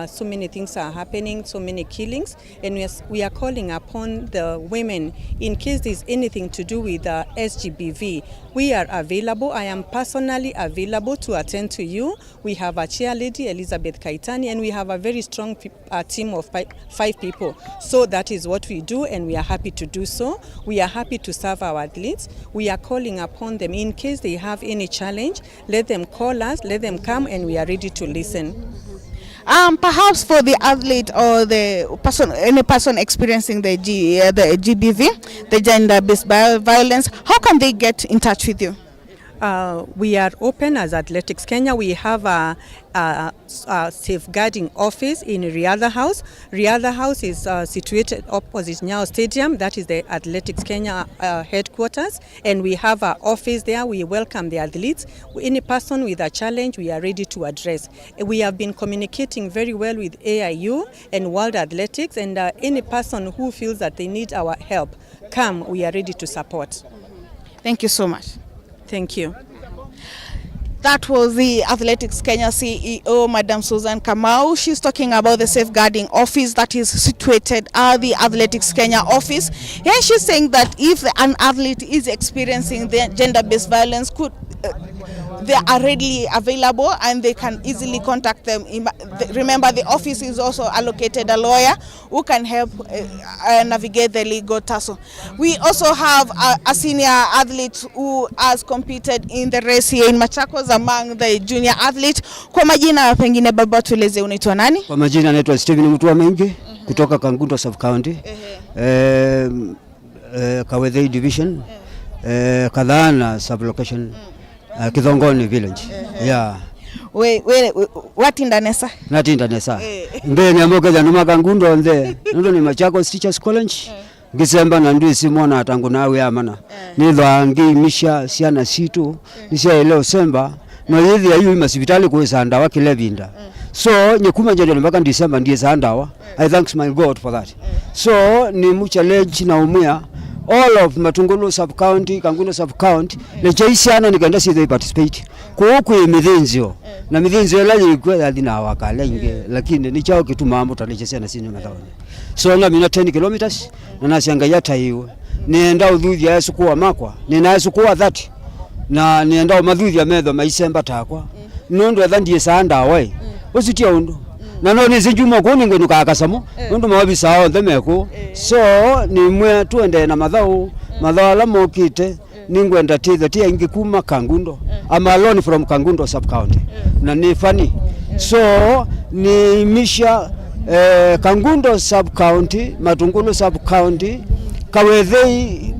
so many things are happening, so many killings, and we are calling upon the women in case there's anything to do with SGBV. We are available. I am personally available to attend to you. We have a chair lady, Elizabeth Kaitani, and we have a very strong team of 5 people. So that is what we do, and we are happy to do so. We are happy to serve our athletes. We are calling upon them in case they have any challenge. Let them call us, let them come, and we are ready to listen. Perhaps for the athlete or the person, any person experiencing the GBV, the gender-based violence, how can they get in touch with you? We are open as Athletics Kenya. We have a safeguarding office in Riadha House. Riadha House is situated opposite Nyayo Stadium. That is the Athletics Kenya headquarters. And we have our office there. We welcome the athletes. Any person with a challenge, we are ready to address. We have been communicating very well with AIU and World Athletics. And any person who feels that they need our help, come, we are ready to support. Thank you so much. Thank you. That was the Athletics Kenya CEO, Madam Susan Kamau. She's talking about the safeguarding office that is situated at the Athletics Kenya office. And she's saying that if an athlete is experiencing the gender-based violence, they are readily available and they can easily contact them. Remember, the office is also allocated a lawyer who can help navigate the legal tussle. We also have a senior athlete who has competed in the race here in Machakos among the junior athletes. Kwa majina pengine baba tueleze unaitwa nani? Kwa majina naitwa Steven Mutua Mengi kutoka Kangundo Sub County. Kawedhei Division. Kadhana Sub Location. Kithongoni Village. Yeah. Watinda nesa? Natinda nesa. Mbe ni amoga januma Kangundo nde. Nundo ni Machakos Teachers College. Gisemba na ndui simona atangu nawe amana. Nidho angi misha siana situ. Nisia eleo semba. No hithi ya yu masivitali kuwesa andawa kilebinda. So nyekuma njendo mpaka December ndiye sa andawa. I thanks my God for that. So ni challenge na umia. All of Matungulu sub-county, Kangundo sub-county, lechaisiana nikanda si they participate. Kuhuku mithinzio. Na mithinzio laje ikwela dina wakala inge. Lakini ni chao kitu mambo talechesiana sini mataone. So nga mina 10 kilometers. Na nasianga yata hiyo. Nienda udhuthi ya sukuwa makwa. Nina ya sukuwa 30. Na nienda umadhuthi ya medho maisemba takwa. Nondo ya dhandi yesa anda awai. Ositia undu. Na noni zinjuma kuni ngenu kakasamo undu mawabisa hao ndemeko. So ni mwe tuende na madhao ala mokite ningwenda tiza tia ingi kuma Kangundo. I'm alone from Kangundo sub-county. Na ni funny. So ni misha Kangundo sub-county, Matungulu sub-county, Kawedhei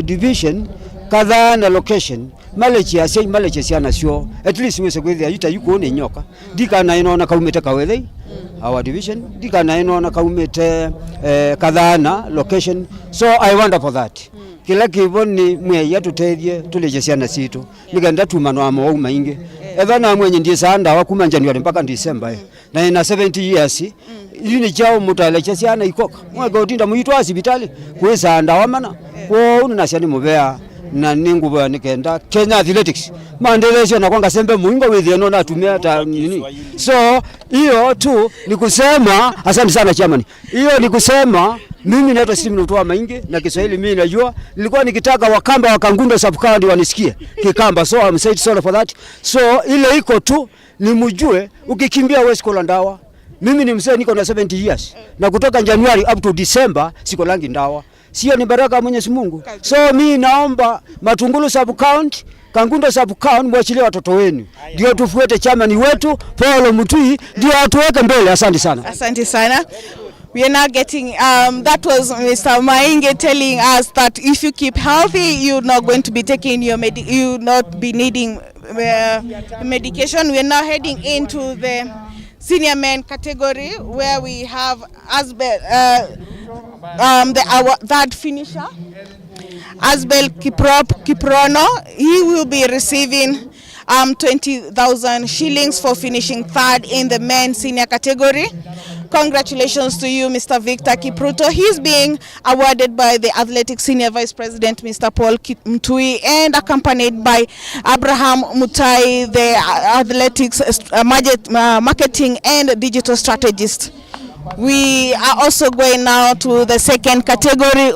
division, Kadhana location. Maleche siana sio at least we segwe yuta yuko ne nyoka dika na ino na kaumete Kawedhei our division dika na ino na kaumete Kadhana location. So I wonder for that kila kivoni mwe yetu tedye tuleje siana situ niganda tumano amo uma inge evana mwenye ndiye sanda wakuma January mpaka December na ina 70 years yini chao mutaleche siana ikoka mwaga utinda muitwa hospitali kuweza anda wamana kwa una siani mubea na ningu bwa nikenda Kenya Athletics maendeleo na kwanga sembe muingo with no na tumia ta nini. So hiyo tu ni kusema asante sana chairman. Hiyo ni kusema mimi naitwa Steven Mutua Mengi na Kiswahili mimi najua nilikuwa nikitaka wakamba wa Kangundo sub-county wanisikie Kikamba. So I'm said sorry for that. So ile iko tu ni mjue ukikimbia West Kolandawa. Mimi ni mzee niko na 70 years na kutoka January up to December siko langi ndawa. Sio ni baraka Mwenyezi Mungu. So mimi naomba Matungulu sub-county, Kangundo sub-county mwachilie watoto wenu. Ndio tufuate chama ni wetu, Paulo Mutui, ndio atuweke mbele. Asante sana. Asante sana. We are now getting, that was Mr. Mainge telling us that if you keep healthy, you're not going to be taking your you'll not be needing medication. We are now heading into the senior men category where we have Asbel, our third finisher, Asbel Kiprono. He will be receiving 20,000 shillings for finishing third in the men senior category. Congratulations to you, Mr. Victor Kipruto. He's being awarded by the Athletics Senior Vice President, Mr. Paul Mtui, and accompanied by Abraham Mutai, the Athletics Marketing and Digital Strategist. We are also going now to the second category,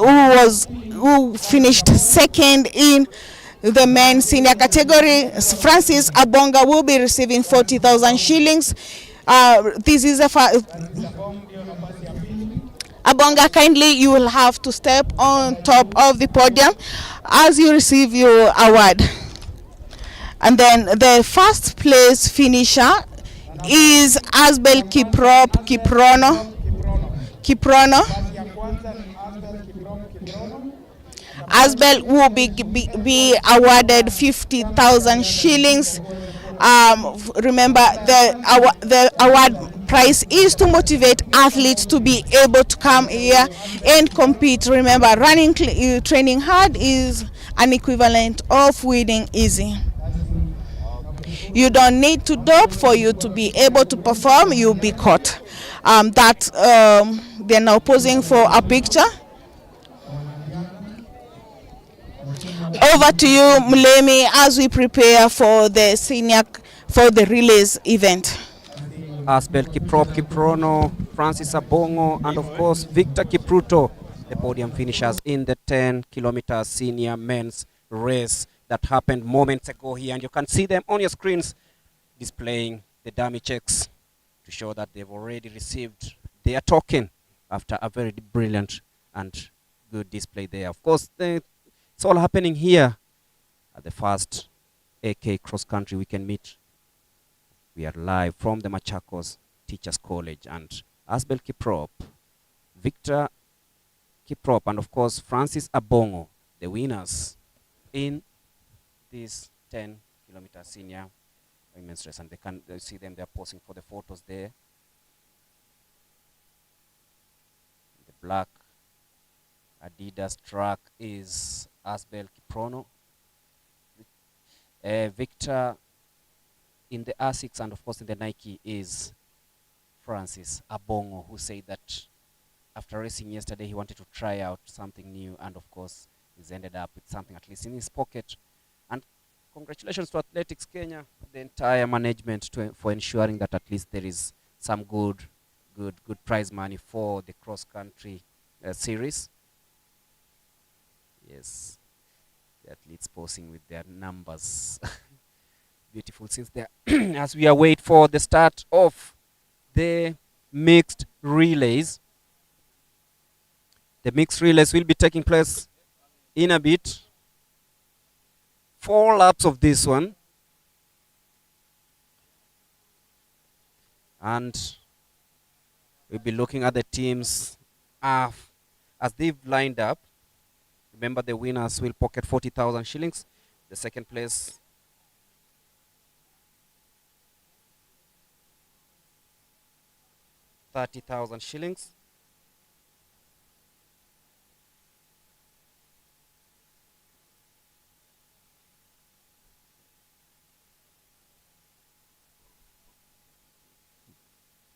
who finished second in the men senior category. Francis Abonga will be receiving 40,000 shillings. This is Abonga, kindly you will have to step on top of the podium as you receive your award. And then the first place finisher is Asbel Kiprono. Asbel will be awarded 50,000 shillings. Remember, the award prize is to motivate athletes to be able to come here and compete. Remember, training hard is an equivalent of winning easy. You don't need to dope for you to be able to perform. You'll be caught. They're now posing for a picture. Over to you, Mulemi, as we prepare for the relays event. Asbel Kiprono, Francis Abongo, and of course Victor Kipruto, the podium finishers in the 10-kilometer senior men's race that happened moments ago here. And you can see them on your screens displaying the dummy checks to show that they've already received their token after a very brilliant and good display there. Of course, it's all happening here at the first AK Cross Country Weekend Meet. We are live from the Machakos Teachers College, and Asbel Kiprop, Victor Kiprop, and of course Francis Abongo, the winners in this 10-kilometer senior women's race. And they see them, they're posing for the photos there. The black Adidas track is Asbel Kiprono. Victor in the Asics, and of course in the Nike is Francis Abongo, who said that after racing yesterday he wanted to try out something new, and of course he's ended up with something at least in his pocket. And congratulations to Athletics Kenya, the entire management, for ensuring that at least there is some good prize money for the cross country series. Yes, the athletes posing with their numbers. Beautiful since there. As we await for the start of the mixed relays. The mixed relays will be taking place in a bit. 4 laps of this one. And we'll be looking at the teams as they've lined up. Remember, the winners will pocket 40,000 shillings. The second place, 30,000 shillings.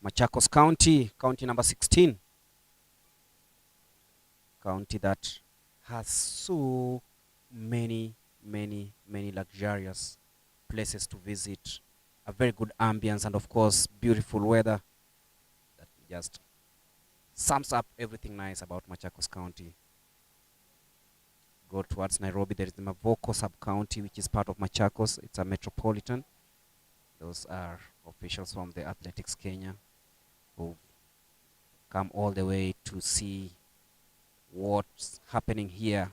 Machakos County, county number 16. County that has so many luxurious places to visit. A very good ambience and of course beautiful weather. Just sums up everything nice about Machakos County. Go towards Nairobi, there is the Mavoko sub-county, which is part of Machakos. It's a metropolitan. Those are officials from the Athletics Kenya who come all the way to see what's happening here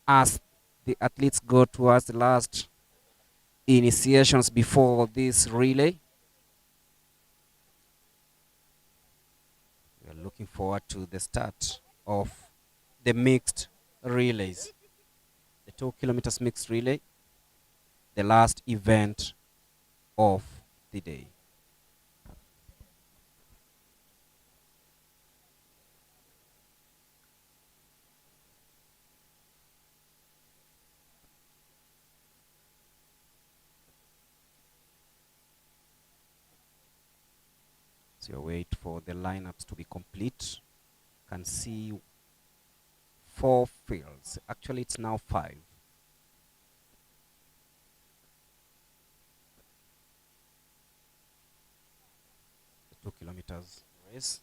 as the athletes go towards the last initiations before this relay. Looking forward to the start of the mixed relays. The 2 kilometers mixed relay, the last event of the day. So you wait for the lineups to be complete. Can see 4 fields. Actually, it's now 5. The 2 kilometers race.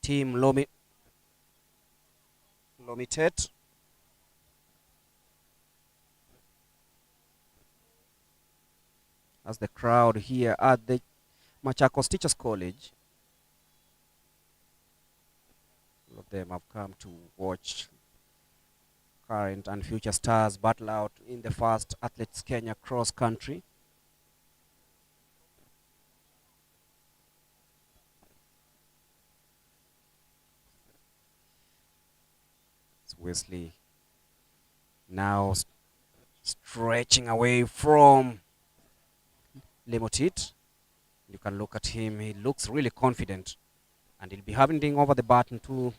Team Lomitet. As the crowd here at the Machakos Teachers College, all of them have come to watch current and future stars battle out in the first Athletics Kenya cross country. It's Wesley now stretching away from Lemotit. You can look at him, he looks really confident, and he'll be handing over the baton to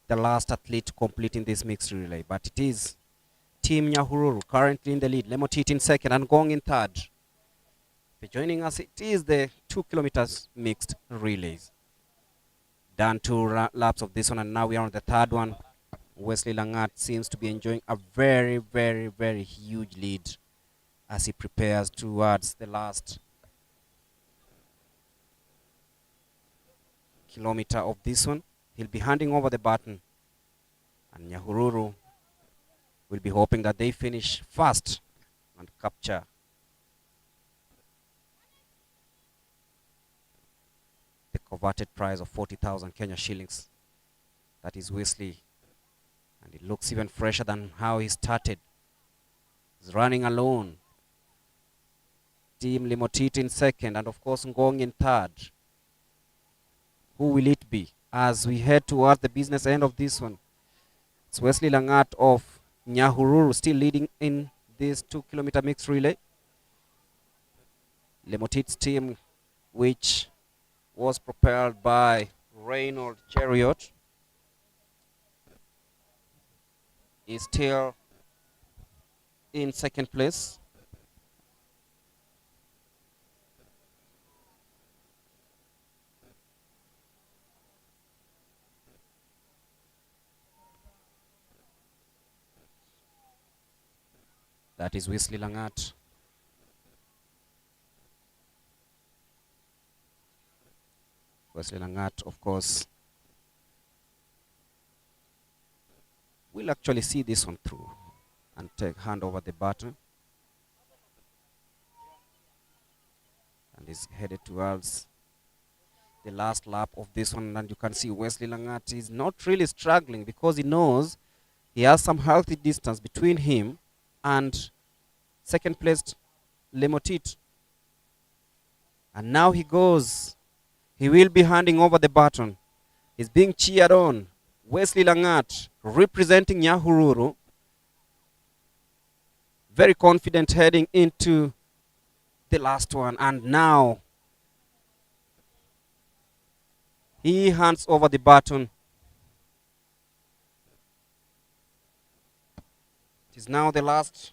the last athlete completing this mixed relay. But it is Team Nyahururu currently in the lead, Lemotit in second and Gong in third. Joining us, it is the 2 kilometers mixed relays. Done 2 laps of this one, and now we are on the third one. Wesley Langat seems to be enjoying a very, very, very huge lead as he prepares towards the last kilometer of this one. He'll be handing over the baton, and Nyahururu will be hoping that they finish fast and capture the coveted prize of 40,000 Kenya shillings. That is Wesley. And it looks even fresher than how he started. He's running alone. Team Lemotit in second, and of course Ngong in third. Who will it be as we head towards the business end of this one? It's Wesley Langat of Nyahururu still leading in this 2 kilometer mixed relay. Lemotit's team, which was propelled by Reynold Chariot, is still in second place. That is Wesley Langat. Wesley Langat, of course, will actually see this one through and hand over the baton, and is headed towards the last lap of this one. And you can see Wesley Langat is not really struggling because he knows he has some healthy distance between him and second placed Lemotit. And now he goes. He will be handing over the baton. He's being cheered on. Wesley Langat representing Nyahururu. Very confident heading into the last one. And now he hands over the baton. It is now the last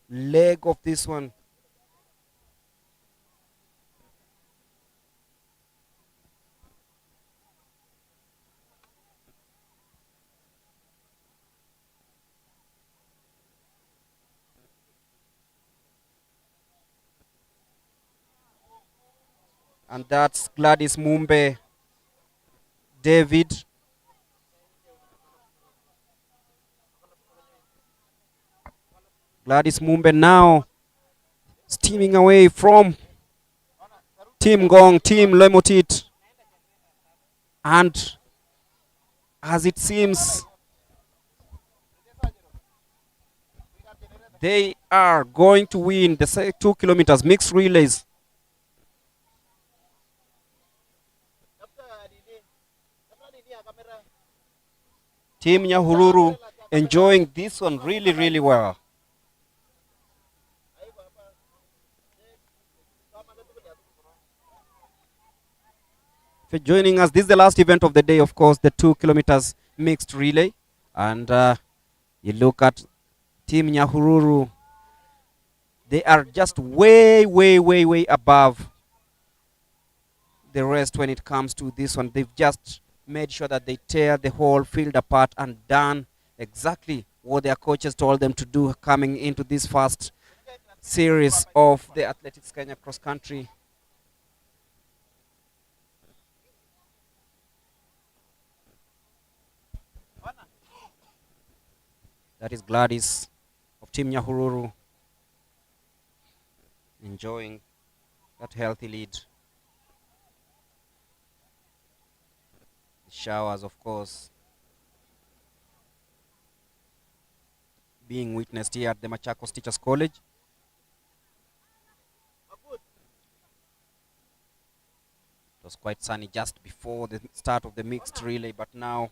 leg of this one. And that's Gladys Mumbe David. Gladys Mumbe now steaming away from Team Gong, Team Lemotit. And as it seems, they are going to win the 2 kilometers mixed relays. Team Nyahururu enjoying this one really, really well. For joining us, this is the last event of the day, of course, the 2 kilometers mixed relay. And you look at Team Nyahururu, they are just way, way, way, way above the rest when it comes to this one. They've just made sure that they tear the whole field apart and done exactly what their coaches told them to do coming into this first series of the Athletics Kenya cross country. That is Gladys of Team Nyahururu enjoying that healthy lead. The showers, of course, being witnessed here at the Machakos Teachers College. It was quite sunny just before the start of the mixed relay, but now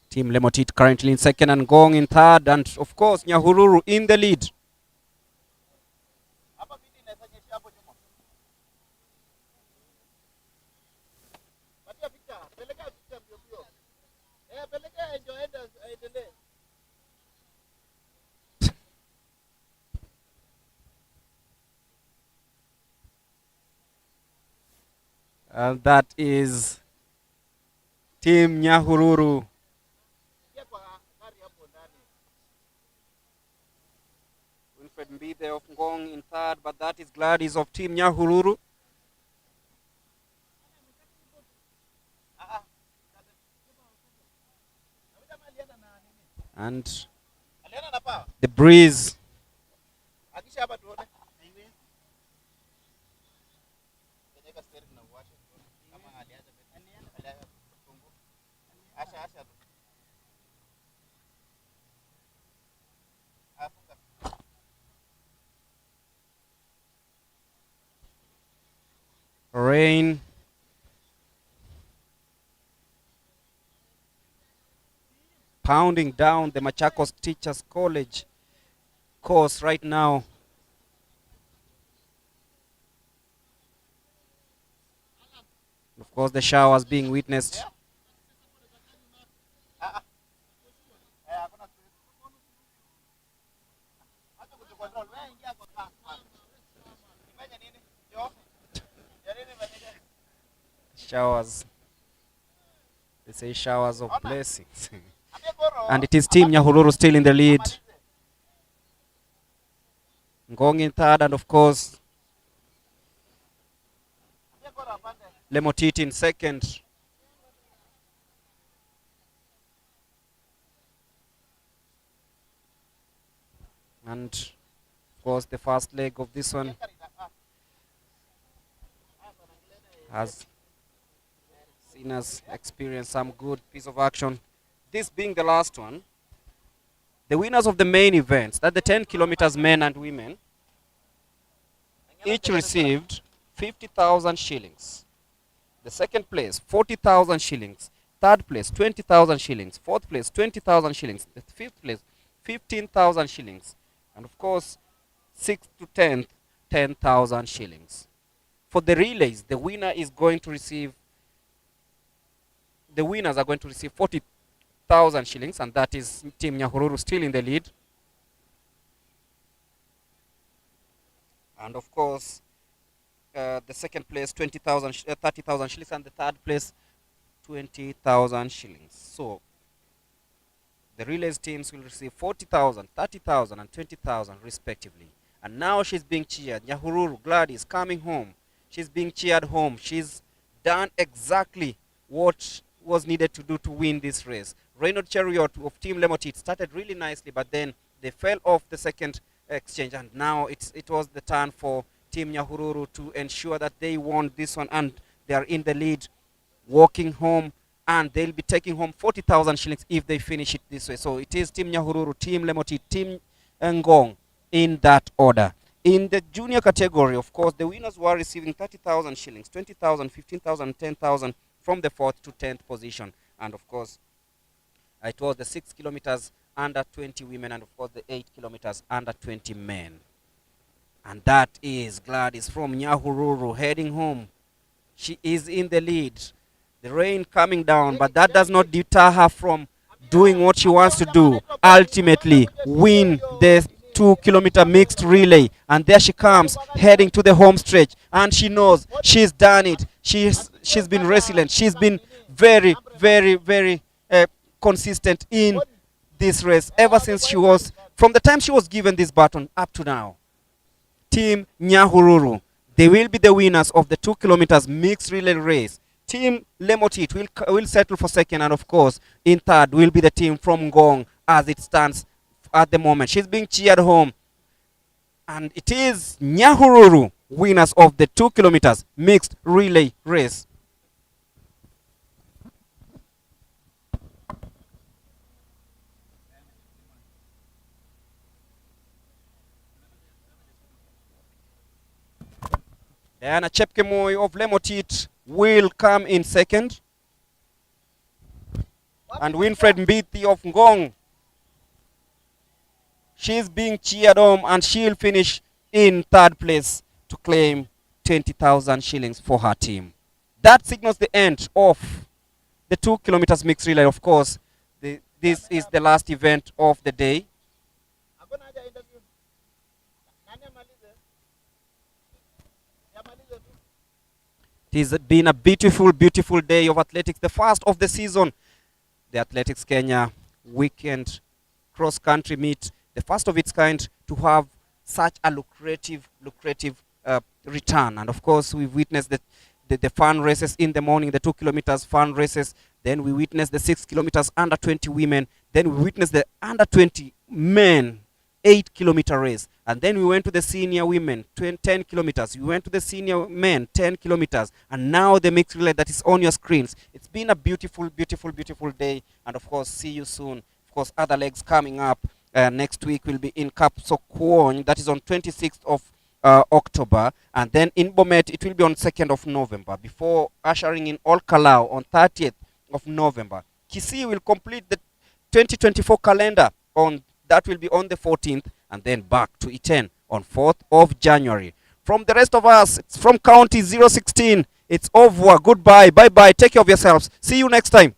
Team Lemotit currently in second and Gong in third, and of course Nyahururu in the lead. And that is Team Nyahururu. Winfred Mbide of Ngong in third, but that is Gladys of Team Nyahururu. And the breeze rain pounding down the Machakos Teachers College course right now. Of course, the showers being witnessed. Showers. They say showers of blessings. And it is Team Nyahururu still in the lead. Ngong in third, and of course Lemotit in second. And of course the first leg of this one has seen us experience some good piece of action. This being the last one, the winners of the main events, that the 10 kilometers men and women, each received 50,000 shillings. The second place, 40,000 shillings. Third place, 20,000 shillings. Fourth place, 20,000 shillings. The fifth place, 15,000 shillings. And of course, 6th to 10th, 10,000 shillings. For the relays, the winner is going to receive, the winners are going to receive 40,000 shillings, and that is Team Nyahururu still in the lead. And of course, the second place, 30,000 shillings, and the third place, 20,000 shillings. So the relays teams will receive 40,000, 30,000, and 20,000 respectively. And now she's being cheered. Nyahururu Gladys coming home. She's being cheered home. She's done exactly what was needed to do to win this race. Reynolds Chariot of Team Lemotit started really nicely, but then they fell off the second exchange, and now it was the turn for Team Nyahururu to ensure that they won this one, and they are in the lead, walking home, and they'll be taking home 40,000 shillings if they finish it this way. So it is Team Nyahururu, Team Lemotit, Team Ngong in that order. In the junior category, of course, the winners were receiving 30,000 shillings, 20,000, 15,000, 10,000 from the 4th to 10th position. And of course, it was the 6 kilometers under 20 women, and of course the 8 kilometers under 20 men. And that is Gladys from Nyahururu heading home. She is in the lead. The rain coming down, but that does not deter her from doing what she wants to do. Ultimately, win the 2-kilometer mixed relay. And there she comes, heading to the home stretch. And she knows she's done it. She's been resilient. She's been very, very, very consistent in this race ever since from the time she was given this baton up to now. Team Nyahururu, they will be the winners of the 2 kilometers mixed relay race. Team Lemotit will settle for second, and of course in third will be the team from Ngong as it stands at the moment. She's being cheered home, and it is Nyahururu winners of the 2 kilometers mixed relay race. Diana Chepkemoi of Lemotit will come in second. And Winfred Mbithi of Ngong, she's being cheered on, and she'll finish in third place to claim 20,000 shillings for her team. That signals the end of the 2 kilometers mixed relay. Of course, this is the last event of the day. It has been a beautiful, beautiful day of athletics, the first of the season. The Athletics Kenya weekend cross-country meet, the first of its kind to have such a lucrative return. And of course, we've witnessed the fun races in the morning, the 2 kilometers fun races. Then we witnessed the 6 kilometers under 20 women. Then we witnessed the under 20 men 8-kilometer race. And then we went to the senior women 10 kilometers. We went to the senior men 10 kilometers. And now the mixed relay that is on your screens. It's been a beautiful, beautiful, beautiful day. And of course, see you soon. Of course, other legs coming up. Next week will be in Kapsokwony. That is on 26th of October. And then in Bomet, it will be on 2nd of November. Before ushering in Olkalau on 30th of November. Kisii will complete the 2024 calendar that will be on the 14th, and then back to Iten on 4th of January. From the rest of us, it's from County 016, it's over. Goodbye, bye-bye, take care of yourselves. See you next time.